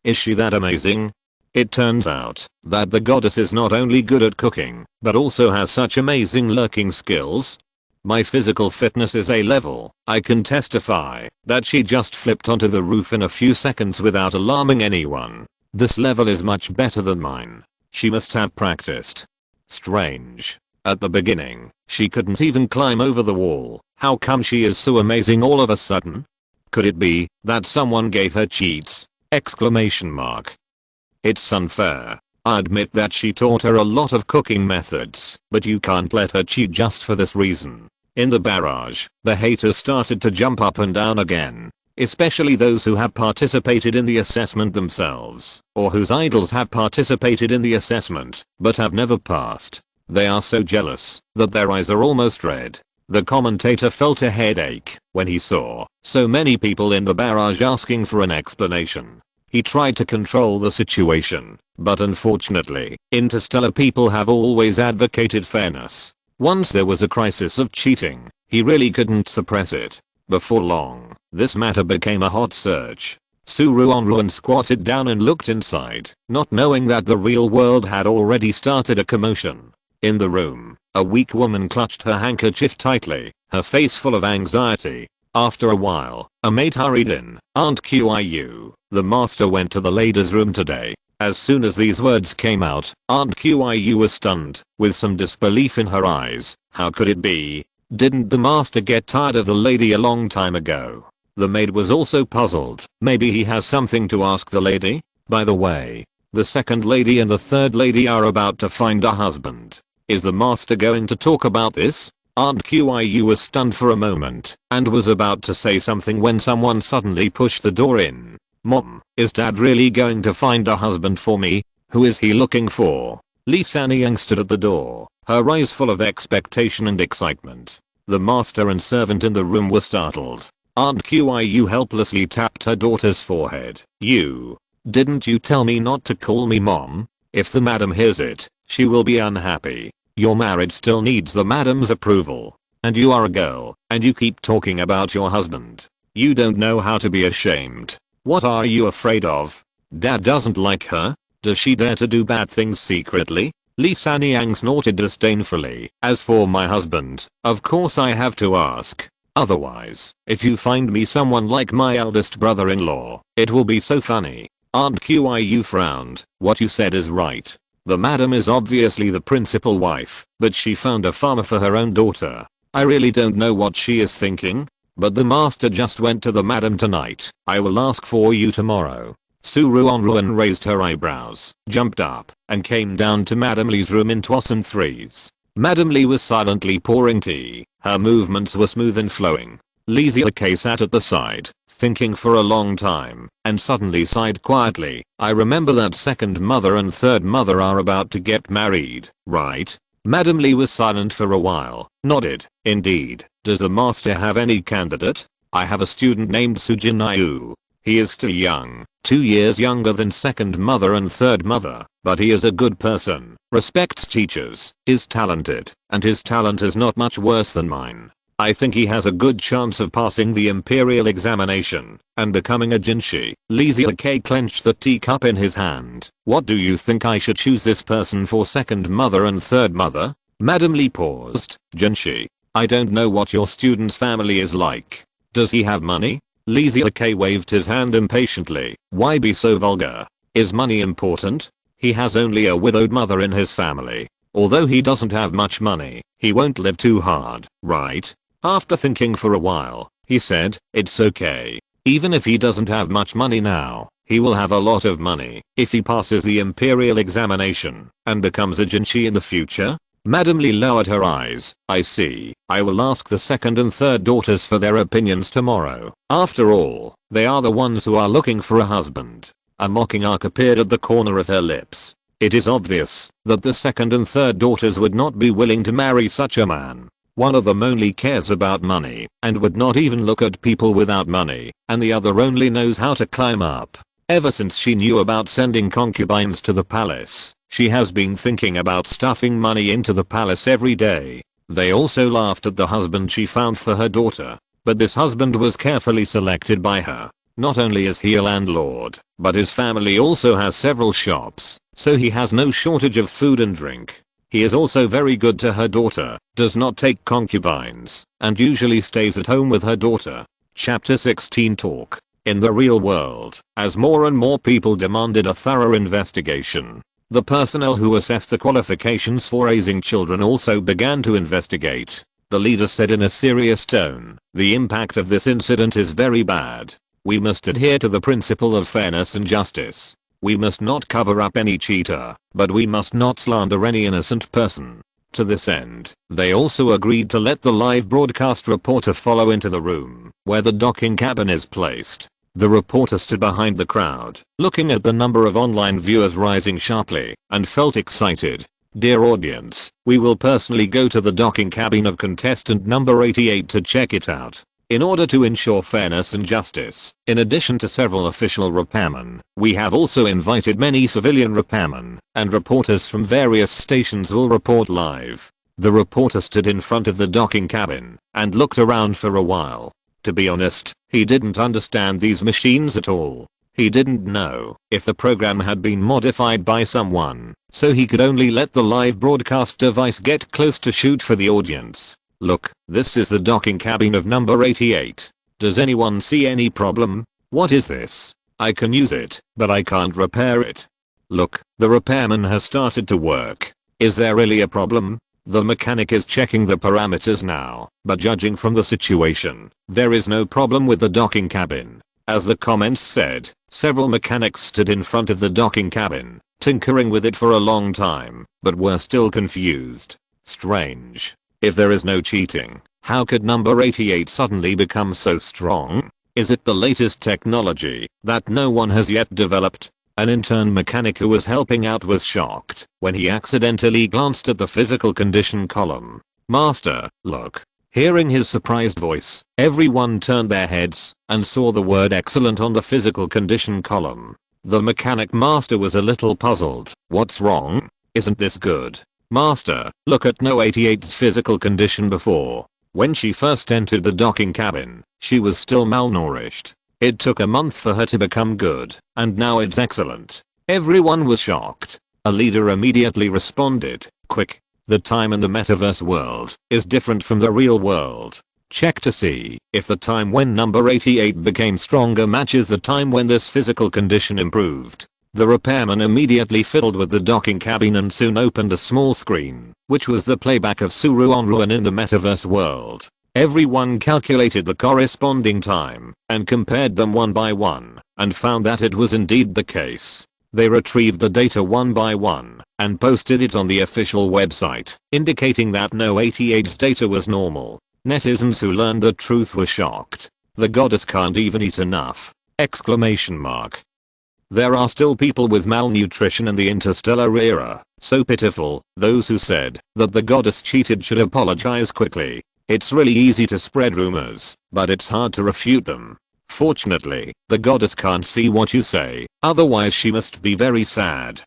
Is she that amazing? It turns out that the goddess is not only good at cooking, but also has such amazing lurking skills. My physical fitness is A level. I can testify that she just flipped onto the roof in a few seconds without alarming anyone. This level is much better than mine. She must have practiced. Strange. At the beginning, she couldn't even climb over the wall. How come she is so amazing all of a sudden? Could it be that someone gave her cheats? Exclamation mark. It's unfair. I admit that she taught her a lot of cooking methods, but you can't let her cheat just for this reason. In the barrage, the haters started to jump up and down again. Especially those who have participated in the assessment themselves, or whose idols have participated in the assessment, but have never passed. They are so jealous that their eyes are almost red. The commentator felt a headache when he saw so many people in the barrage asking for an explanation. He tried to control the situation, but unfortunately, interstellar people have always advocated fairness. Once there was a crisis of cheating, he really couldn't suppress it. Before long, this matter became a hot search. Ruanruan squatted down and looked inside, not knowing that the real world had already started a commotion. In the room, a weak woman clutched her handkerchief tightly, her face full of anxiety. After a while, a maid hurried in. "Aunt Qiu, the master went to the ladies' room today." As soon as these words came out, Aunt Qiu was stunned, with some disbelief in her eyes. How could it be? Didn't the master get tired of the lady a long time ago? The maid was also puzzled. Maybe he has something to ask the lady? By the way, the second lady and the third lady are about to find a husband. Is the master going to talk about this? Aunt Qiu was stunned for a moment and was about to say something when someone suddenly pushed the door in. "Mom, is dad really going to find a husband for me? Who is he looking for?" Lee Sanyang stood at the door, her eyes full of expectation and excitement. The master and servant in the room were startled. Aunt Qiu helplessly tapped her daughter's forehead. Didn't you tell me not to call me mom? If the madam hears it, she will be unhappy. Your marriage still needs the madam's approval. And you are a girl, and you keep talking about your husband. You don't know how to be ashamed. What are you afraid of? Dad doesn't like her? Does she dare to do bad things secretly? Lee Sanyang snorted disdainfully. As for my husband, of course I have to ask. Otherwise, if you find me someone like my eldest brother-in-law, it will be so funny. Aunt Qiu frowned. What you said is right. The madam is obviously the principal wife, but she found a farmer for her own daughter. I really don't know what she is thinking. But the master just went to the madam tonight. I will ask for you tomorrow. Ruanruan raised her eyebrows, jumped up, and came down to Madam Lee's room in twas and threes. Madam Lee was silently pouring tea. Her movements were smooth and flowing. Lee Ziake sat at the side, thinking for a long time, and suddenly sighed quietly. I remember that second mother and third mother are about to get married, right? Madam Lee was silent for a while, nodded. Indeed. Does the master have any candidate? I have a student named Sujin Yu. He is still young, 2 years younger than second mother and third mother, but he is a good person, respects teachers, is talented, and his talent is not much worse than mine. I think he has a good chance of passing the imperial examination and becoming a jinshi. Lee Ziake clenched the teacup in his hand. What do you think I should choose this person for second mother and third mother? Madam Lee paused. Jinshi. I don't know what your student's family is like. Does he have money? Lee Ziake waved his hand impatiently. Why be so vulgar? Is money important? He has only a widowed mother in his family. Although he doesn't have much money, he won't live too hard, right? After thinking for a while, he said, it's okay. Even if he doesn't have much money now, he will have a lot of money if he passes the imperial examination and becomes a jinshi in the future. Madam Lee lowered her eyes. I see. I will ask the second and third daughters for their opinions tomorrow. After all, they are the ones who are looking for a husband. A mocking arc appeared at the corner of her lips. It is obvious that the second and third daughters would not be willing to marry such a man. One of them only cares about money and would not even look at people without money, and the other only knows how to climb up. Ever since she knew about sending concubines to the palace, she has been thinking about stuffing money into the palace every day. They also laughed at the husband she found for her daughter, but this husband was carefully selected by her. Not only is he a landlord, but his family also has several shops, so he has no shortage of food and drink. He is also very good to her daughter, does not take concubines, and usually stays at home with her daughter. Chapter 16 Talk. In the real world, as more and more people demanded a thorough investigation, the personnel who assessed the qualifications for raising children also began to investigate. The leader said in a serious tone, the impact of this incident is very bad. We must adhere to the principle of fairness and justice. We must not cover up any cheater, but we must not slander any innocent person. To this end, they also agreed to let the live broadcast reporter follow into the room where the docking cabin is placed. The reporter stood behind the crowd, looking at the number of online viewers rising sharply, and felt excited. Dear audience, we will personally go to the docking cabin of contestant number 88 to check it out. In order to ensure fairness and justice, in addition to several official repairmen, we have also invited many civilian repairmen, and reporters from various stations will report live. The reporter stood in front of the docking cabin, and looked around for a while. To be honest, he didn't understand these machines at all. He didn't know if the program had been modified by someone, so he could only let the live broadcast device get close to shoot for the audience. Look, this is the docking cabin of number 88. Does anyone see any problem? What is this? I can use it, but I can't repair it. Look, the repairman has started to work. Is there really a problem? The mechanic is checking the parameters now, but judging from the situation, there is no problem with the docking cabin. As the comments said, several mechanics stood in front of the docking cabin, tinkering with it for a long time, but were still confused. Strange. If there is no cheating, how could number 88 suddenly become so strong? Is it the latest technology that no one has yet developed? An intern mechanic who was helping out was shocked when he accidentally glanced at the physical condition column. "Master, look." Hearing his surprised voice, everyone turned their heads and saw the word excellent on the physical condition column. The mechanic master was a little puzzled. "What's wrong? Isn't this good?" "Master, look at No 88's physical condition before. When she first entered the docking cabin, she was still malnourished. It took a month for her to become good, and now it's excellent." Everyone was shocked. A leader immediately responded, "Quick. The time in the metaverse world is different from the real world. Check to see if the time when number 88 became stronger matches the time when this physical condition improved." The repairman immediately fiddled with the docking cabin and soon opened a small screen, which was the playback of Ruanruan in the metaverse world. Everyone calculated the corresponding time and compared them one by one and found that it was indeed the case. They retrieved the data one by one and posted it on the official website, indicating that No 88's data was normal. Netizens who learned the truth were shocked. "The goddess can't even eat enough!" Exclamation mark. There are still people with malnutrition in the interstellar era. So pitiful. Those who said that the goddess cheated should apologize quickly. It's really easy to spread rumors, but it's hard to refute them. Fortunately, the goddess can't see what you say, otherwise she must be very sad.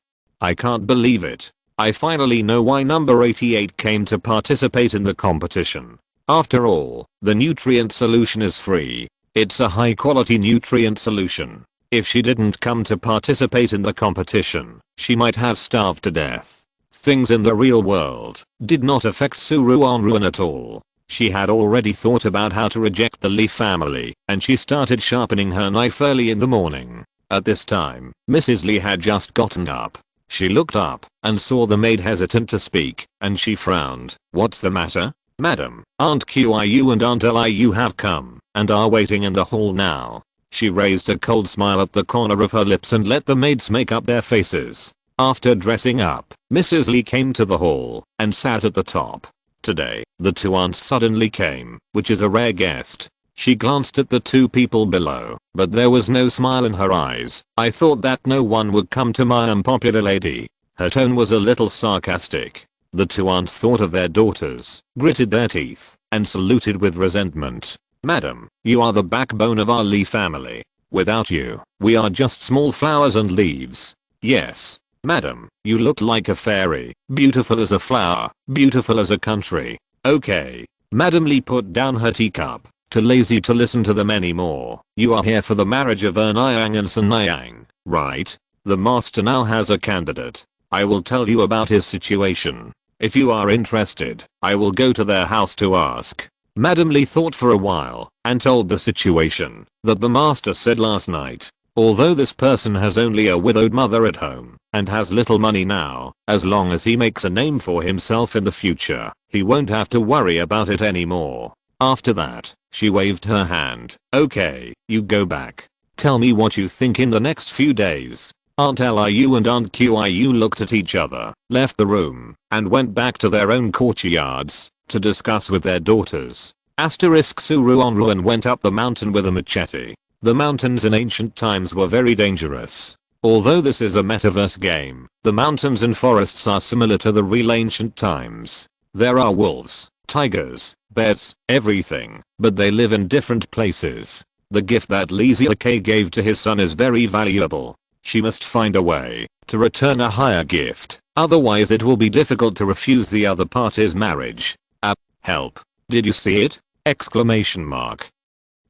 I can't believe it. I finally know why number 88 came to participate in the competition. After all, the nutrient solution is free. It's a high quality nutrient solution. If she didn't come to participate in the competition, she might have starved to death. Things in the real world did not affect Ruanruan at all. She had already thought about how to reject the Lee family, and she started sharpening her knife early in the morning. At this time, Mrs. Lee had just gotten up. She looked up and saw the maid hesitant to speak, and she frowned. "What's the matter? Madam, Aunt Qiu and Aunt Liu have come and are waiting in the hall now." She raised a cold smile at the corner of her lips and let the maids make up their faces. After dressing up, Mrs. Lee came to the hall and sat at the top. Today, the two aunts suddenly came, which is a rare guest. She glanced at the two people below, but there was no smile in her eyes. "I thought that no one would come to my unpopular lady." Her tone was a little sarcastic. The two aunts thought of their daughters, gritted their teeth, and saluted with resentment. "Madam, you are the backbone of our Lee family. Without you, we are just small flowers and leaves." "Yes. Madam, you look like a fairy, beautiful as a flower, beautiful as a country." "Okay." Madam Lee put down her teacup, too lazy to listen to them anymore. "You are here for the marriage of Ernayang and Sanayang, right? The master now has a candidate. I will tell you about his situation. If you are interested, I will go to their house to ask." Madam Lee thought for a while and told the situation that the master said last night. Although this person has only a widowed mother at home and has little money now, as long as he makes a name for himself in the future, he won't have to worry about it anymore. After that, she waved her hand. "Okay, you go back. Tell me what you think in the next few days." Aunt Liu and Aunt Qiu looked at each other, left the room, and went back to their own courtyards to discuss with their daughters. Ruanruan went up the mountain with a machete. The mountains in ancient times were very dangerous. Although this is a metaverse game, the mountains and forests are similar to the real ancient times. There are wolves, tigers, bears, everything, but they live in different places. The gift that Lee Ziake gave to his son is very valuable. She must find a way to return a higher gift, otherwise it will be difficult to refuse the other party's marriage. Help. Did you see it? Exclamation mark.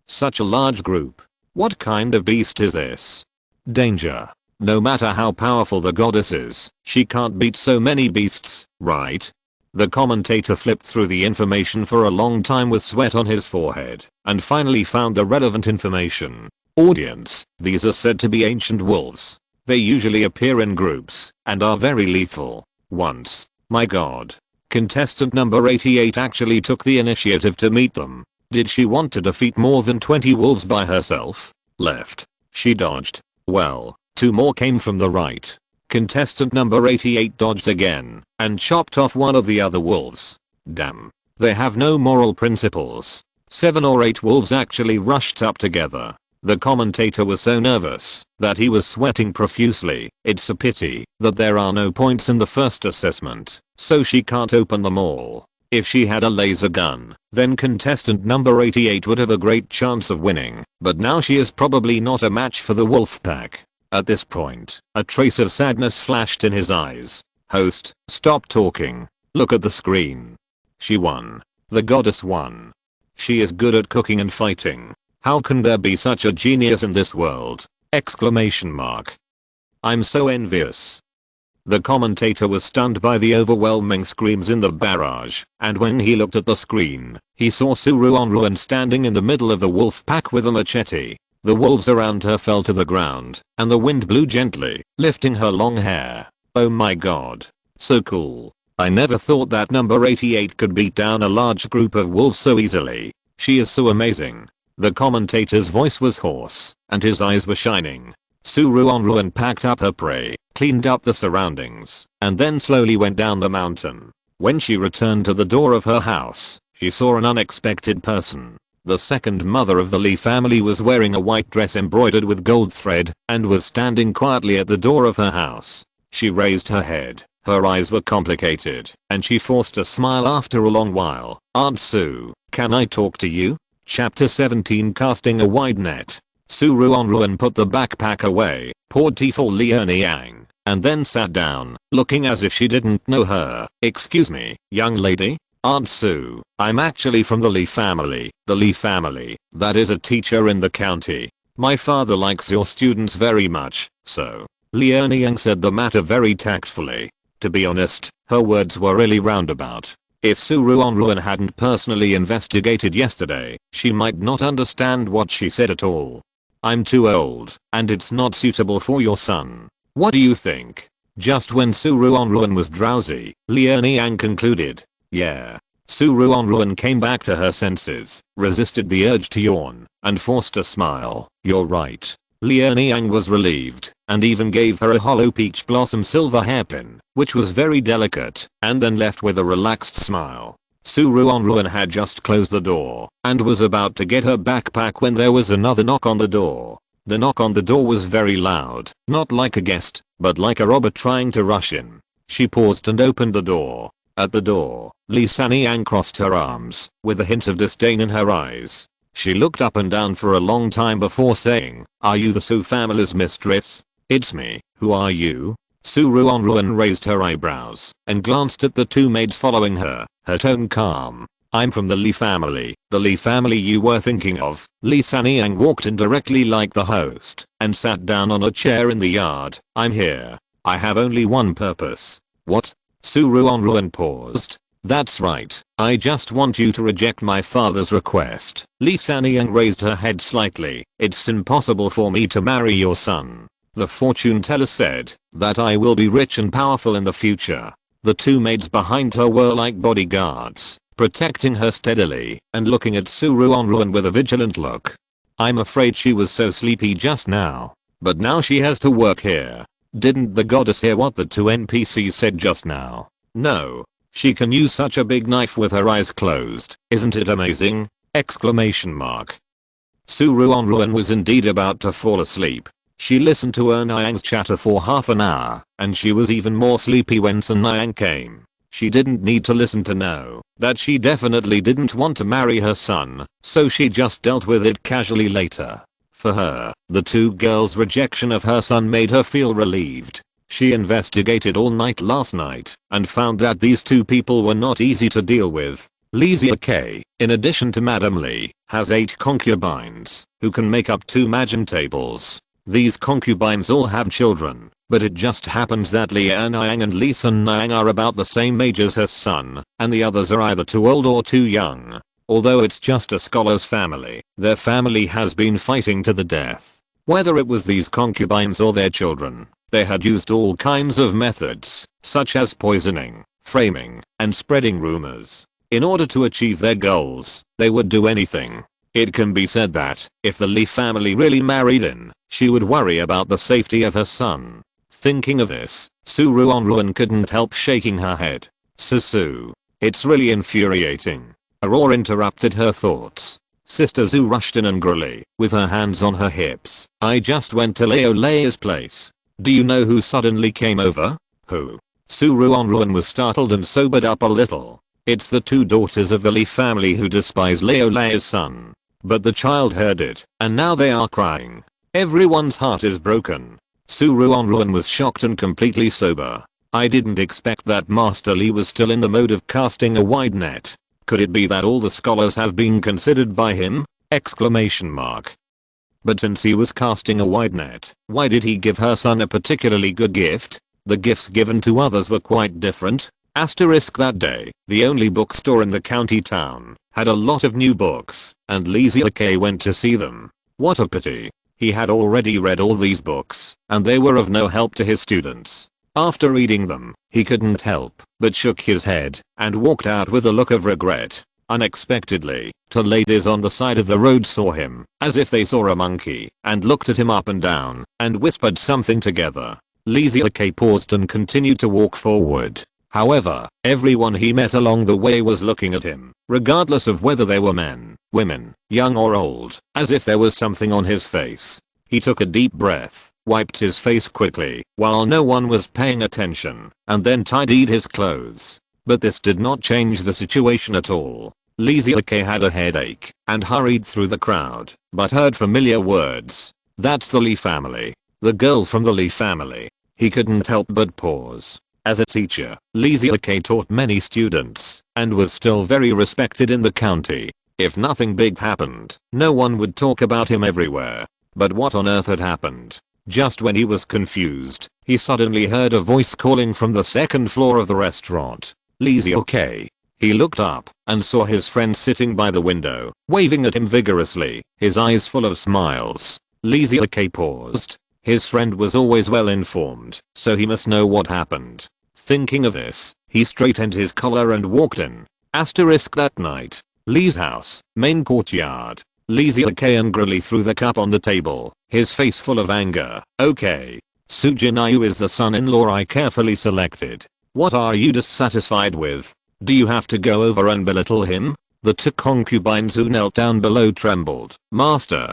Such a large group. What kind of beast is this? Danger. No matter how powerful the goddess is, she can't beat so many beasts, right? The commentator flipped through the information for a long time with sweat on his forehead, and finally found the relevant information. Audience, these are said to be ancient wolves. They usually appear in groups, and are very lethal. Once, my god, contestant number 88 actually took the initiative to meet them. Did she want to defeat more than 20 wolves by herself? Left. She dodged. Well, 2 more came from the right. Contestant number 88 dodged again and chopped off one of the other wolves. Damn. They have no moral principles. 7 or 8 wolves actually rushed up together. The commentator was so nervous that he was sweating profusely. It's a pity that there are no points in the first assessment, so she can't open them all. If she had a laser gun, then contestant number 88 would have a great chance of winning, but now she is probably not a match for the wolf pack. At this point, a trace of sadness flashed in his eyes. Host, stop talking. Look at the screen. She won. The goddess won. She is good at cooking and fighting. How can there be such a genius in this world? Exclamation mark. I'm so envious. The commentator was stunned by the overwhelming screams in the barrage, and when he looked at the screen, he saw Ruanruan standing in the middle of the wolf pack with a machete. The wolves around her fell to the ground, and the wind blew gently, lifting her long hair. Oh my god. So cool. I never thought that number 88 could beat down a large group of wolves so easily. She is so amazing. The commentator's voice was hoarse, and his eyes were shining. Ruanruan packed up her prey, cleaned up the surroundings, and then slowly went down the mountain. When she returned to the door of her house, she saw an unexpected person. The second mother of the Lee family was wearing a white dress embroidered with gold thread, and was standing quietly at the door of her house. She raised her head. Her eyes were complicated, and she forced a smile after a long while. Aunt Sue, can I talk to you? Chapter 17 Casting a Wide Net. Ruanruan put the backpack away, poured tea for Liang, and then sat down, looking as if she didn't know her. Excuse me, young lady? Aunt Sue, I'm actually from the Lee family. The Lee family, that is a teacher in the county. My father likes your students very much, so. Liang said the matter very tactfully. To be honest, her words were really roundabout. If Ruanruan hadn't personally investigated yesterday, she might not understand what she said at all. I'm too old, and it's not suitable for your son. What do you think? Just when Ruanruan was drowsy, Liang concluded. Yeah. Ruanruan came back to her senses, resisted the urge to yawn, and forced a smile. You're right. Liang was relieved, and even gave her a hollow peach blossom silver hairpin, which was very delicate, and then left with a relaxed smile. Ruanruan had just closed the door, and was about to get her backpack when there was another knock on the door. The knock on the door was very loud, not like a guest, but like a robber trying to rush in. She paused and opened the door. At the door, Liang crossed her arms, with a hint of disdain in her eyes. She looked up and down for a long time before saying, are you the Su family's mistress? It's me. Who are you? Ruanruan raised her eyebrows and glanced at the two maids following her, her tone calm. I'm from the Lee family. The Lee family you were thinking of. Liang walked in directly like the host and sat down on a chair in the yard. I'm here. I have only one purpose. What? Ruanruan paused. That's right. I just want you to reject my father's request. Liang raised her head slightly. It's impossible for me to marry your son. The fortune teller said that I will be rich and powerful in the future. The two maids behind her were like bodyguards, protecting her steadily and looking at Ruanruan with a vigilant look. I'm afraid she was so sleepy just now, but now she has to work here. Didn't the goddess hear what the two NPCs said just now? No. She can use such a big knife with her eyes closed. Isn't it amazing? Exclamation mark. Ruanruan was indeed about to fall asleep. She listened to Niang's chatter for half an hour, and she was even more sleepy when Niang came. She didn't need to listen to know that she definitely didn't want to marry her son, so she just dealt with it casually later. For her, the two girls' rejection of her son made her feel relieved. She investigated all night last night and found that these two people were not easy to deal with. Lizia K, in addition to Madame Lee, has 8 concubines who can make up 2 magic tables. These concubines all have children, but it just happens that Liang and Liang are about the same age as her son, and the others are either too old or too young. Although it's just a scholar's family, their family has been fighting to the death. Whether it was these concubines or their children, they had used all kinds of methods, such as poisoning, framing, and spreading rumors. In order to achieve their goals, they would do anything. It can be said that, if the Lee family really married in, she would worry about the safety of her son. Thinking of this, Ruanruan couldn't help shaking her head. Susu. It's really infuriating. Aurora interrupted her thoughts. Sister Zhu rushed in angrily, with her hands on her hips. I just went to Leoleia's place. Do you know who suddenly came over? Who? Ruanruan was startled and sobered up a little. It's the two daughters of the Lee family who despise Leoleia's son. But the child heard it, and now they are crying. Everyone's heart is broken. Ruanruan was shocked and completely sober. I didn't expect that Master Lee was still in the mode of casting a wide net. Could it be that all the scholars have been considered by him? Exclamation mark. But since he was casting a wide net, why did he give her son a particularly good gift? The gifts given to others were quite different. Asterisk that day, the only bookstore in the county town, had a lot of new books, and Lee Ziake went to see them. What a pity. He had already read all these books, and they were of no help to his students. After reading them, he couldn't help but shook his head and walked out with a look of regret. Unexpectedly, two ladies on the side of the road saw him, as if they saw a monkey, and looked at him up and down, and whispered something together. Lee Ziake paused and continued to walk forward. However, everyone he met along the way was looking at him, regardless of whether they were men, women, young or old, as if there was something on his face. He took a deep breath, wiped his face quickly, while no one was paying attention, and then tidied his clothes. But this did not change the situation at all. Lee Ziake had a headache, and hurried through the crowd, but heard familiar words. That's the Lee family. The girl from the Lee family. He couldn't help but pause. As a teacher, Lee Ziake taught many students, and was still very respected in the county. If nothing big happened, no one would talk about him everywhere. But what on earth had happened? Just when he was confused, he suddenly heard a voice calling from the second floor of the restaurant. Lee Ziake. He looked up, and saw his friend sitting by the window, waving at him vigorously, his eyes full of smiles. Lee Ziake paused. His friend was always well informed, so he must know what happened. Thinking of this, he straightened his collar and walked in. Asterisk that night. Lee's house, main courtyard. Lee Ziake angrily threw the cup on the table, his face full of anger. Okay. Sujinayu is the son-in-law I carefully selected. What are you dissatisfied with? Do you have to go over and belittle him? The two concubines who knelt down below trembled. Master,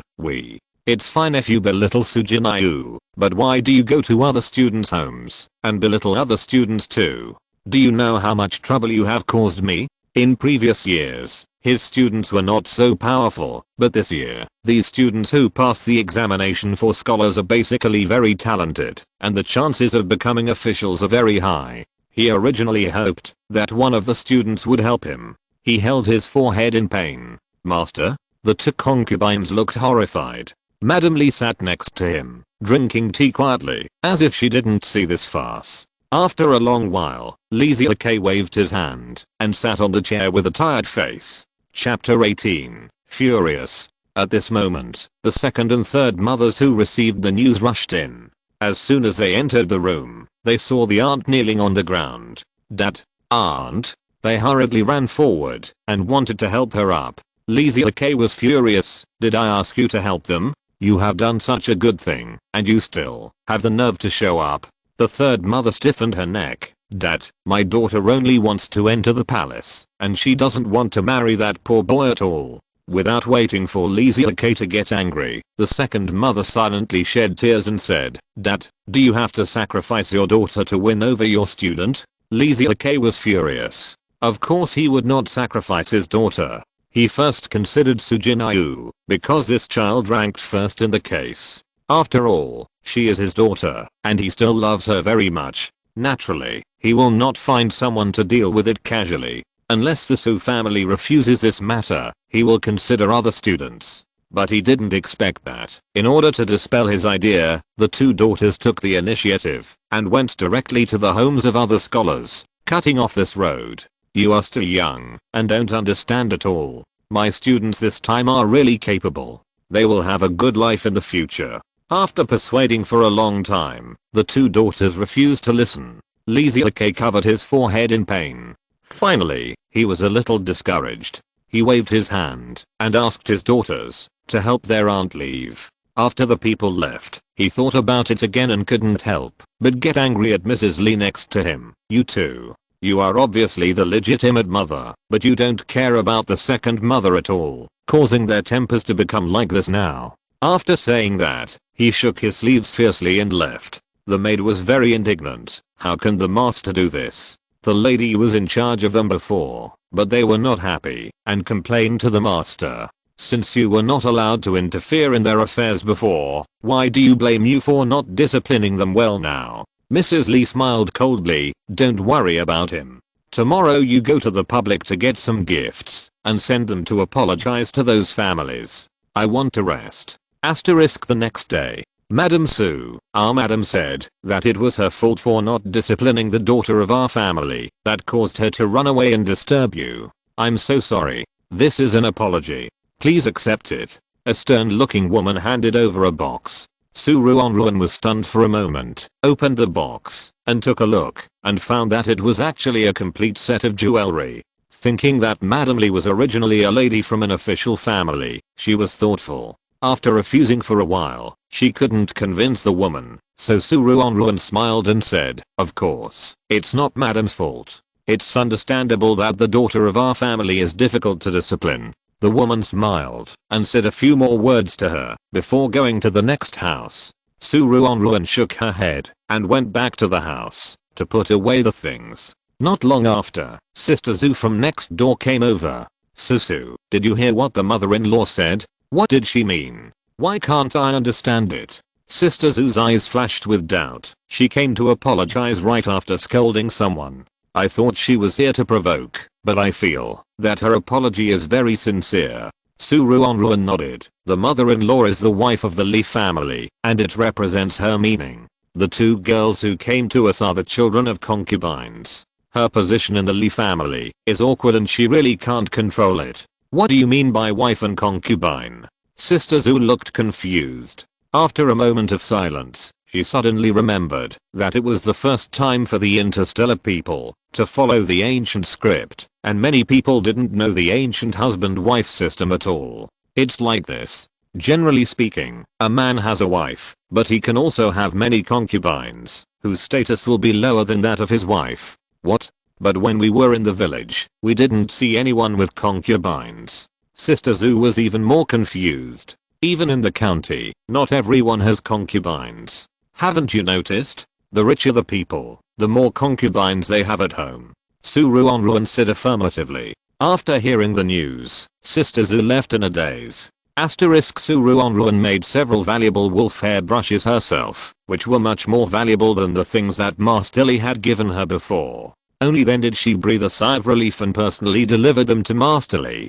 It's fine if you belittle Sujinayu, but why do you go to other students' homes and belittle other students too? Do you know how much trouble you have caused me? In previous years, his students were not so powerful, but this year, these students who pass the examination for scholars are basically very talented, and the chances of becoming officials are very high. He originally hoped that one of the students would help him. He held his forehead in pain. Master? The two concubines looked horrified. Madam Lee sat next to him, drinking tea quietly, as if she didn't see this farce. After a long while, Lee Ziake waved his hand, and sat on the chair with a tired face. Chapter 18. Furious. At this moment, the second and third mothers who received the news rushed in. As soon as they entered the room, they saw the aunt kneeling on the ground. Dad, aunt. They hurriedly ran forward, and wanted to help her up. Lee Ziake was furious. Did I ask you to help them? You have done such a good thing, and you still have the nerve to show up. The third mother stiffened her neck. Dad, my daughter only wants to enter the palace, and she doesn't want to marry that poor boy at all. Without waiting for Lee Ziake to get angry, the second mother silently shed tears and said, Dad, do you have to sacrifice your daughter to win over your student? Lee Ziake was furious. Of course he would not sacrifice his daughter. He first considered Sujinayu, because this child ranked first in the case. After all, she is his daughter, and he still loves her very much. Naturally, he will not find someone to deal with it casually. Unless the Su family refuses this matter, he will consider other students. But he didn't expect that. In order to dispel his idea, the two daughters took the initiative, and went directly to the homes of other scholars, cutting off this road. You are still young, and don't understand at all. My students this time are really capable. They will have a good life in the future. After persuading for a long time, the two daughters refused to listen. Lee Ziake covered his forehead in pain. Finally, he was a little discouraged. He waved his hand, and asked his daughters to help their aunt leave. After the people left, he thought about it again and couldn't help but get angry at Mrs. Lee next to him. You two. You are obviously the legitimate mother, but you don't care about the second mother at all. causing their tempers to become like this now. After saying that, he shook his sleeves fiercely and left. The maid was very indignant. How can the master do this? The lady was in charge of them before, but they were not happy and complained to the master. Since you were not allowed to interfere in their affairs before, why do you blame you for not disciplining them well now? Mrs. Lee smiled coldly. Don't worry about him. Tomorrow you go to the public to get some gifts and send them to apologize to those families. I want to rest. Asterisk the next day. Madam Sue, our madam said that it was her fault for not disciplining the daughter of our family that caused her to run away and disturb you. I'm so sorry. This is an apology. Please accept it. A stern-looking woman handed over a box. Ruanruan was stunned for a moment, opened the box, and took a look, and found that it was actually a complete set of jewelry. Thinking that Madam Lee was originally a lady from an official family, she was thoughtful. After refusing for a while, she couldn't convince the woman, so Ruanruan smiled and said, of course, it's not Madam's fault. It's understandable that the daughter of our family is difficult to discipline. The woman smiled and said a few more words to her before going to the next house. Ruanruan shook her head and went back to the house to put away the things. Not long after, Sister Zhu from next door came over. Susu, did you hear what the mother-in-law said? What did she mean? Why can't I understand it? Sister Zhu's eyes flashed with doubt. She came to apologize right after scolding someone. I thought she was here to provoke, but I feel that her apology is very sincere. Ruanruan nodded. The mother-in-law is the wife of the Lee family, and it represents her meaning. The two girls who came to us are the children of concubines. Her position in the Lee family is awkward and she really can't control it. What do you mean by wife and concubine? Sister Zhu looked confused. After a moment of silence, she suddenly remembered that it was the first time for the interstellar people to follow the ancient script, and many people didn't know the ancient husband-wife system at all. It's like this. Generally speaking, a man has a wife, but he can also have many concubines, whose status will be lower than that of his wife. What? But when we were in the village, we didn't see anyone with concubines. Sister Zhu was even more confused. Even in the county, not everyone has concubines. Haven't you noticed? The richer the people, the more concubines they have at home. Ruanruan said affirmatively. After hearing the news, Sister Zhu left in a daze. Asterisk Ruanruan made several valuable wolf hair brushes herself, which were much more valuable than the things that Master Lee had given her before. Only then did she breathe a sigh of relief and personally delivered them to Master Lee.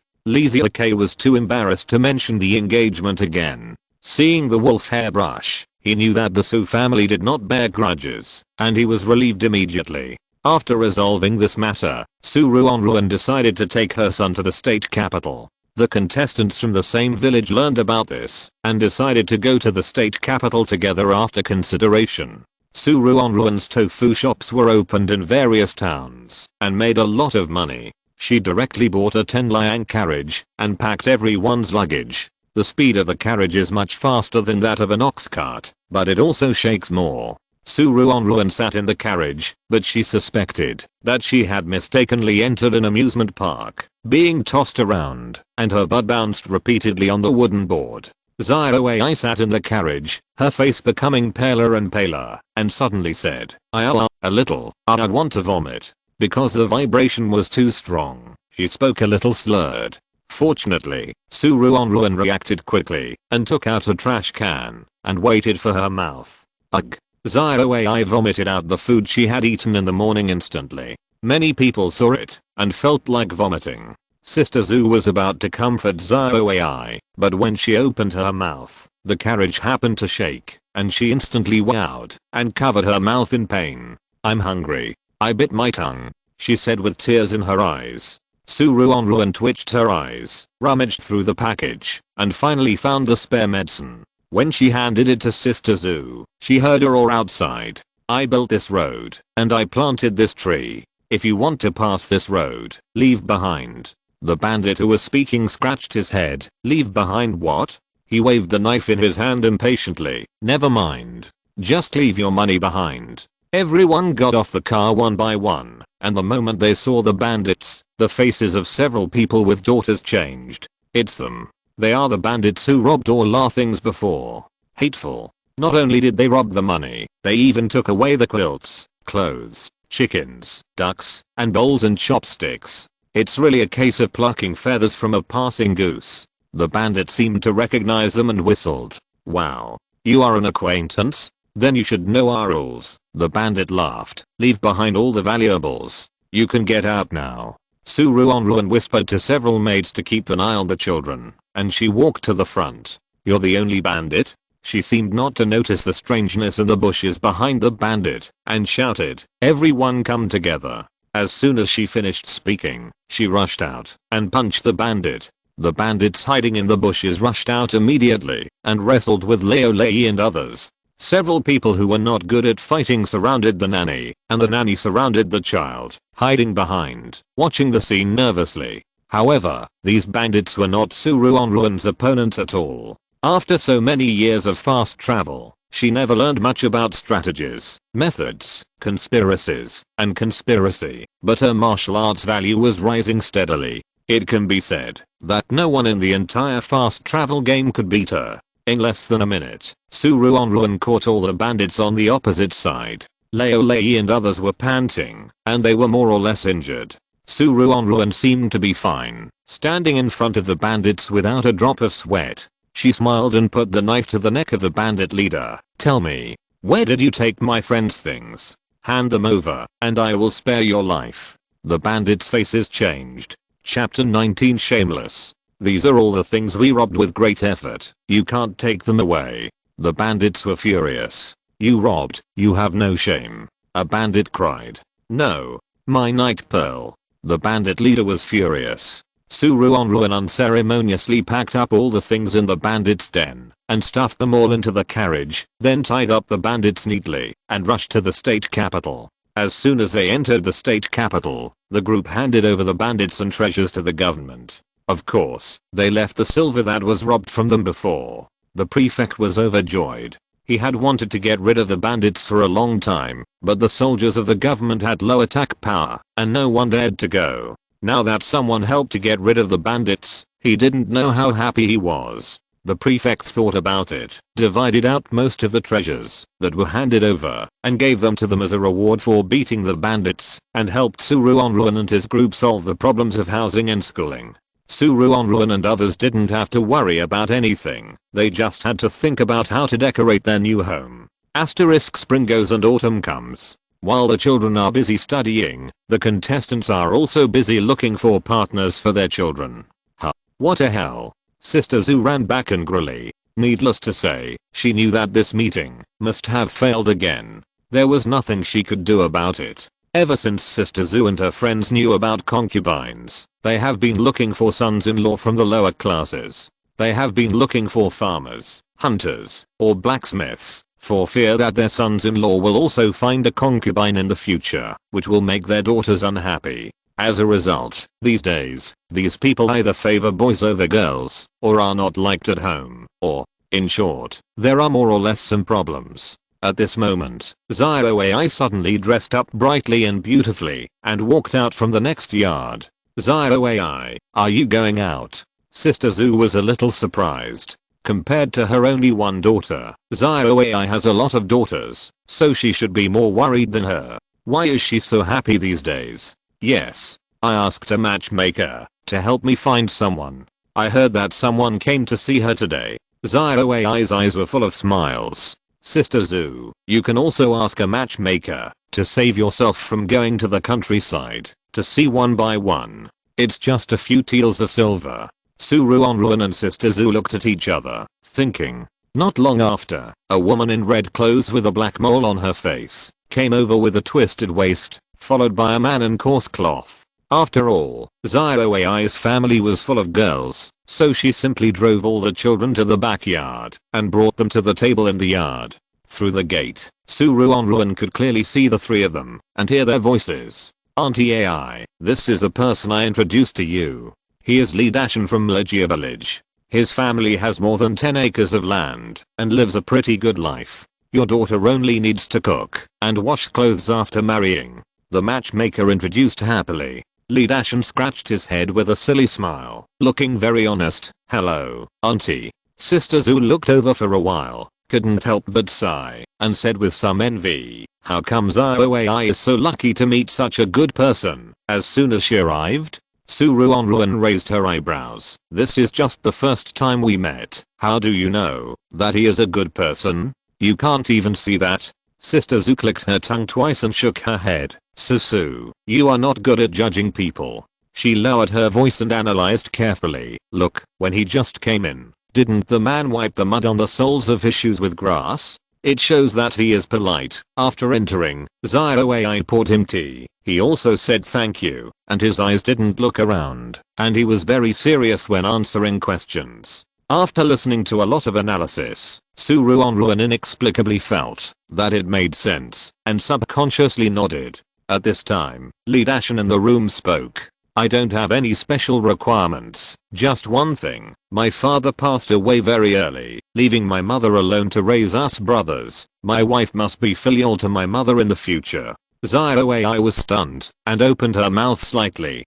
K was too embarrassed to mention the engagement again. Seeing the wolf hairbrush, he knew that the Su family did not bear grudges, and he was relieved immediately. After resolving this matter, Ruanruan decided to take her son to the state capital. The contestants from the same village learned about this and decided to go to the state capital together after consideration. Ruanruan's tofu shops were opened in various towns and made a lot of money. She directly bought a 10-liang carriage and packed everyone's luggage. The speed of the carriage is much faster than that of an ox cart, but it also shakes more. Ruanruan sat in the carriage, but she suspected that she had mistakenly entered an amusement park, being tossed around, and her butt bounced repeatedly on the wooden board. Xiaoai sat in the carriage, her face becoming paler and paler, and suddenly said, a little, I want to vomit. Because the vibration was too strong, she spoke a little slurred. Fortunately, Ruanruan reacted quickly and took out a trash can and waited for her mouth. Ugh. Xiaoai vomited out the food she had eaten in the morning instantly. Many people saw it and felt like vomiting. Sister Zhu was about to comfort Xiaoai, but when she opened her mouth, the carriage happened to shake, and she instantly wowed and covered her mouth in pain. I'm hungry. I bit my tongue, she said with tears in her eyes. Ruanruan twitched her eyes, rummaged through the package, and finally found the spare medicine. When she handed it to Sister Zhu, she heard her roar outside. I built this road, and I planted this tree. If you want to pass this road, leave behind. The bandit who was speaking scratched his head. Leave behind what? He waved the knife in his hand impatiently. Never mind. Just leave your money behind. Everyone got off the car one by one, and the moment they saw the bandits, the faces of several people with daughters changed. It's them. They are the bandits who robbed all our things before. Hateful. Not only did they rob the money, they even took away the quilts, clothes, chickens, ducks, and bowls and chopsticks. It's really a case of plucking feathers from a passing goose. The bandit seemed to recognize them and whistled. Wow. You are an acquaintance? Then you should know our rules. The bandit laughed. Leave behind all the valuables. You can get out now. Ruanruan whispered to several maids to keep an eye on the children, and she walked to the front. You're the only bandit? She seemed not to notice the strangeness in the bushes behind the bandit, and shouted, everyone come together. As soon as she finished speaking, she rushed out and punched the bandit. The bandits hiding in the bushes rushed out immediately and wrestled with Leolei and others. Several people who were not good at fighting surrounded the nanny, and the nanny surrounded the child, hiding behind, watching the scene nervously. However, these bandits were not Ruanruan's opponents at all. After so many years of fast travel, she never learned much about strategies, methods, conspiracies, and conspiracy, but her martial arts value was rising steadily. It can be said that no one in the entire fast travel game could beat her. In less than a minute, Ruanruan caught all the bandits on the opposite side. Leolei and others were panting, and they were more or less injured. Ruanruan seemed to be fine, standing in front of the bandits without a drop of sweat. She smiled and put the knife to the neck of the bandit leader. Tell me, where did you take my friend's things? Hand them over, and I will spare your life. The bandits' faces changed. Chapter 19 Shameless. These are all the things we robbed with great effort. You can't take them away. The bandits were furious. You robbed, you have no shame. A bandit cried. No. My night pearl. The bandit leader was furious. Ruanruan unceremoniously packed up all the things in the bandits' den and stuffed them all into the carriage, then tied up the bandits neatly and rushed to the state capital. As soon as they entered the state capital, the group handed over the bandits and treasures to the government. Of course, they left the silver that was robbed from them before. The prefect was overjoyed. He had wanted to get rid of the bandits for a long time, but the soldiers of the government had low attack power, and no one dared to go. Now that someone helped to get rid of the bandits, he didn't know how happy he was. The prefect thought about it, divided out most of the treasures that were handed over, and gave them to them as a reward for beating the bandits, and helped Ruanruan and his group solve the problems of housing and schooling. Ruanruan and others didn't have to worry about anything, they just had to think about how to decorate their new home. Asterisk spring goes and autumn comes. While the children are busy studying, the contestants are also busy looking for partners for their children. Huh. What a hell. Sister Zhu ran back angrily. Needless to say, she knew that this meeting must have failed again. There was nothing she could do about it. Ever since Sister Zhu and her friends knew about concubines, they have been looking for sons-in-law from the lower classes. They have been looking for farmers, hunters, or blacksmiths, for fear that their sons-in-law will also find a concubine in the future, which will make their daughters unhappy. As a result, these days, these people either favor boys over girls, or are not liked at home, or, in short, there are more or less some problems. At this moment, ZioAI suddenly dressed up brightly and beautifully, and walked out from the next yard. ZioAI, are you going out? Sister Zhu was a little surprised. Compared to her only one daughter, ZioAI has a lot of daughters, so she should be more worried than her. Why is she so happy these days? Yes, I asked a matchmaker to help me find someone. I heard that someone came to see her today. ZioAI's eyes were full of smiles. Sister Zhu, you can also ask a matchmaker to save yourself from going to the countryside to see one by one. It's just a few taels of silver. Ruanruan and Sister Zhu looked at each other, thinking. Not long after, a woman in red clothes with a black mole on her face came over with a twisted waist, followed by a man in coarse cloth. After all, ZioAI's family was full of girls, so she simply drove all the children to the backyard and brought them to the table in the yard. Through the gate, Ruanruan could clearly see the three of them and hear their voices. Auntie AI, this is the person I introduced to you. He is Li Dashan from Legia village. His family has more than 10 acres of land and lives a pretty good life. Your daughter only needs to cook and wash clothes after marrying. The matchmaker introduced happily. Lee Dashan scratched his head with a silly smile, looking very honest. Hello, auntie. Sister Zhu looked over for a while, couldn't help but sigh, and said with some envy, how come Zhao is so lucky to meet such a good person? As soon as she arrived, Ruanruan raised her eyebrows. This is just the first time we met. How do you know that he is a good person? You can't even see that. Sister Zhu clicked her tongue twice and shook her head. Susu, you are not good at judging people. She lowered her voice and analyzed carefully. Look, when he just came in, didn't the man wipe the mud on the soles of his shoes with grass? It shows that he is polite. After entering, Zhao poured him tea. He also said thank you, and his eyes didn't look around, and he was very serious when answering questions. After listening to a lot of analysis, Ruanruan inexplicably felt that it made sense, and subconsciously nodded. At this time, Lee Dashan in the room spoke. I don't have any special requirements, just one thing. My father passed away very early, leaving my mother alone to raise us brothers. My wife must be filial to my mother in the future. Zhao was stunned and opened her mouth slightly.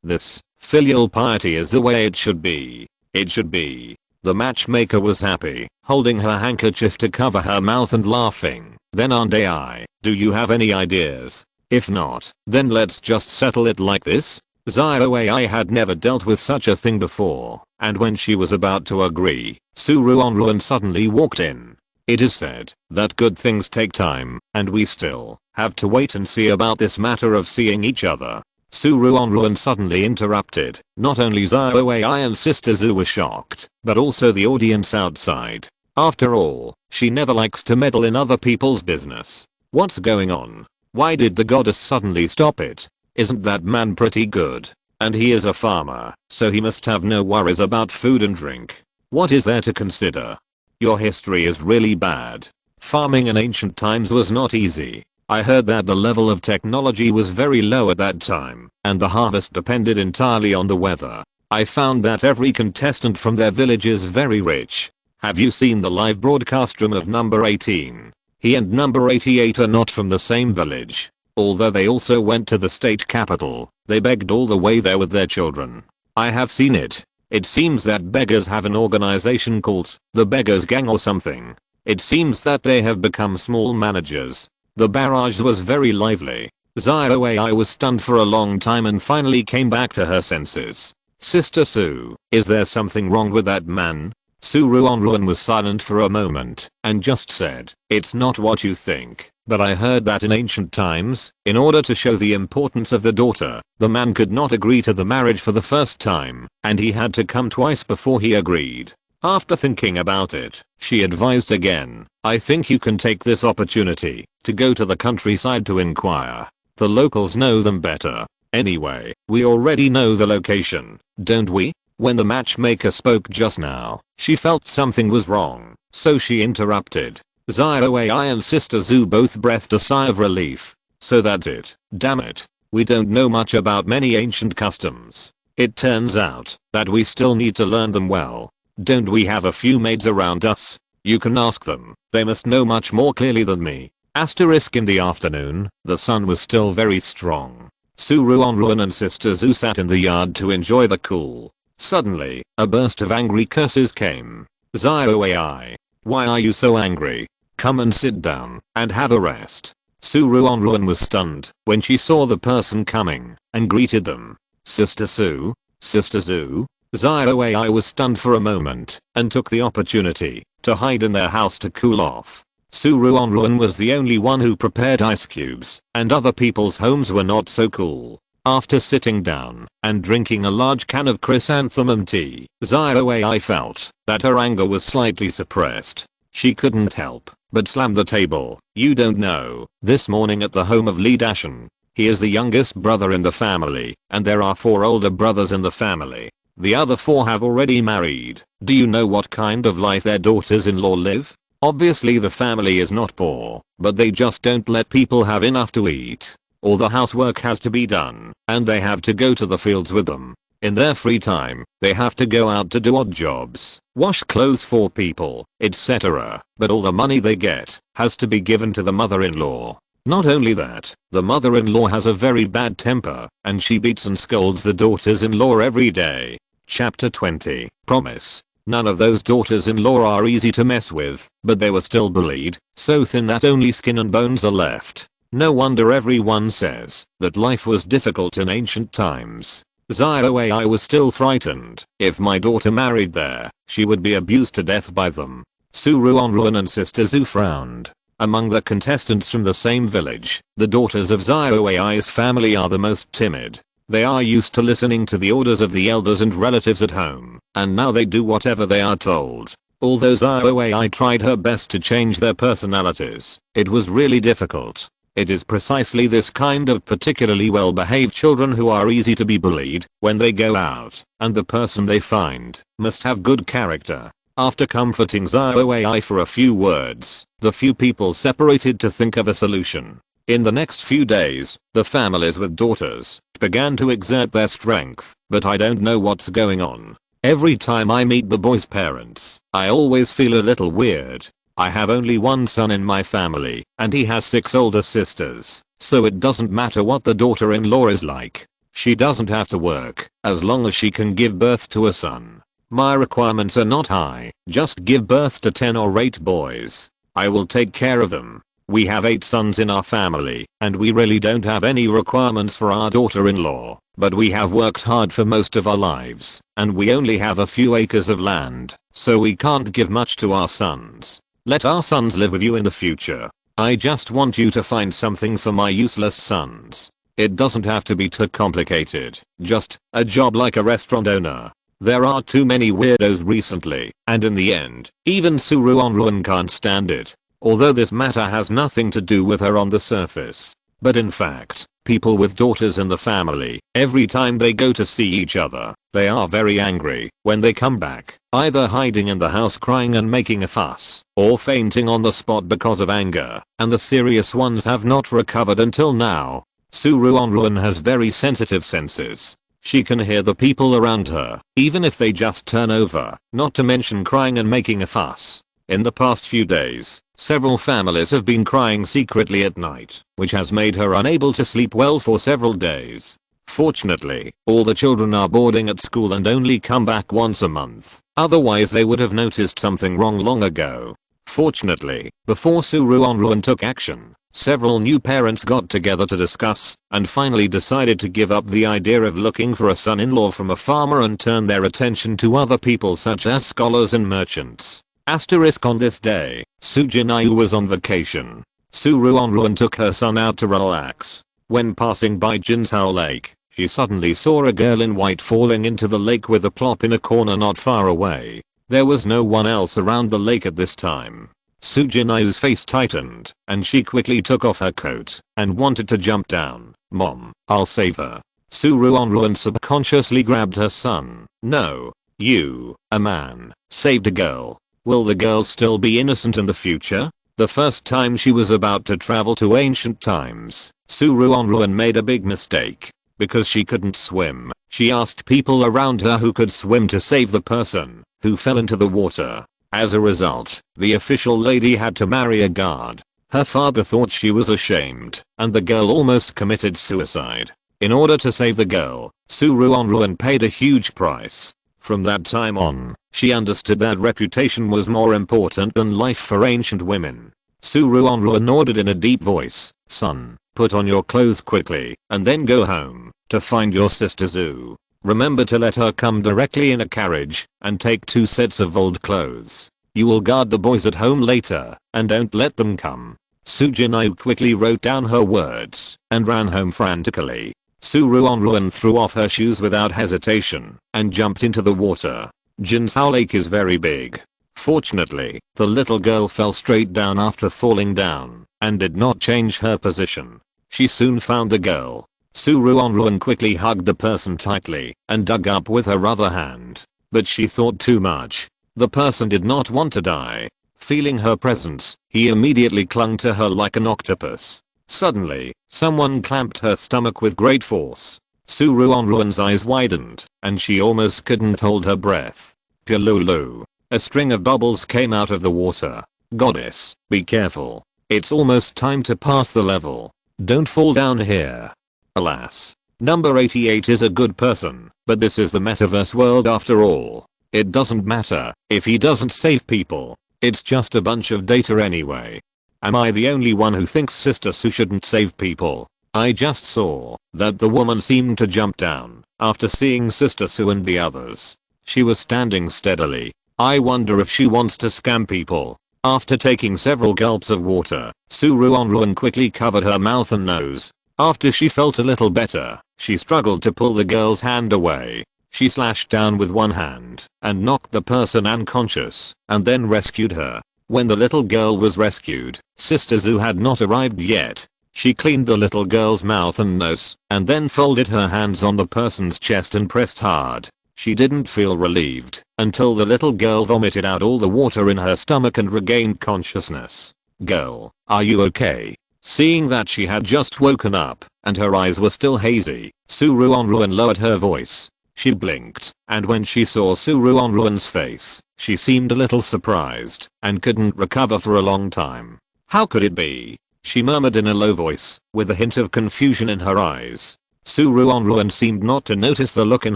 This filial piety is the way it should be. It should be. The matchmaker was happy, holding her handkerchief to cover her mouth and laughing. Then Aunt Ai, do you have any ideas? If not, then let's just settle it like this. Zhao had never dealt with such a thing before, and when she was about to agree, Ruanruan suddenly walked in. It is said that good things take time, and we still have to wait and see about this matter of seeing each other. Ruanruan suddenly interrupted. Not only Zhao and Sister Zhu were shocked, but also the audience outside. After all, she never likes to meddle in other people's business. What's going on? Why did the goddess suddenly stop it? Isn't that man pretty good? And he is a farmer, so he must have no worries about food and drink. What is there to consider? Your history is really bad. Farming in ancient times was not easy. I heard that the level of technology was very low at that time, and the harvest depended entirely on the weather. I found that every contestant from their village is very rich. Have you seen the live broadcast room of number 18? He and number 88 are not from the same village. Although they also went to the state capital, they begged all the way there with their children. I have seen it. It seems that beggars have an organization called the Beggars Gang or something. It seems that they have become small managers. The barrage was very lively. Zhao was stunned for a long time and finally came back to her senses. Sister Su, is there something wrong with that man? Ruanruan was silent for a moment and just said, it's not what you think, but I heard that in ancient times, in order to show the importance of the daughter, the man could not agree to the marriage for the first time, and he had to come twice before he agreed. After thinking about it, she advised again, I think you can take this opportunity to go to the countryside to inquire. The locals know them better. Anyway, we already know the location, don't we? When the matchmaker spoke just now, she felt something was wrong, so she interrupted. Zhao and Sister Zhu both breathed a sigh of relief. So that's it. Damn it. We don't know much about many ancient customs. It turns out that we still need to learn them well. Don't we have a few maids around us? You can ask them. They must know much more clearly than me. Asterisk in the afternoon, the sun was still very strong. Ruanruan and Sister Zhu sat in the yard to enjoy the cool. Suddenly, a burst of angry curses came. Zhao, why are you so angry? Come and sit down and have a rest. Ruanruan was stunned when she saw the person coming and greeted them. Sister Su? Sister Zhu? Zhao was stunned for a moment and took the opportunity to hide in their house to cool off. Ruanruan was the only one who prepared ice cubes, and other people's homes were not so cool. After sitting down and drinking a large can of chrysanthemum tea, Zhao felt that her anger was slightly suppressed. She couldn't help but slam the table. You don't know, this morning at the home of Lee Dashan. He is the youngest brother in the family, and there are 4 older brothers in the family. The other 4 have already married. Do you know what kind of life their daughters-in-law live? Obviously the family is not poor, but they just don't let people have enough to eat. All the housework has to be done, and they have to go to the fields with them. In their free time, they have to go out to do odd jobs, wash clothes for people, etc. But all the money they get has to be given to the mother-in-law. Not only that, the mother-in-law has a very bad temper, and she beats and scolds the daughters-in-law every day. Chapter 20. Promise. None of those daughters-in-law are easy to mess with, but they were still bullied, so thin that only skin and bones are left. No wonder everyone says that life was difficult in ancient times. ZOAI was still frightened. If my daughter married there, she would be abused to death by them. Ruanruan and Sister Zhu frowned. Among the contestants from the same village, the daughters of ZOAI's family are the most timid. They are used to listening to the orders of the elders and relatives at home, and now they do whatever they are told. Although ZOAI tried her best to change their personalities, it was really difficult. It is precisely this kind of particularly well-behaved children who are easy to be bullied when they go out, and the person they find must have good character. After comforting ZOAI for a few words, the few people separated to think of a solution. In the next few days, the families with daughters began to exert their strength, but I don't know what's going on. Every time I meet the boys' parents, I always feel a little weird. I have only one son in my family, and he has 6 older sisters, so it doesn't matter what the daughter-in-law is like. She doesn't have to work, as long as she can give birth to a son. My requirements are not high, just give birth to 10 or 8 boys. I will take care of them. We have 8 sons in our family, and we really don't have any requirements for our daughter-in-law, but we have worked hard for most of our lives, and we only have a few acres of land, so we can't give much to our sons. Let our sons live with you in the future. I just want you to find something for my useless sons. It doesn't have to be too complicated, just a job like a restaurant owner. There are too many weirdos recently, and in the end, even Ruanruan can't stand it. Although this matter has nothing to do with her on the surface. But in fact, people with daughters in the family, every time they go to see each other, they are very angry when they come back, either hiding in the house crying and making a fuss, or fainting on the spot because of anger, and the serious ones have not recovered until now. Ruanruan has very sensitive senses. She can hear the people around her, even if they just turn over, not to mention crying and making a fuss. In the past few days, several families have been crying secretly at night, which has made her unable to sleep well for several days. Fortunately, all the children are boarding at school and only come back once a month, otherwise they would have noticed something wrong long ago. Fortunately, before Ruanruan took action, several new parents got together to discuss, and finally decided to give up the idea of looking for a son-in-law from a farmer and turn their attention to other people such as scholars and merchants. Asterisk on this day, Jinyu was on vacation. Ruanruan took her son out to relax. When passing by Jinsao Lake, she suddenly saw a girl in white falling into the lake with a plop in a corner not far away. There was no one else around the lake at this time. Jinyu's face tightened, and she quickly took off her coat and wanted to jump down. Mom, I'll save her. Ruanruan subconsciously grabbed her son. No, you, a man, saved a girl. Will the girl still be innocent in the future? The first time she was about to travel to ancient times, Ruanruan made a big mistake. Because she couldn't swim, she asked people around her who could swim to save the person who fell into the water. As a result, the official lady had to marry a guard. Her father thought she was ashamed, and the girl almost committed suicide. In order to save the girl, Ruanruan paid a huge price. From that time on, she understood that reputation was more important than life for ancient women. Ruanruan ordered in a deep voice, "Son, put on your clothes quickly, and then go home to find your sister Zhu. Remember to let her come directly in a carriage, and take 2 sets of old clothes. You will guard the boys at home later, and don't let them come." Jinyu quickly wrote down her words, and ran home frantically. Ruanruan threw off her shoes without hesitation, and jumped into the water. Jinsao Lake is very big. Fortunately, the little girl fell straight down after falling down, and did not change her position. She soon found the girl. Ruanruan quickly hugged the person tightly, and dug up with her other hand. But she thought too much. The person did not want to die. Feeling her presence, he immediately clung to her like an octopus. Suddenly, someone clamped her stomach with great force. Ruanruan's eyes widened, and she almost couldn't hold her breath. Pululu. A string of bubbles came out of the water. "Goddess, be careful." It's almost time to pass the level. Don't fall down here. Alas. Number 88 is a good person, but this is the metaverse world after all. It doesn't matter if he doesn't save people. It's just a bunch of data anyway. Am I the only one who thinks Sister Sue shouldn't save people? I just saw that the woman seemed to jump down after seeing Sister Sue and the others. She was standing steadily. I wonder if she wants to scam people. After taking several gulps of water, Ruanruan quickly covered her mouth and nose. After she felt a little better, she struggled to pull the girl's hand away. She slashed down with one hand and knocked the person unconscious and then rescued her. When the little girl was rescued, Sister Sue had not arrived yet. She cleaned the little girl's mouth and nose and then folded her hands on the person's chest and pressed hard. She didn't feel relieved until the little girl vomited out all the water in her stomach and regained consciousness. "Girl, are you okay?" Seeing that she had just woken up and her eyes were still hazy, Ruanruan lowered her voice. She blinked, and when she saw Ruanruan's face, she seemed a little surprised and couldn't recover for a long time. "How could it be?" she murmured in a low voice, with a hint of confusion in her eyes. Ruanruan seemed not to notice the look in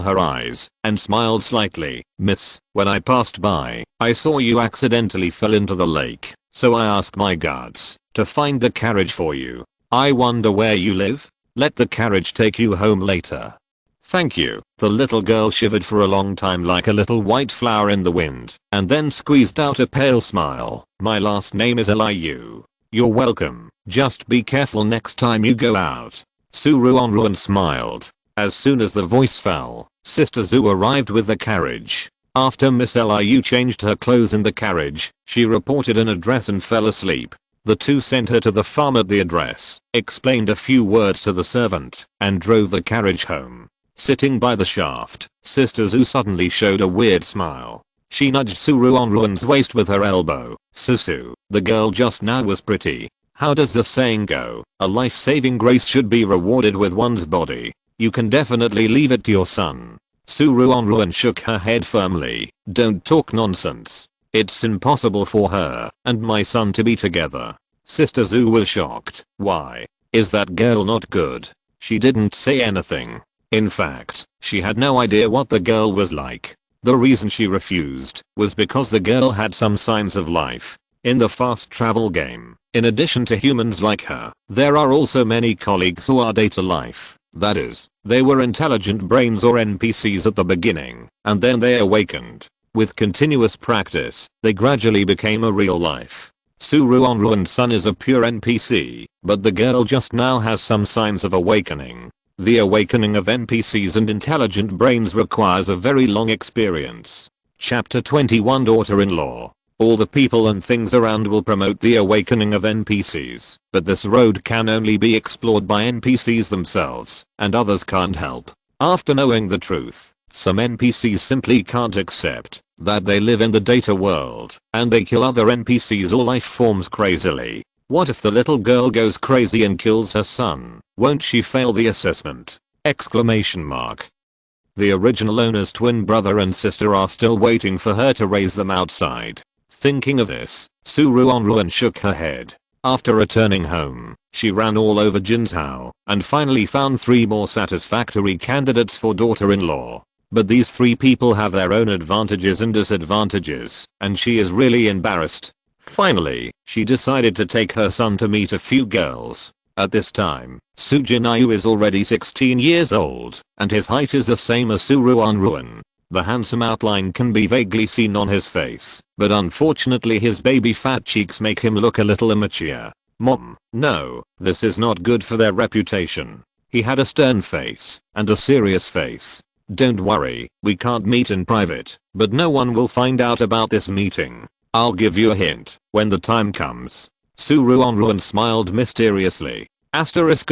her eyes and smiled slightly. "Miss, when I passed by, I saw you accidentally fell into the lake, so I asked my guards to find a carriage for you. I wonder where you live? Let the carriage take you home later." "Thank you." The little girl shivered for a long time like a little white flower in the wind and then squeezed out a pale smile. "My last name is Eliu. You're welcome. Just be careful next time you go out." Ruanruan smiled. As soon as the voice fell, Sister Sue arrived with the carriage. After Miss Eliu changed her clothes in the carriage, she reported an address and fell asleep. The two sent her to the farm at the address, explained a few words to the servant, and drove the carriage home. Sitting by the shaft, Sister Sue suddenly showed a weird smile. She nudged Ruanruan's waist with her elbow. "Susu, the girl just now was pretty. How does the saying go? A life-saving grace should be rewarded with one's body. You can definitely leave it to your son." Ruanruan shook her head firmly. "Don't talk nonsense. It's impossible for her and my son to be together." Sister Sue was shocked. "Why? Is that girl not good?" She didn't say anything. In fact, she had no idea what the girl was like. The reason she refused was because the girl had some signs of life. In the fast travel game, in addition to humans like her, there are also many colleagues who are data life. That is, they were intelligent brains or NPCs at the beginning, and then they awakened. With continuous practice, they gradually became a real life. Ruanruan's son is a pure NPC, but the girl just now has some signs of awakening. The awakening of NPCs and intelligent brains requires a very long experience. Chapter 21 Daughter-in-law. All the people and things around will promote the awakening of NPCs, but this road can only be explored by NPCs themselves, and others can't help. After knowing the truth, some NPCs simply can't accept that they live in the data world, and they kill other NPCs or life forms crazily. What if the little girl goes crazy and kills her son? Won't she fail the assessment? Exclamation mark. The original owner's twin brother and sister are still waiting for her to raise them outside. Thinking of this, Ruanruan shook her head. After returning home, she ran all over Jinsao and finally found 3 more satisfactory candidates for daughter-in-law. But these 3 people have their own advantages and disadvantages, and she is really embarrassed. Finally, she decided to take her son to meet a few girls. At this time, Sujinayu is already 16 years old, and his height is the same as Ruanruan. The handsome outline can be vaguely seen on his face, but unfortunately his baby fat cheeks make him look a little immature. "Mom, no, this is not good for their reputation." He had a stern face and a serious face. "Don't worry, we can't meet in private, but no one will find out about this meeting. I'll give you a hint when the time comes." Ruanruan smiled mysteriously. A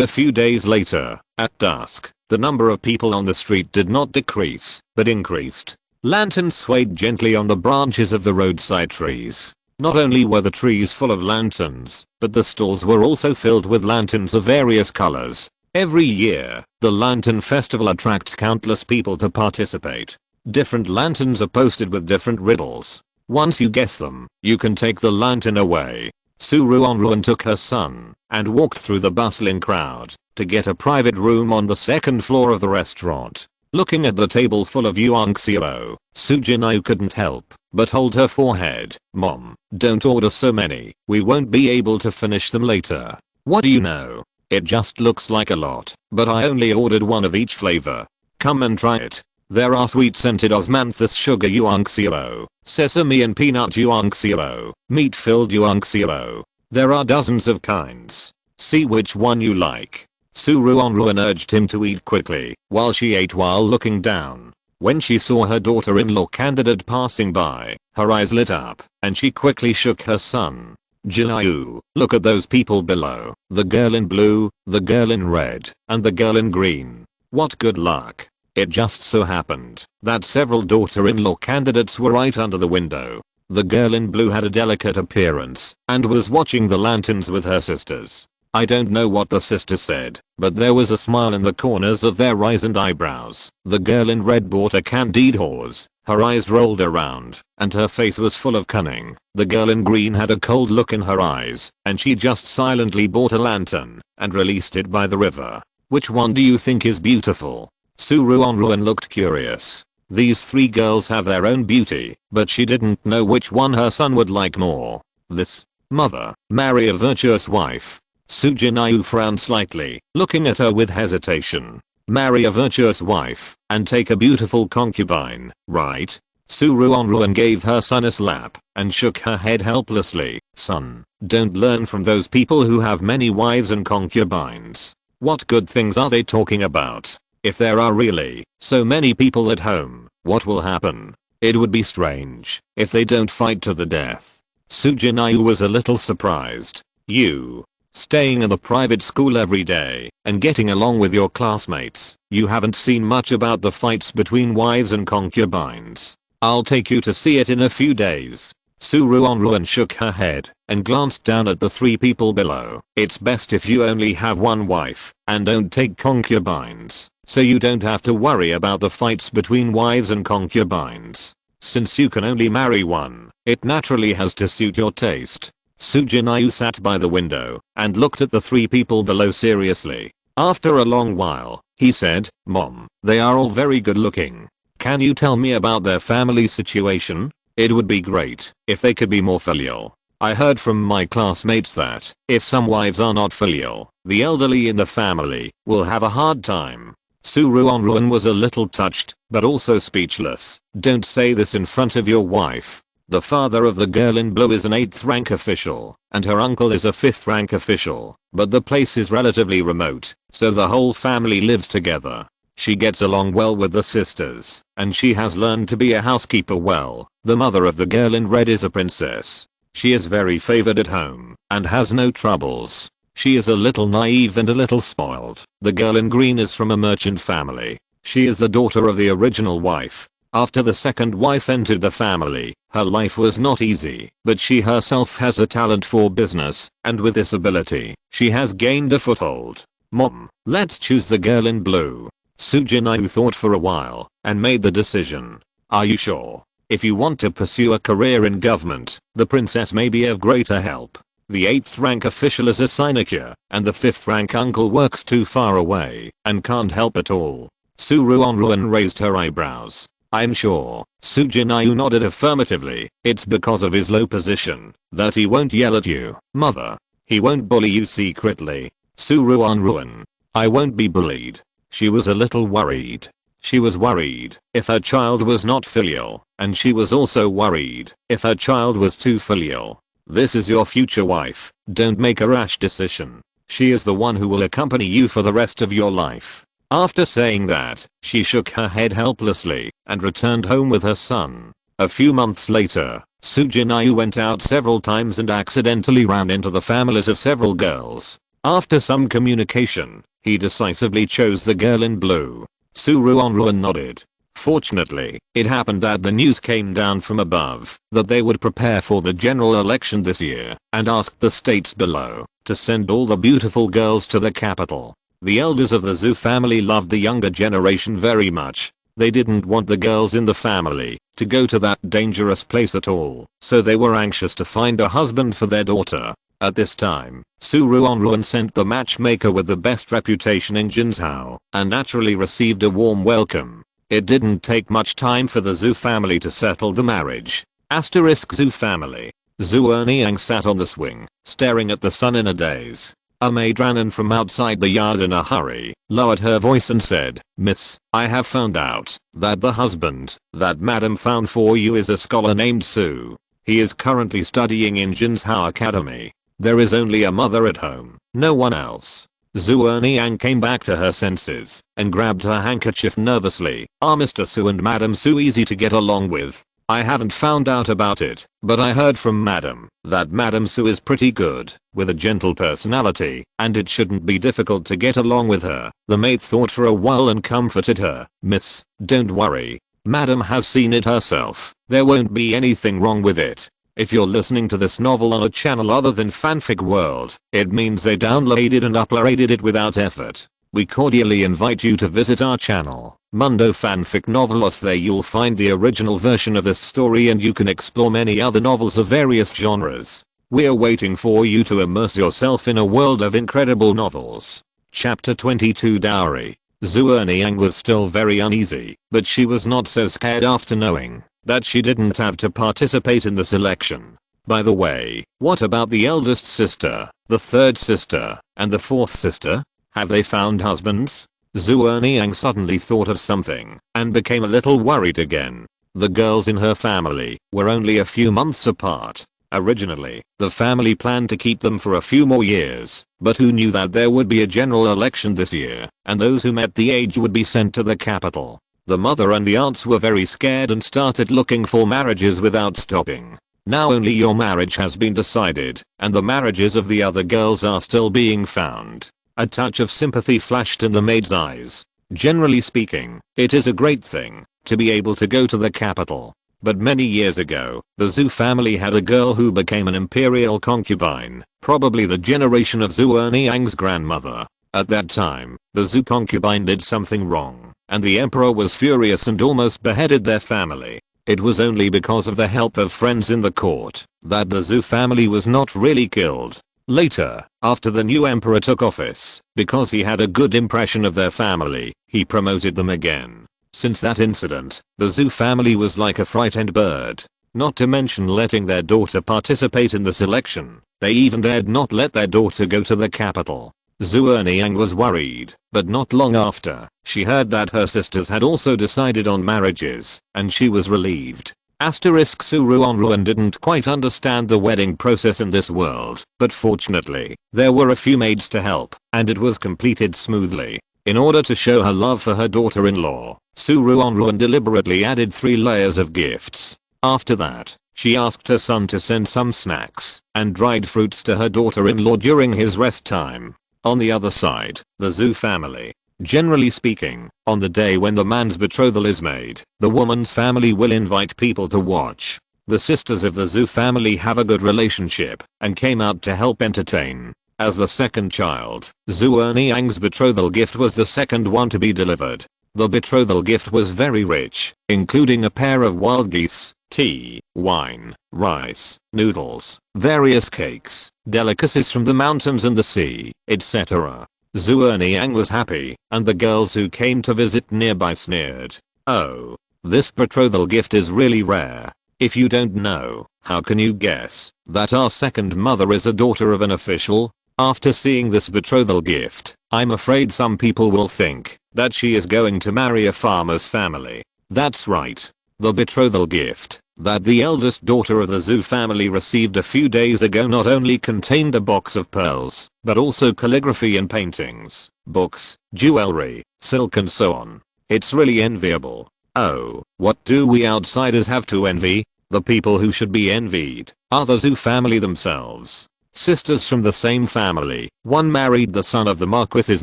few days later, at dusk, the number of people on the street did not decrease, but increased. Lanterns swayed gently on the branches of the roadside trees. Not only were the trees full of lanterns, but the stalls were also filled with lanterns of various colors. Every year, the Lantern Festival attracts countless people to participate. Different lanterns are posted with different riddles. Once you guess them, you can take the lantern away. Ruanruan took her son and walked through the bustling crowd to get a private room on the second floor of the restaurant. Looking at the table full of uanswered, Sujinayu couldn't help but hold her forehead. Mom, don't order so many. We won't be able to finish them later. What do you know? It just looks like a lot, but I only ordered one of each flavor. Come and try it. There are sweet scented osmanthus sugar uanswered, sesame and peanut uanswered, meat filled uanswered. There are dozens of kinds. See which one you like. Ruanruan urged him to eat quickly while she ate while looking down. When she saw her daughter-in-law candidate passing by, her eyes lit up and she quickly shook her son. Jilayu, look at those people below. The girl in blue, the girl in red, and the girl in green. What good luck. It just so happened that several daughter-in-law candidates were right under the window. The girl in blue had a delicate appearance and was watching the lanterns with her sisters. I don't know what the sisters said, but there was a smile in the corners of their eyes and eyebrows. The girl in red bought a candied horse. Her eyes rolled around, and her face was full of cunning. The girl in green had a cold look in her eyes, and she just silently bought a lantern and released it by the river. Which one do you think is beautiful? Ruanruan looked curious. These three girls have their own beauty, but she didn't know which one her son would like more. This mother, marry a virtuous wife. Sujinayu frowned slightly, looking at her with hesitation. Marry a virtuous wife and take a beautiful concubine, right? Ruanruan gave her son a slap and shook her head helplessly. Son, don't learn from those people who have many wives and concubines. What good things are they talking about? If there are really so many people at home, what will happen? It would be strange if they don't fight to the death. Sujinayu was a little surprised. You staying in the private school every day and getting along with your classmates, you haven't seen much about the fights between wives and concubines. I'll take you to see it in a few days. Ruanruan shook her head and glanced down at the three people below. It's best if you only have one wife and don't take concubines, so you don't have to worry about the fights between wives and concubines. Since you can only marry one, it naturally has to suit your taste. Sujinayu sat by the window and looked at the three people below seriously. After a long while, he said, Mom, they are all very good looking. Can you tell me about their family situation? It would be great if they could be more filial. I heard from my classmates that if some wives are not filial, the elderly in the family will have a hard time. Ruanruan was a little touched, but also speechless. Don't say this in front of your wife. The father of the girl in blue is an 8th rank official, and her uncle is a 5th rank official, but the place is relatively remote, so the whole family lives together. She gets along well with the sisters, and she has learned to be a housekeeper well. The mother of the girl in red is a princess. She is very favored at home, and has no troubles. She is a little naive and a little spoiled. The girl in green is from a merchant family. She is the daughter of the original wife. After the second wife entered the family, her life was not easy, but she herself has a talent for business, and with this ability, she has gained a foothold. Mom, let's choose the girl in blue. Sujinayu thought for a while, and made the decision. Are you sure? If you want to pursue a career in government, the princess may be of greater help. The 8th rank official is a sinecure, and the 5th rank uncle works too far away, and can't help at all. Ruanruan raised her eyebrows. I'm sure. Sujinayu nodded affirmatively. It's because of his low position that he won't yell at you, mother. He won't bully you secretly. Ruanruan. I won't be bullied. She was a little worried. She was worried if her child was not filial, and she was also worried if her child was too filial. This is your future wife. Don't make a rash decision. She is the one who will accompany you for the rest of your life. After saying that, she shook her head helplessly and returned home with her son. A few months later, Sujinayu went out several times and accidentally ran into the families of several girls. After some communication, he decisively chose the girl in blue. Ruanruan nodded. Fortunately, it happened that the news came down from above that they would prepare for the general election this year and asked the states below to send all the beautiful girls to the capital. The elders of the Zhu family loved the younger generation very much. They didn't want the girls in the family to go to that dangerous place at all, so they were anxious to find a husband for their daughter. At this time, Ruanruan sent the matchmaker with the best reputation in Jinzhou and naturally received a warm welcome. It didn't take much time for the Zhu family to settle the marriage. Zhu family. Zhu Erniang sat on the swing, staring at the sun in a daze. A maid ran in from outside the yard in a hurry, lowered her voice and said, "Miss, I have found out that the husband that madam found for you is a scholar named Su. He is currently studying in Jinzhou Academy. There is only a mother at home, no one else." Zhu Erniang came back to her senses and grabbed her handkerchief nervously. "Are Mr. Su and Madam Su easy to get along with?" "I haven't found out about it, but I heard from Madam that Madam Su is pretty good, with a gentle personality, and it shouldn't be difficult to get along with her." The maid thought for a while and comforted her. "Miss, don't worry. Madam has seen it herself. There won't be anything wrong with it. If you're listening to this novel on a channel other than Fanfic World, it means they downloaded and uploaded it without effort. We cordially invite you to visit our channel, Mundo Fanfic Novelos. There you'll find the original version of this story and you can explore many other novels of various genres. We're waiting for you to immerse yourself in a world of incredible novels." Chapter 22 Dowry. Zhu Erniang was still very uneasy, but she was not so scared after knowing that she didn't have to participate in the selection. "By the way, what about the eldest sister, the third sister, and the fourth sister? Have they found husbands?" Zhu Erniang suddenly thought of something and became a little worried again. The girls in her family were only a few months apart. Originally, the family planned to keep them for a few more years, but who knew that there would be a general election this year, and those who met the age would be sent to the capital. The mother and the aunts were very scared and started looking for marriages without stopping. Now only your marriage has been decided, and the marriages of the other girls are still being found. A touch of sympathy flashed in the maid's eyes. Generally speaking, it is a great thing to be able to go to the capital. But many years ago, the Zhu family had a girl who became an imperial concubine, probably the generation of Zhu Erniang's grandmother. At that time, the Zhu concubine did something wrong, and the emperor was furious and almost beheaded their family. It was only because of the help of friends in the court that the Zhu family was not really killed. Later, after the new emperor took office, because he had a good impression of their family, he promoted them again. Since that incident, the Zhu family was like a frightened bird. Not to mention letting their daughter participate in the selection, they even dared not let their daughter go to the capital. Zhu Erniang was worried, but not long after, she heard that her sisters had also decided on marriages, and she was relieved. Ruanruan didn't quite understand the wedding process in this world, but fortunately, there were a few maids to help, and it was completed smoothly. In order to show her love for her daughter-in-law, Ruanruan deliberately added 3 layers of gifts. After that, she asked her son to send some snacks and dried fruits to her daughter-in-law during his rest time. On the other side, the Zhu family. Generally speaking, on the day when the man's betrothal is made, the woman's family will invite people to watch. The sisters of the Zhu family have a good relationship and came out to help entertain. As the second child, Zhu Erniang's betrothal gift was the second one to be delivered. The betrothal gift was very rich, including a pair of wild geese, tea, wine, rice, noodles, various cakes, delicacies from the mountains and the sea, etc. Zhu Erniang was happy, and the girls who came to visit nearby sneered. "Oh, this betrothal gift is really rare. If you don't know, how can you guess that our second mother is a daughter of an official?" After seeing this betrothal gift, I'm afraid some people will think that she is going to marry a farmer's family. That's right. The betrothal gift that the eldest daughter of the Zhu family received a few days ago not only contained a box of pearls, but also calligraphy and paintings, books, jewelry, silk and so on. It's really enviable. Oh, what do we outsiders have to envy? The people who should be envied are the Zhu family themselves. Sisters from the same family, one married the son of the Marquis's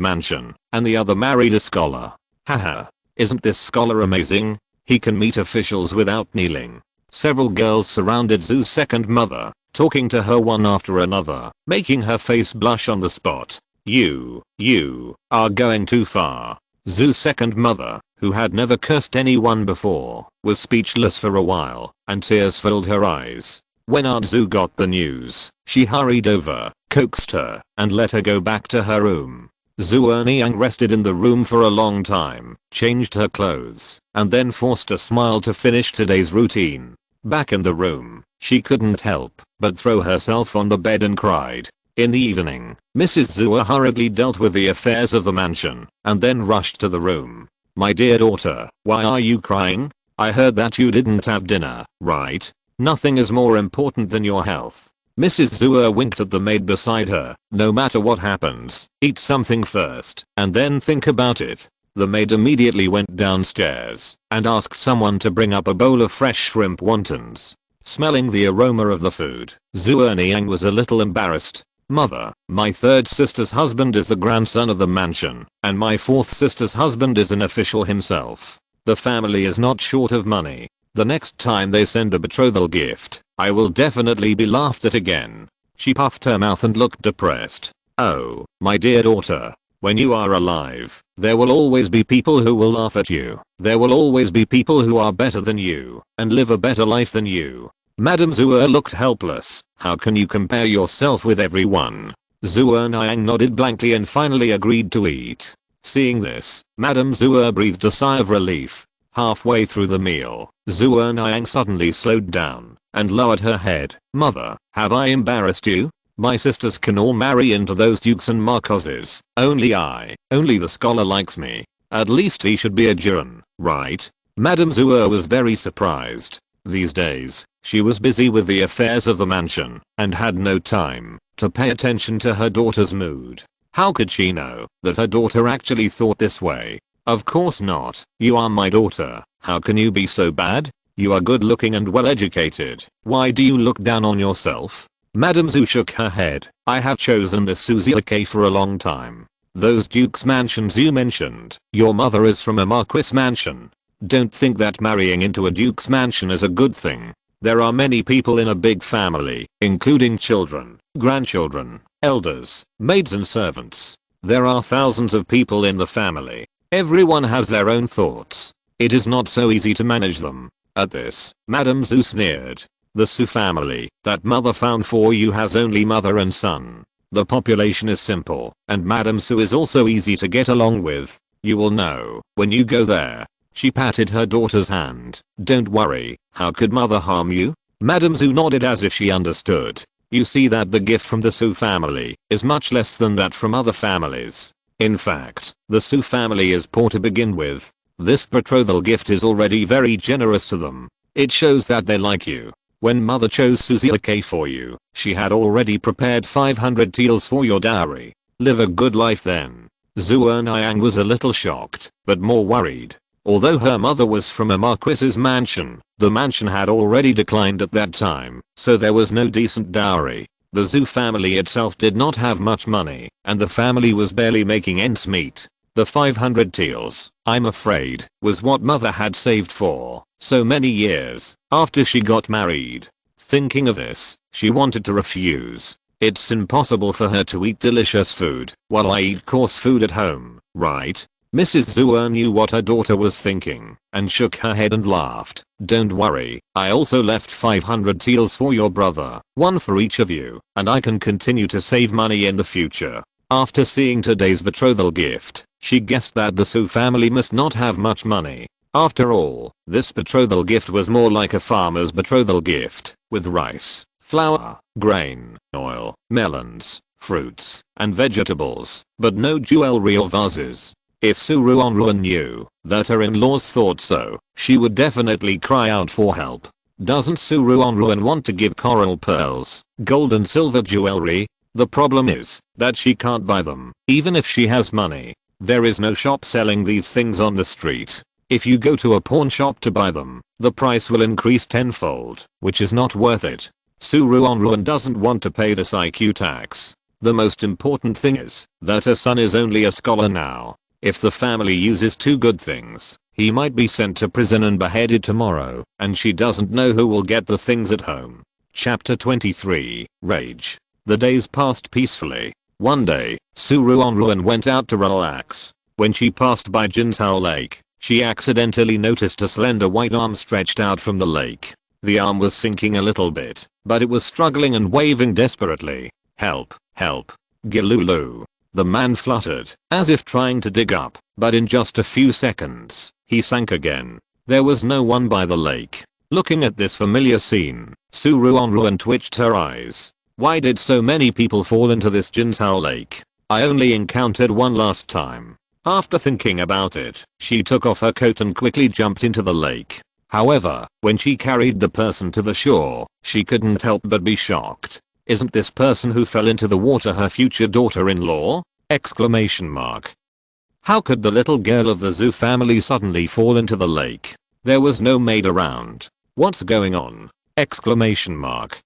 mansion, and the other married a scholar. Haha, isn't this scholar amazing? He can meet officials without kneeling. Several girls surrounded Zhu's second mother, talking to her one after another, making her face blush on the spot. You are going too far." Zhu's second mother, who had never cursed anyone before, was speechless for a while, and tears filled her eyes. When Aunt Zu got the news, she hurried over, coaxed her, and let her go back to her room. Ruanruan rested in the room for a long time, changed her clothes, and then forced a smile to finish today's routine. Back in the room, she couldn't help but throw herself on the bed and cried. In the evening, Mrs. Zu hurriedly dealt with the affairs of the mansion, and then rushed to the room. "My dear daughter, why are you crying? I heard that you didn't have dinner, right? Nothing is more important than your health." Mrs. Zu winked at the maid beside her. "No matter what happens, eat something first, and then think about it." The maid immediately went downstairs and asked someone to bring up a bowl of fresh shrimp wontons. Smelling the aroma of the food, Ruanruan was a little embarrassed. "Mother, my third sister's husband is the grandson of the mansion, and my fourth sister's husband is an official himself. The family is not short of money. The next time they send a betrothal gift, I will definitely be laughed at again." She puffed her mouth and looked depressed. "Oh, my dear daughter, when you are alive, there will always be people who will laugh at you. There will always be people who are better than you and live a better life than you." Madame Zu looked helpless. "How can you compare yourself with everyone?" Ruanruan nodded blankly and finally agreed to eat. Seeing this, Madame Zu breathed a sigh of relief. Halfway through the meal, Ruanruan suddenly slowed down and lowered her head. "Mother, have I embarrassed you? My sisters can all marry into those dukes and marquesses. Only the scholar likes me. At least he should be a Jiren, right?" Madame Zu was very surprised. These days, she was busy with the affairs of the mansion and had no time to pay attention to her daughter's mood. How could she know that her daughter actually thought this way? Of course not. "You are my daughter. How can you be so bad? You are good looking and well educated. Why do you look down on yourself?" Madame Zu shook her head. "I have chosen the Suzuki for a long time. Those dukes' mansions you mentioned, your mother is from a marquis mansion. Don't think that marrying into a duke's mansion is a good thing. There are many people in a big family, including children, grandchildren, elders, maids and servants. There are thousands of people in the family. Everyone has their own thoughts. It is not so easy to manage them." At this, Madame Zu sneered. "The Su family that mother found for you has only mother and son. The population is simple, and Madame Su is also easy to get along with. You will know when you go there." She patted her daughter's hand. "Don't worry, how could mother harm you?" Madame Zu nodded as if she understood. "You see that the gift from the Su family is much less than that from other families. In fact, the Su family is poor to begin with. This betrothal gift is already very generous to them. It shows that they like you. When mother chose Suzuki for you, she had already prepared 500 taels for your dowry. Live a good life then." Ruanruan was a little shocked, but more worried. Although her mother was from a marquis's mansion, the mansion had already declined at that time, so there was no decent dowry. The Zu family itself did not have much money, and the family was barely making ends meet. The 500 taels, I'm afraid, was what mother had saved for so many years after she got married. Thinking of this, she wanted to refuse. "It's impossible for her to eat delicious food while I eat coarse food at home, right?" Mrs. Zu knew what her daughter was thinking and shook her head and laughed. "Don't worry, I also left 500 taels for your brother, one for each of you, and I can continue to save money in the future." After seeing today's betrothal gift, she guessed that the Su family must not have much money. After all, this betrothal gift was more like a farmer's betrothal gift, with rice, flour, grain, oil, melons, fruits, and vegetables, but no jewelry or vases. If Ruanruan knew that her in-laws thought so, she would definitely cry out for help. Doesn't Ruanruan want to give coral pearls, gold and silver jewelry? The problem is that she can't buy them, even if she has money. There is no shop selling these things on the street. If you go to a pawn shop to buy them, the price will increase tenfold, which is not worth it. Ruanruan doesn't want to pay this IQ tax. The most important thing is that her son is only a scholar now. If the family uses two good things, he might be sent to prison and beheaded tomorrow, and she doesn't know who will get the things at home. Chapter 23, Rage. The days passed peacefully. One day, Ruanruan went out to relax. When she passed by Jintao Lake, she accidentally noticed a slender white arm stretched out from the lake. The arm was sinking a little bit, but it was struggling and waving desperately. Help, help. Gilulu. The man fluttered, as if trying to dig up, but in just a few seconds, he sank again. There was no one by the lake. Looking at this familiar scene, Ruanruan twitched her eyes. Why did so many people fall into this Jintao lake? I only encountered one last time. After thinking about it, she took off her coat and quickly jumped into the lake. However, when she carried the person to the shore, she couldn't help but be shocked. Isn't this person who fell into the water her future daughter-in-law? Exclamation mark. How could the little girl of the Zhu family suddenly fall into the lake? There was no maid around. What's going on? Exclamation mark.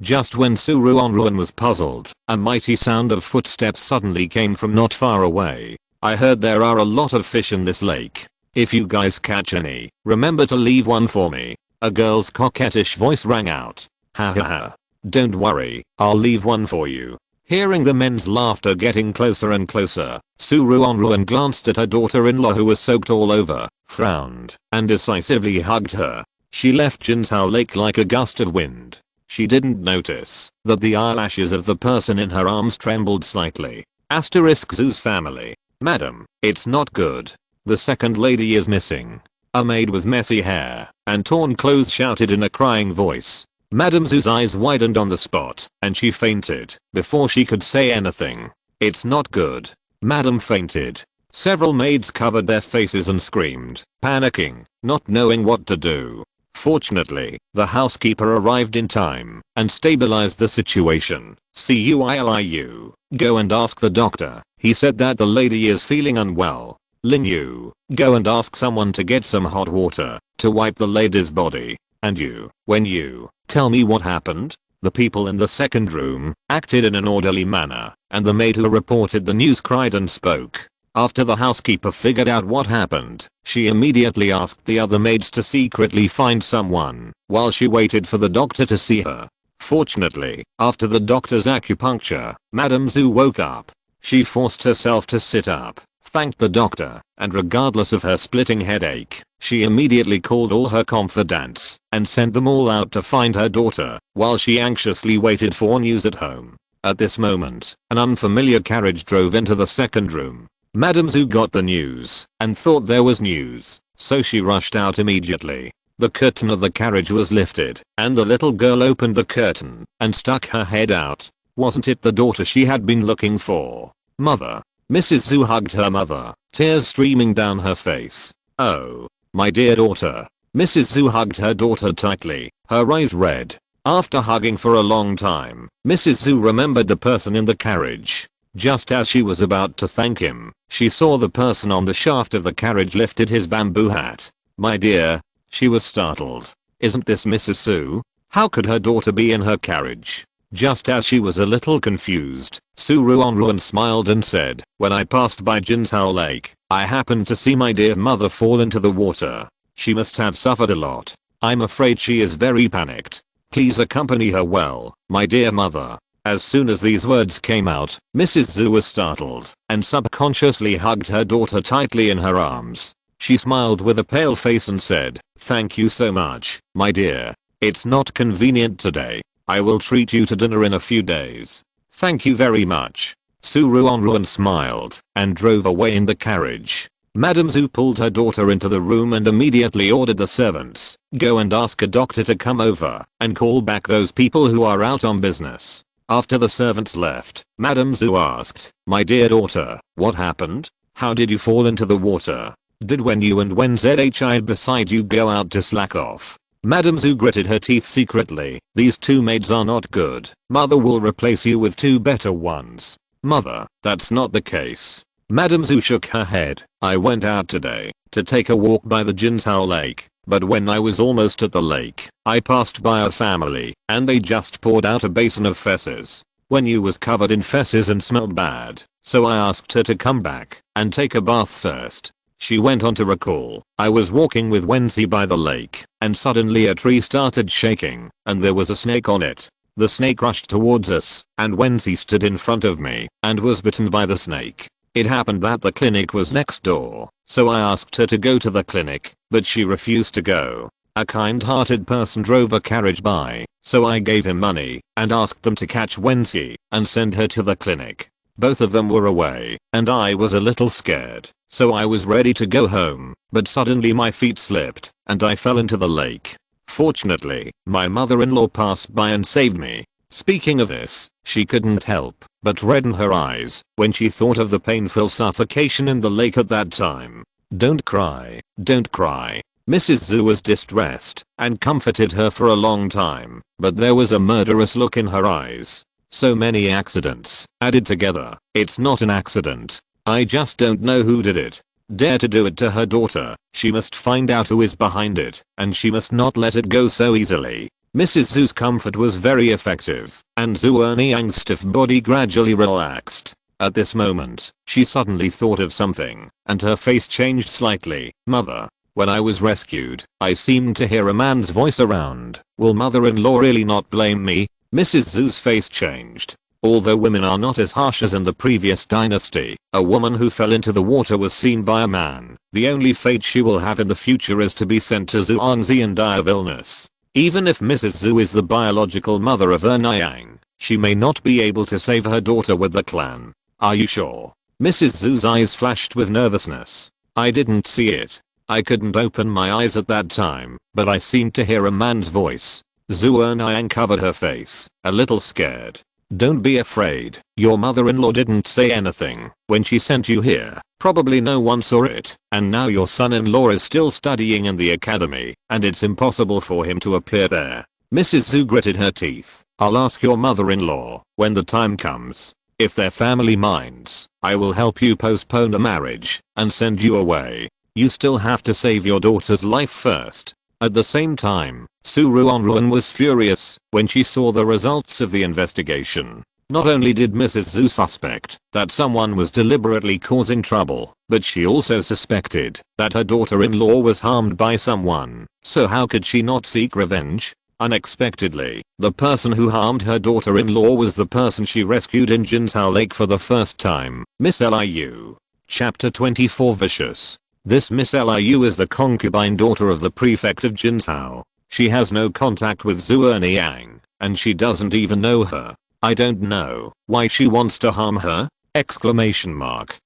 Just when Ruanruan was puzzled, a mighty sound of footsteps suddenly came from not far away. I heard there are a lot of fish in this lake. If you guys catch any, remember to leave one for me. A girl's coquettish voice rang out. Ha ha ha. Don't worry, I'll leave one for you. Hearing the men's laughter getting closer and closer, Ruanruan glanced at her daughter-in-law who was soaked all over, frowned, and decisively hugged her. She left Jintao Lake like a gust of wind. She didn't notice that the eyelashes of the person in her arms trembled slightly. Asterisk Zhu's family. Madam, it's not good. The second lady is missing. A maid with messy hair and torn clothes shouted in a crying voice. Madame Zhu's eyes widened on the spot, and she fainted before she could say anything. It's not good. Madame fainted. Several maids covered their faces and screamed, panicking, not knowing what to do. Fortunately, the housekeeper arrived in time and stabilized the situation. Cuiliu. Go and ask the doctor. He said that the lady is feeling unwell. Lin Yu. Go and ask someone to get some hot water to wipe the lady's body. And you, when you tell me what happened? The people in the second room acted in an orderly manner, and the maid who reported the news cried and spoke. After the housekeeper figured out what happened, she immediately asked the other maids to secretly find someone while she waited for the doctor to see her. Fortunately, after the doctor's acupuncture, Madame Zhu woke up. She forced herself to sit up, thanked the doctor, and regardless of her splitting headache, she immediately called all her confidants and sent them all out to find her daughter, while she anxiously waited for news at home. At this moment, an unfamiliar carriage drove into the second room. Madame Zhu got the news and thought there was news, so she rushed out immediately. The curtain of the carriage was lifted, and the little girl opened the curtain and stuck her head out. Wasn't it the daughter she had been looking for? Mother. Mrs. Zhu hugged her mother, tears streaming down her face. Oh, my dear daughter. Mrs. Zhu hugged her daughter tightly, her eyes red. After hugging for a long time, Mrs. Zhu remembered the person in the carriage. Just as she was about to thank him, she saw the person on the shaft of the carriage lifted his bamboo hat. My dear. She was startled. Isn't this Mrs. Zhu? How could her daughter be in her carriage? Just as she was a little confused, Ruanruan smiled and said, when I passed by Jintao Lake, I happened to see my dear mother fall into the water. She must have suffered a lot. I'm afraid she is very panicked. Please accompany her well, my dear mother. As soon as these words came out, Mrs. Zhu was startled and subconsciously hugged her daughter tightly in her arms. She smiled with a pale face and said, thank you so much, my dear. It's not convenient today. I will treat you to dinner in a few days. Thank you very much. Ruanruan smiled and drove away in the carriage. Madame Zhu pulled her daughter into the room and immediately ordered the servants, go and ask a doctor to come over and call back those people who are out on business. After the servants left, Madame Zhu asked, my dear daughter, what happened? How did you fall into the water? Did when you and Wen Zhi beside you go out to slack off? Madame Zhu gritted her teeth secretly. These two maids are not good. Mother will replace you with two better ones. Mother, that's not the case. Madame Zhu shook her head. I went out today to take a walk by the Jintao Lake, but when I was almost at the lake, I passed by a family and they just poured out a basin of fesses. Wen Yu was covered in fesses and smelled bad, so I asked her to come back and take a bath first. She went on to recall, I was walking with Wenzi by the lake, and suddenly a tree started shaking, and there was a snake on it. The snake rushed towards us, and Wenzi stood in front of me, and was bitten by the snake. It happened that the clinic was next door, so I asked her to go to the clinic, but she refused to go. A kind-hearted person drove a carriage by, so I gave him money and asked them to catch Wendy and send her to the clinic. Both of them were away, and I was a little scared, so I was ready to go home, but suddenly my feet slipped and I fell into the lake. Fortunately, my mother-in-law passed by and saved me. Speaking of this, she couldn't help but redden her eyes when she thought of the painful suffocation in the lake at that time. Don't cry, don't cry. Mrs. Zhu was distressed and comforted her for a long time, but there was a murderous look in her eyes. So many accidents added together. It's not an accident. I just don't know who did it. Dare to do it to her daughter. She must find out who is behind it, and she must not let it go so easily. Mrs. Zhu's comfort was very effective, and Zhu Erniang's stiff body gradually relaxed. At this moment, she suddenly thought of something, and her face changed slightly. Mother, when I was rescued, I seemed to hear a man's voice around. Will mother-in-law really not blame me? Mrs. Zhu's face changed. Although women are not as harsh as in the previous dynasty, a woman who fell into the water was seen by a man. The only fate she will have in the future is to be sent to Zhuangzi and die of illness. Even if Mrs. Zhu is the biological mother of Erniang, she may not be able to save her daughter with the clan. Are you sure? Mrs. Zhu's eyes flashed with nervousness. I didn't see it. I couldn't open my eyes at that time, but I seemed to hear a man's voice. Zhu Erniang covered her face, a little scared. Don't be afraid. Your mother-in-law didn't say anything when she sent you here. Probably no one saw it, and now your son-in-law is still studying in the academy, and it's impossible for him to appear there. Mrs. Zhu gritted her teeth. I'll ask your mother-in-law when the time comes. If their family minds, I will help you postpone the marriage and send you away. You still have to save your daughter's life first. At the same time, Ruanruan was furious when she saw the results of the investigation. Not only did Mrs. Zhu suspect that someone was deliberately causing trouble, but she also suspected that her daughter-in-law was harmed by someone. So how could she not seek revenge? Unexpectedly, the person who harmed her daughter-in-law was the person she rescued in Jinsao Lake for the first time, Miss Liu. Chapter 24 Vicious. This Miss Liu is the concubine daughter of the prefect of Jinsao. She has no contact with Zhu Erniang, and she doesn't even know her. I don't know why she wants to harm her? Exclamation mark.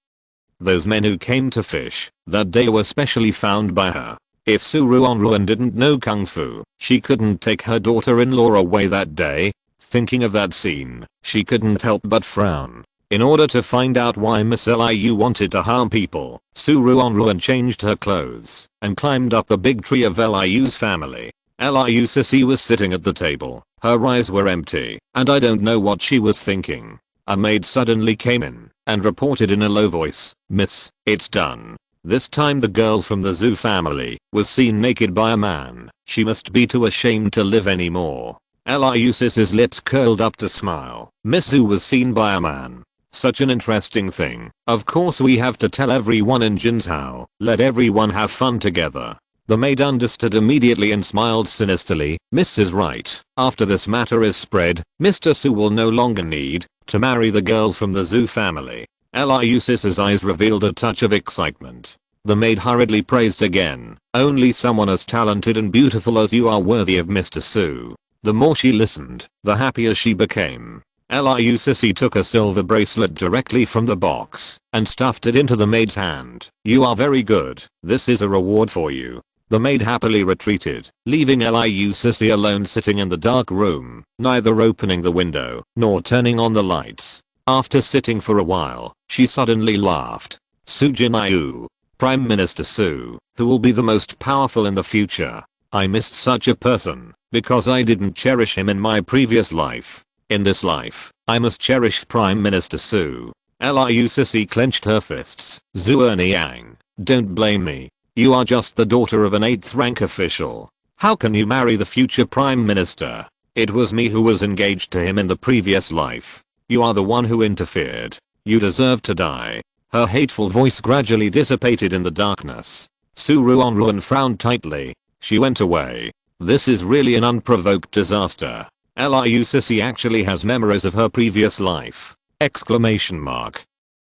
Those men who came to fish that day were specially found by her. If Ruanruan didn't know kung fu, she couldn't take her daughter-in-law away that day. Thinking of that scene, she couldn't help but frown. In order to find out why Miss Liu wanted to harm people, Ruanruan changed her clothes and climbed up the big tree of Liu's family. Liu Sissy was sitting at the table. Her eyes were empty, and I don't know what she was thinking. A maid suddenly came in and reported in a low voice, "Miss, it's done." This time the girl from the Zhu family was seen naked by a man. She must be too ashamed to live anymore. Liu Sissy's lips curled up to smile. Miss Zhu was seen by a man. Such an interesting thing. Of course we have to tell everyone in Jinsao. Let everyone have fun together. The maid understood immediately and smiled sinisterly. Miss is right. After this matter is spread, Mr. Su will no longer need to marry the girl from the Zhu family. Liu Sis's eyes revealed a touch of excitement. The maid hurriedly praised again. Only someone as talented and beautiful as you are worthy of Mr. Su. The more she listened, the happier she became. Liu Sissy took a silver bracelet directly from the box and stuffed it into the maid's hand. You are very good. This is a reward for you. The maid happily retreated, leaving Liu Sissy alone sitting in the dark room, neither opening the window nor turning on the lights. After sitting for a while, she suddenly laughed. Su Jinyu, Prime Minister Su, who will be the most powerful in the future. I missed such a person because I didn't cherish him in my previous life. In this life, I must cherish Prime Minister Su. Liu Sissy clenched her fists. Zhu Erniang, don't blame me. You are just the daughter of an 8th rank official. How can you marry the future Prime Minister? It was me who was engaged to him in the previous life. You are the one who interfered. You deserve to die. Her hateful voice gradually dissipated in the darkness. Ruanruan frowned tightly. She went away. This is really an unprovoked disaster. Liu Sissy actually has memories of her previous life. Exclamation mark.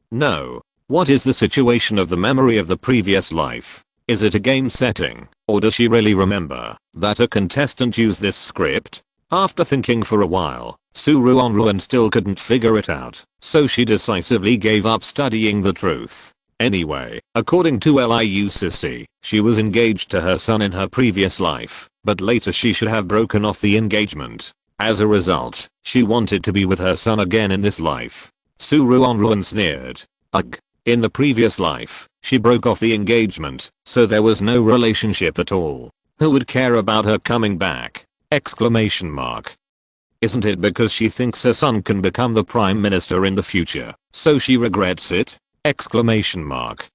No. What is the situation of the memory of the previous life? Is it a game setting, or does she really remember that a contestant used this script? After thinking for a while, Ruanruan still couldn't figure it out, so she decisively gave up studying the truth. Anyway, according to SYNOPSIS, she was engaged to her son in her previous life, but later she should have broken off the engagement. As a result, she wanted to be with her son again in this life. Ruanruan sneered. Ugh. In the previous life, she broke off the engagement, so there was no relationship at all. Who would care about her coming back? Exclamation mark. Isn't it because she thinks her son can become the prime minister in the future, so she regrets it? Exclamation mark.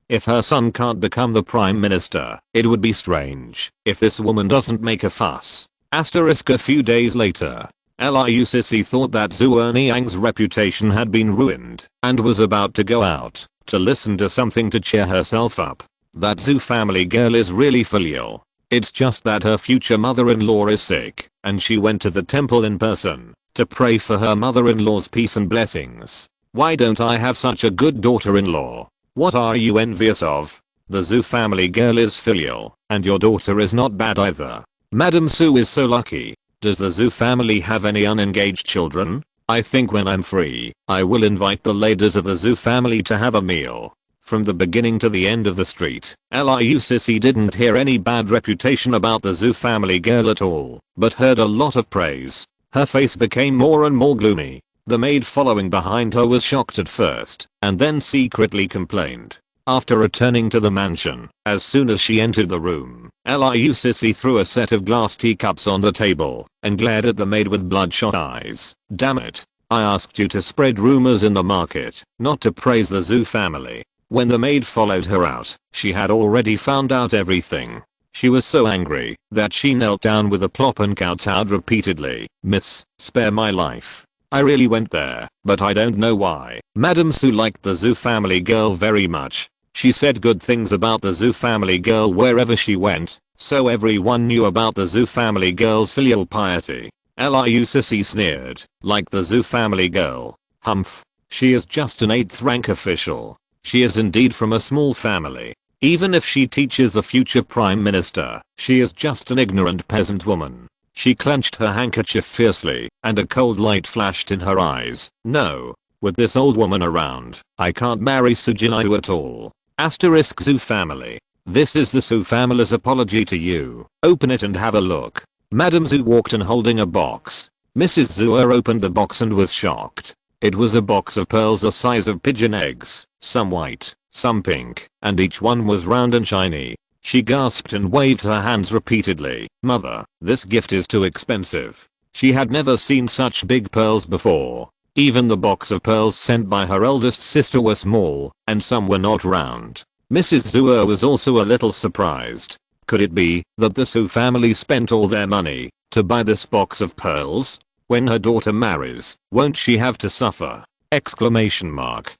If her son can't become the prime minister, it would be strange if this woman doesn't make a fuss. Asterisk a few days later. SYNOPSIS thought that Ruanruan's reputation had been ruined and was about to go out to listen to something to cheer herself up. That Zhu family girl is really filial. It's just that her future mother-in-law is sick and she went to the temple in person to pray for her mother-in-law's peace and blessings. Why don't I have such a good daughter-in-law? What are you envious of? The Zhu family girl is filial and your daughter is not bad either. Madam Su is so lucky. Does the Zhu family have any unengaged children? I think when I'm free, I will invite the ladies of the Zhu family to have a meal. From the beginning to the end of the street, SYNOPSIS didn't hear any bad reputation about the Zhu family girl at all, but heard a lot of praise. Her face became more and more gloomy. The maid following behind her was shocked at first, and then secretly complained. After returning to the mansion, as soon as she entered the room, SYNOPSIS threw a set of glass teacups on the table and glared at the maid with bloodshot eyes. Damn it. I asked you to spread rumors in the market, not to praise the Zhu family. When the maid followed her out, she had already found out everything. She was so angry that she knelt down with a plop and kowtowed repeatedly. Miss, spare my life. I really went there, but I don't know why. Madam Su liked the Zhu family girl very much. She said good things about the Zhu family girl wherever she went, so everyone knew about the Zhu family girl's filial piety. SYNOPSIS sneered. Like the Zhu family girl. Humph. She is just an 8th rank official. She is indeed from a small family. Even if she teaches the future prime minister, she is just an ignorant peasant woman. She clenched her handkerchief fiercely, and a cold light flashed in her eyes. No. With this old woman around, I can't marry Sujinaidu at all. Asterisk Zhu family. This is the Zhu family's apology to you. Open it and have a look. Madam Zhu walked in holding a box. Mrs. Zhu opened the box and was shocked. It was a box of pearls the size of pigeon eggs, some white, some pink, and each one was round and shiny. She gasped and waved her hands repeatedly. Mother, this gift is too expensive. She had never seen such big pearls before. Even the box of pearls sent by her eldest sister were small, and some were not round. Mrs. Zhu was also a little surprised. Could it be that the Zhu family spent all their money to buy this box of pearls? When her daughter marries, won't she have to suffer? Exclamation mark.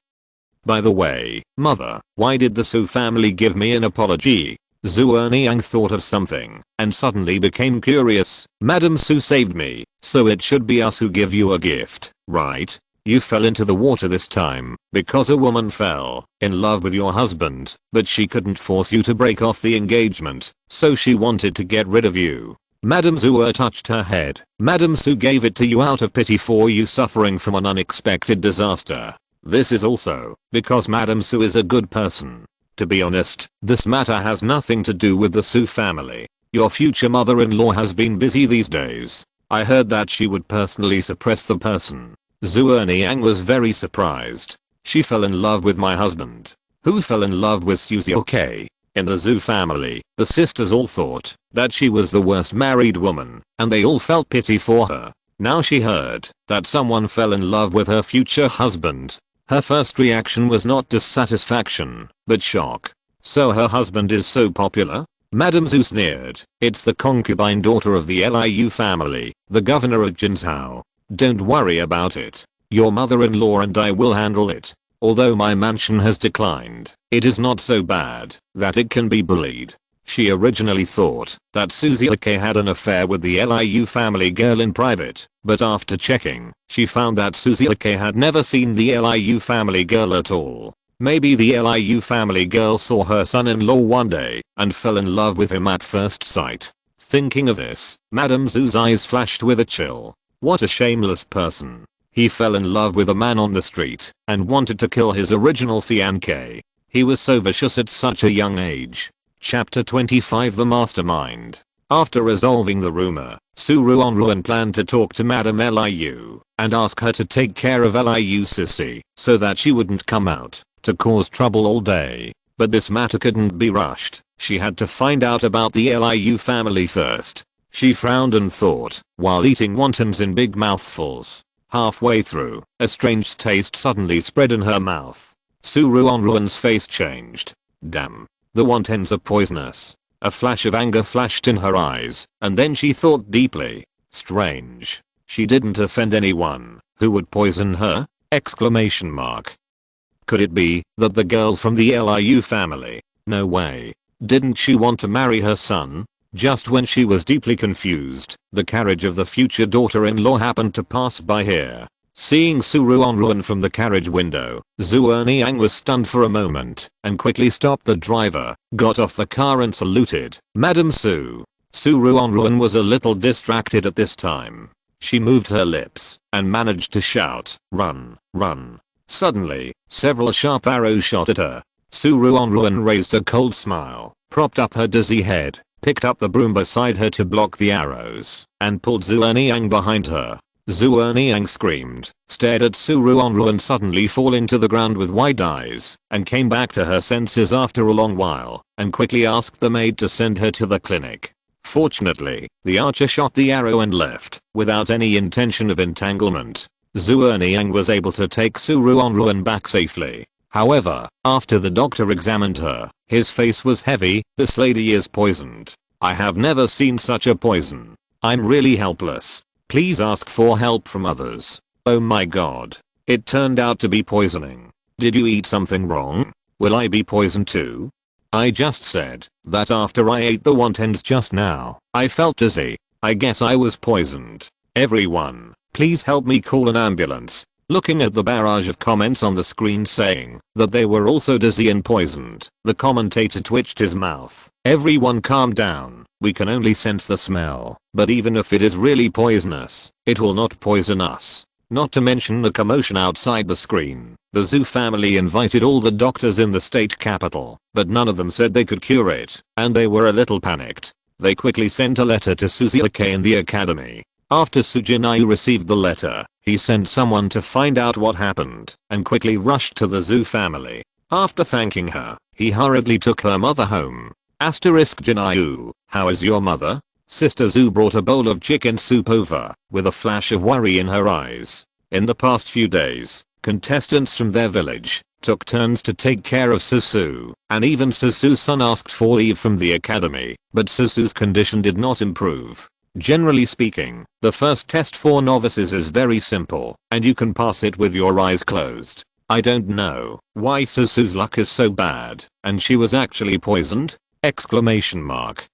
By the way, mother, why did the Zhu family give me an apology? Ruanruan thought of something and suddenly became curious. Madam Su saved me, so it should be us who give you a gift, right? You fell into the water this time because a woman fell in love with your husband, but she couldn't force you to break off the engagement, so she wanted to get rid of you. Madam Zhu touched her head. Madam Su gave it to you out of pity for you suffering from an unexpected disaster. This is also because Madam Su is a good person. To be honest, this matter has nothing to do with the Zhu family. Your future mother-in-law has been busy these days. I heard that she would personally suppress the person. Ruanruan was very surprised. She fell in love with my husband. Who fell in love with Suzy? Okay. In the Zhu family, the sisters all thought that she was the worst married woman, and they all felt pity for her. Now she heard that someone fell in love with her future husband. Her first reaction was not dissatisfaction, but shock. So her husband is so popular? Madam Zhu sneered. It's the concubine daughter of the Liu family, the governor of Jinzhou. Don't worry about it. Your mother-in-law and I will handle it. Although my mansion has declined, it is not so bad that it can be bullied. She originally thought that Suzy had an affair with the Liu family girl in private, but after checking, she found that Suzy had never seen the Liu family girl at all. Maybe the Liu family girl saw her son-in-law one day and fell in love with him at first sight. Thinking of this, Madame Zhu's eyes flashed with a chill. What a shameless person. He fell in love with a man on the street and wanted to kill his original fiancé. He was so vicious at such a young age. Chapter 25 The Mastermind. After resolving the rumor, Ruanruan planned to talk to Madame Liu and ask her to take care of Liu's sissy so that she wouldn't come out to cause trouble all day. But this matter couldn't be rushed. She had to find out about the Liu family first. She frowned and thought while eating wontons in big mouthfuls. Halfway through, a strange taste suddenly spread in her mouth. Ruanruan's face changed. Damn. The wontons are poisonous. A flash of anger flashed in her eyes, and then she thought deeply. Strange. She didn't offend anyone. Who would poison her? Exclamation mark. Could it be that the girl from the Liu family? No way. Didn't she want to marry her son? Just when she was deeply confused, the carriage of the future daughter-in-law happened to pass by here. Seeing Ruanruan from the carriage window, Zhu Niang was stunned for a moment and quickly stopped the driver, got off the car and saluted. Madam Su. Ruanruan was a little distracted at this time. She moved her lips and managed to shout, "Run, run." Suddenly, several sharp arrows shot at her. Ruanruan raised a cold smile, propped up her dizzy head, picked up the broom beside her to block the arrows, and pulled Zhu Niang behind her. Zhu Niang screamed, stared at Ruanruan suddenly falling to the ground with wide eyes, and came back to her senses after a long while, and quickly asked the maid to send her to the clinic. Fortunately, the archer shot the arrow and left, without any intention of entanglement. Zhu Niang was able to take Ruanruan back safely. However, after the doctor examined her, his face was heavy. "This lady is poisoned. I have never seen such a poison. I'm really helpless. Please ask for help from others." Oh my god. It turned out to be poisoning. Did you eat something wrong? Will I be poisoned too? I just said that after I ate the wontons just now, I felt dizzy. I guess I was poisoned. Everyone, please help me call an ambulance. Looking at the barrage of comments on the screen saying that they were also dizzy and poisoned, the commentator twitched his mouth. Everyone calm down. We can only sense the smell, but even if it is really poisonous, it will not poison us. Not to mention the commotion outside the screen. The Zhu family invited all the doctors in the state capital, but none of them said they could cure it, and they were a little panicked. They quickly sent a letter to Suzuki in the academy. After Sujinai received the letter, he sent someone to find out what happened and quickly rushed to the Zhu family. After thanking her, he hurriedly took her mother home. Jinayu, how is your mother? Sister Zhu brought a bowl of chicken soup over, with a flash of worry in her eyes. In the past few days, contestants from their village took turns to take care of Susu, and even Susu's son asked for leave from the academy, but Susu's condition did not improve. Generally speaking, the first test for novices is very simple, and you can pass it with your eyes closed. I don't know why Susu's luck is so bad, and she was actually poisoned? Exclamation mark.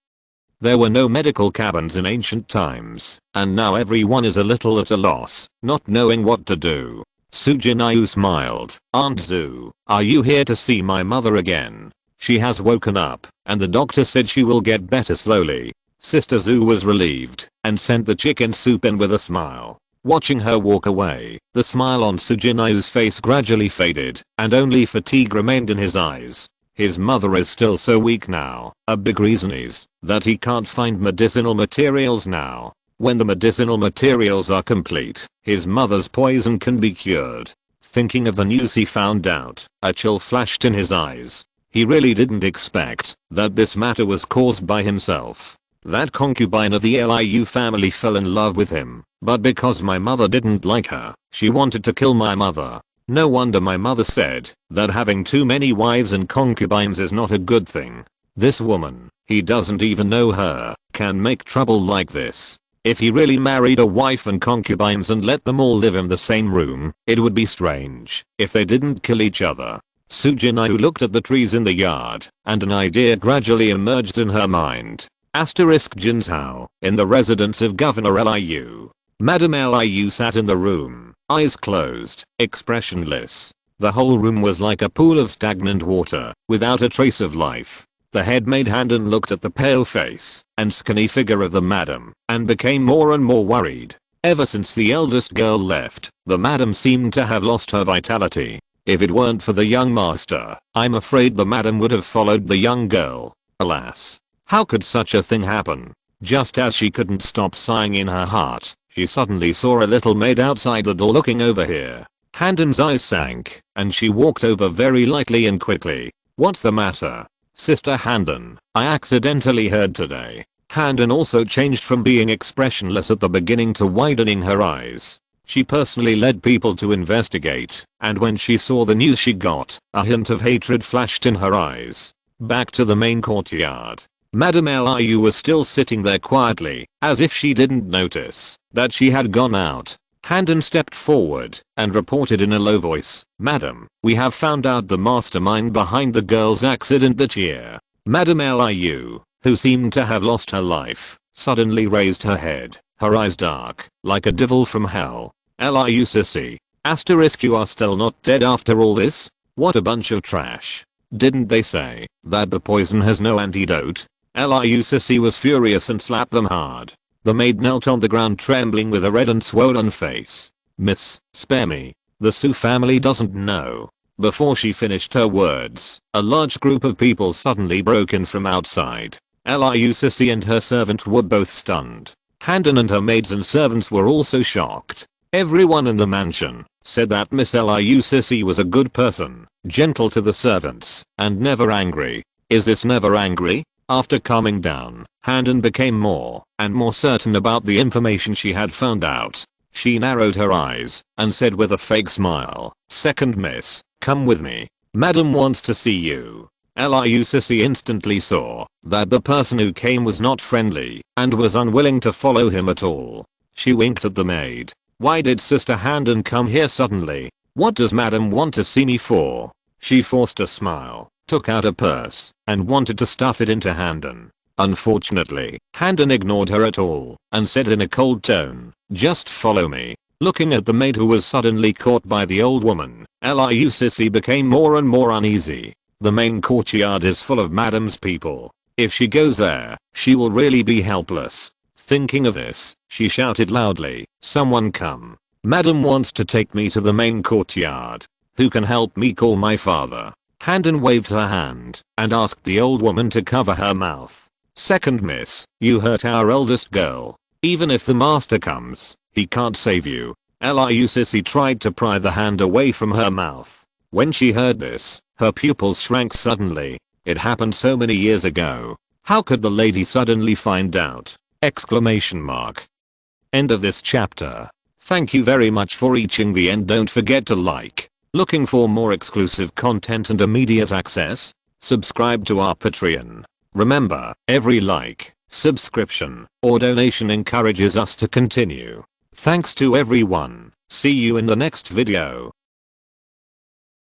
There were no medical cabins in ancient times, and now everyone is a little at a loss, not knowing what to do. Sujinayu smiled. Aunt Zhu, are you here to see my mother again? She has woken up, and the doctor said she will get better slowly. Sister Zhu was relieved, and sent the chicken soup in with a smile. Watching her walk away, the smile on Sujinayu's face gradually faded, and only fatigue remained in his eyes. His mother is still so weak now. A big reason is that he can't find medicinal materials now. When the medicinal materials are complete, his mother's poison can be cured. Thinking of the news he found out, a chill flashed in his eyes. He really didn't expect that this matter was caused by himself. That concubine of the Liu family fell in love with him, but because my mother didn't like her, she wanted to kill my mother. No wonder my mother said that having too many wives and concubines is not a good thing. This woman, he doesn't even know her, can make trouble like this. If he really married a wife and concubines and let them all live in the same room, it would be strange if they didn't kill each other. Sujinayu looked at the trees in the yard, and an idea gradually emerged in her mind. Jinsao, in the residence of Governor Liu. Madame Liu sat in the room, eyes closed, expressionless. The whole room was like a pool of stagnant water, without a trace of life. The head maid Handon looked at the pale face and skinny figure of the madam and became more and more worried. Ever since the eldest girl left, the madam seemed to have lost her vitality. If it weren't for the young master, I'm afraid the madam would have followed the young girl. Alas, how could such a thing happen? Just as she couldn't stop sighing in her heart, she suddenly saw a little maid outside the door looking over here. Handon's eyes sank, and she walked over very lightly and quickly. What's the matter? Sister Handon, I accidentally heard today. Handon also changed from being expressionless at the beginning to widening her eyes. She personally led people to investigate, and when she saw the news she got, a hint of hatred flashed in her eyes. Back to the main courtyard. Madame Liu was still sitting there quietly, as if she didn't notice that she had gone out. Handon stepped forward and reported in a low voice, "Madam, we have found out the mastermind behind the girl's accident that year." Madame Liu, who seemed to have lost her life, suddenly raised her head, her eyes dark, like a devil from hell. "Liu sissy, asterisk, you are still not dead after all this? What a bunch of trash. Didn't they say that the poison has no antidote?" Liu sissy was furious and slapped them hard. The maid knelt on the ground trembling with a red and swollen face. "Miss, spare me. The Su family doesn't know." Before she finished her words, a large group of people suddenly broke in from outside. Liu sissy and her servant were both stunned. Handon and her maids and servants were also shocked. Everyone in the mansion said that Miss Liu sissy was a good person, gentle to the servants, and never angry. Is this never angry? After calming down, Handon became more and more certain about the information she had found out. She narrowed her eyes and said with a fake smile, "Second miss, come with me. Madam wants to see you." Liu sissy instantly saw that the person who came was not friendly and was unwilling to follow him at all. She winked at the maid. "Why did Sister Handon come here suddenly? What does Madam want to see me for?" She forced a smile, took out a purse, and wanted to stuff it into Handon. Unfortunately, Handon ignored her at all and said in a cold tone, "Just follow me." Looking at the maid who was suddenly caught by the old woman, Liu sissy became more and more uneasy. The main courtyard is full of Madam's people. If she goes there, she will really be helpless. Thinking of this, she shouted loudly, "Someone come. Madam wants to take me to the main courtyard. Who can help me call my father?" Handon waved her hand and asked the old woman to cover her mouth. "Second miss, you hurt our eldest girl. Even if the master comes, he can't save you." Liu sissy tried to pry the hand away from her mouth. When she heard this, her pupils shrank suddenly. It happened so many years ago. How could the lady suddenly find out? Exclamation mark. End of this chapter. Thank you very much for reaching the end. Don't forget to like. Looking for more exclusive content and immediate access? Subscribe to our Patreon. Remember, every like, subscription, or donation encourages us to continue. Thanks to everyone. See you in the next video.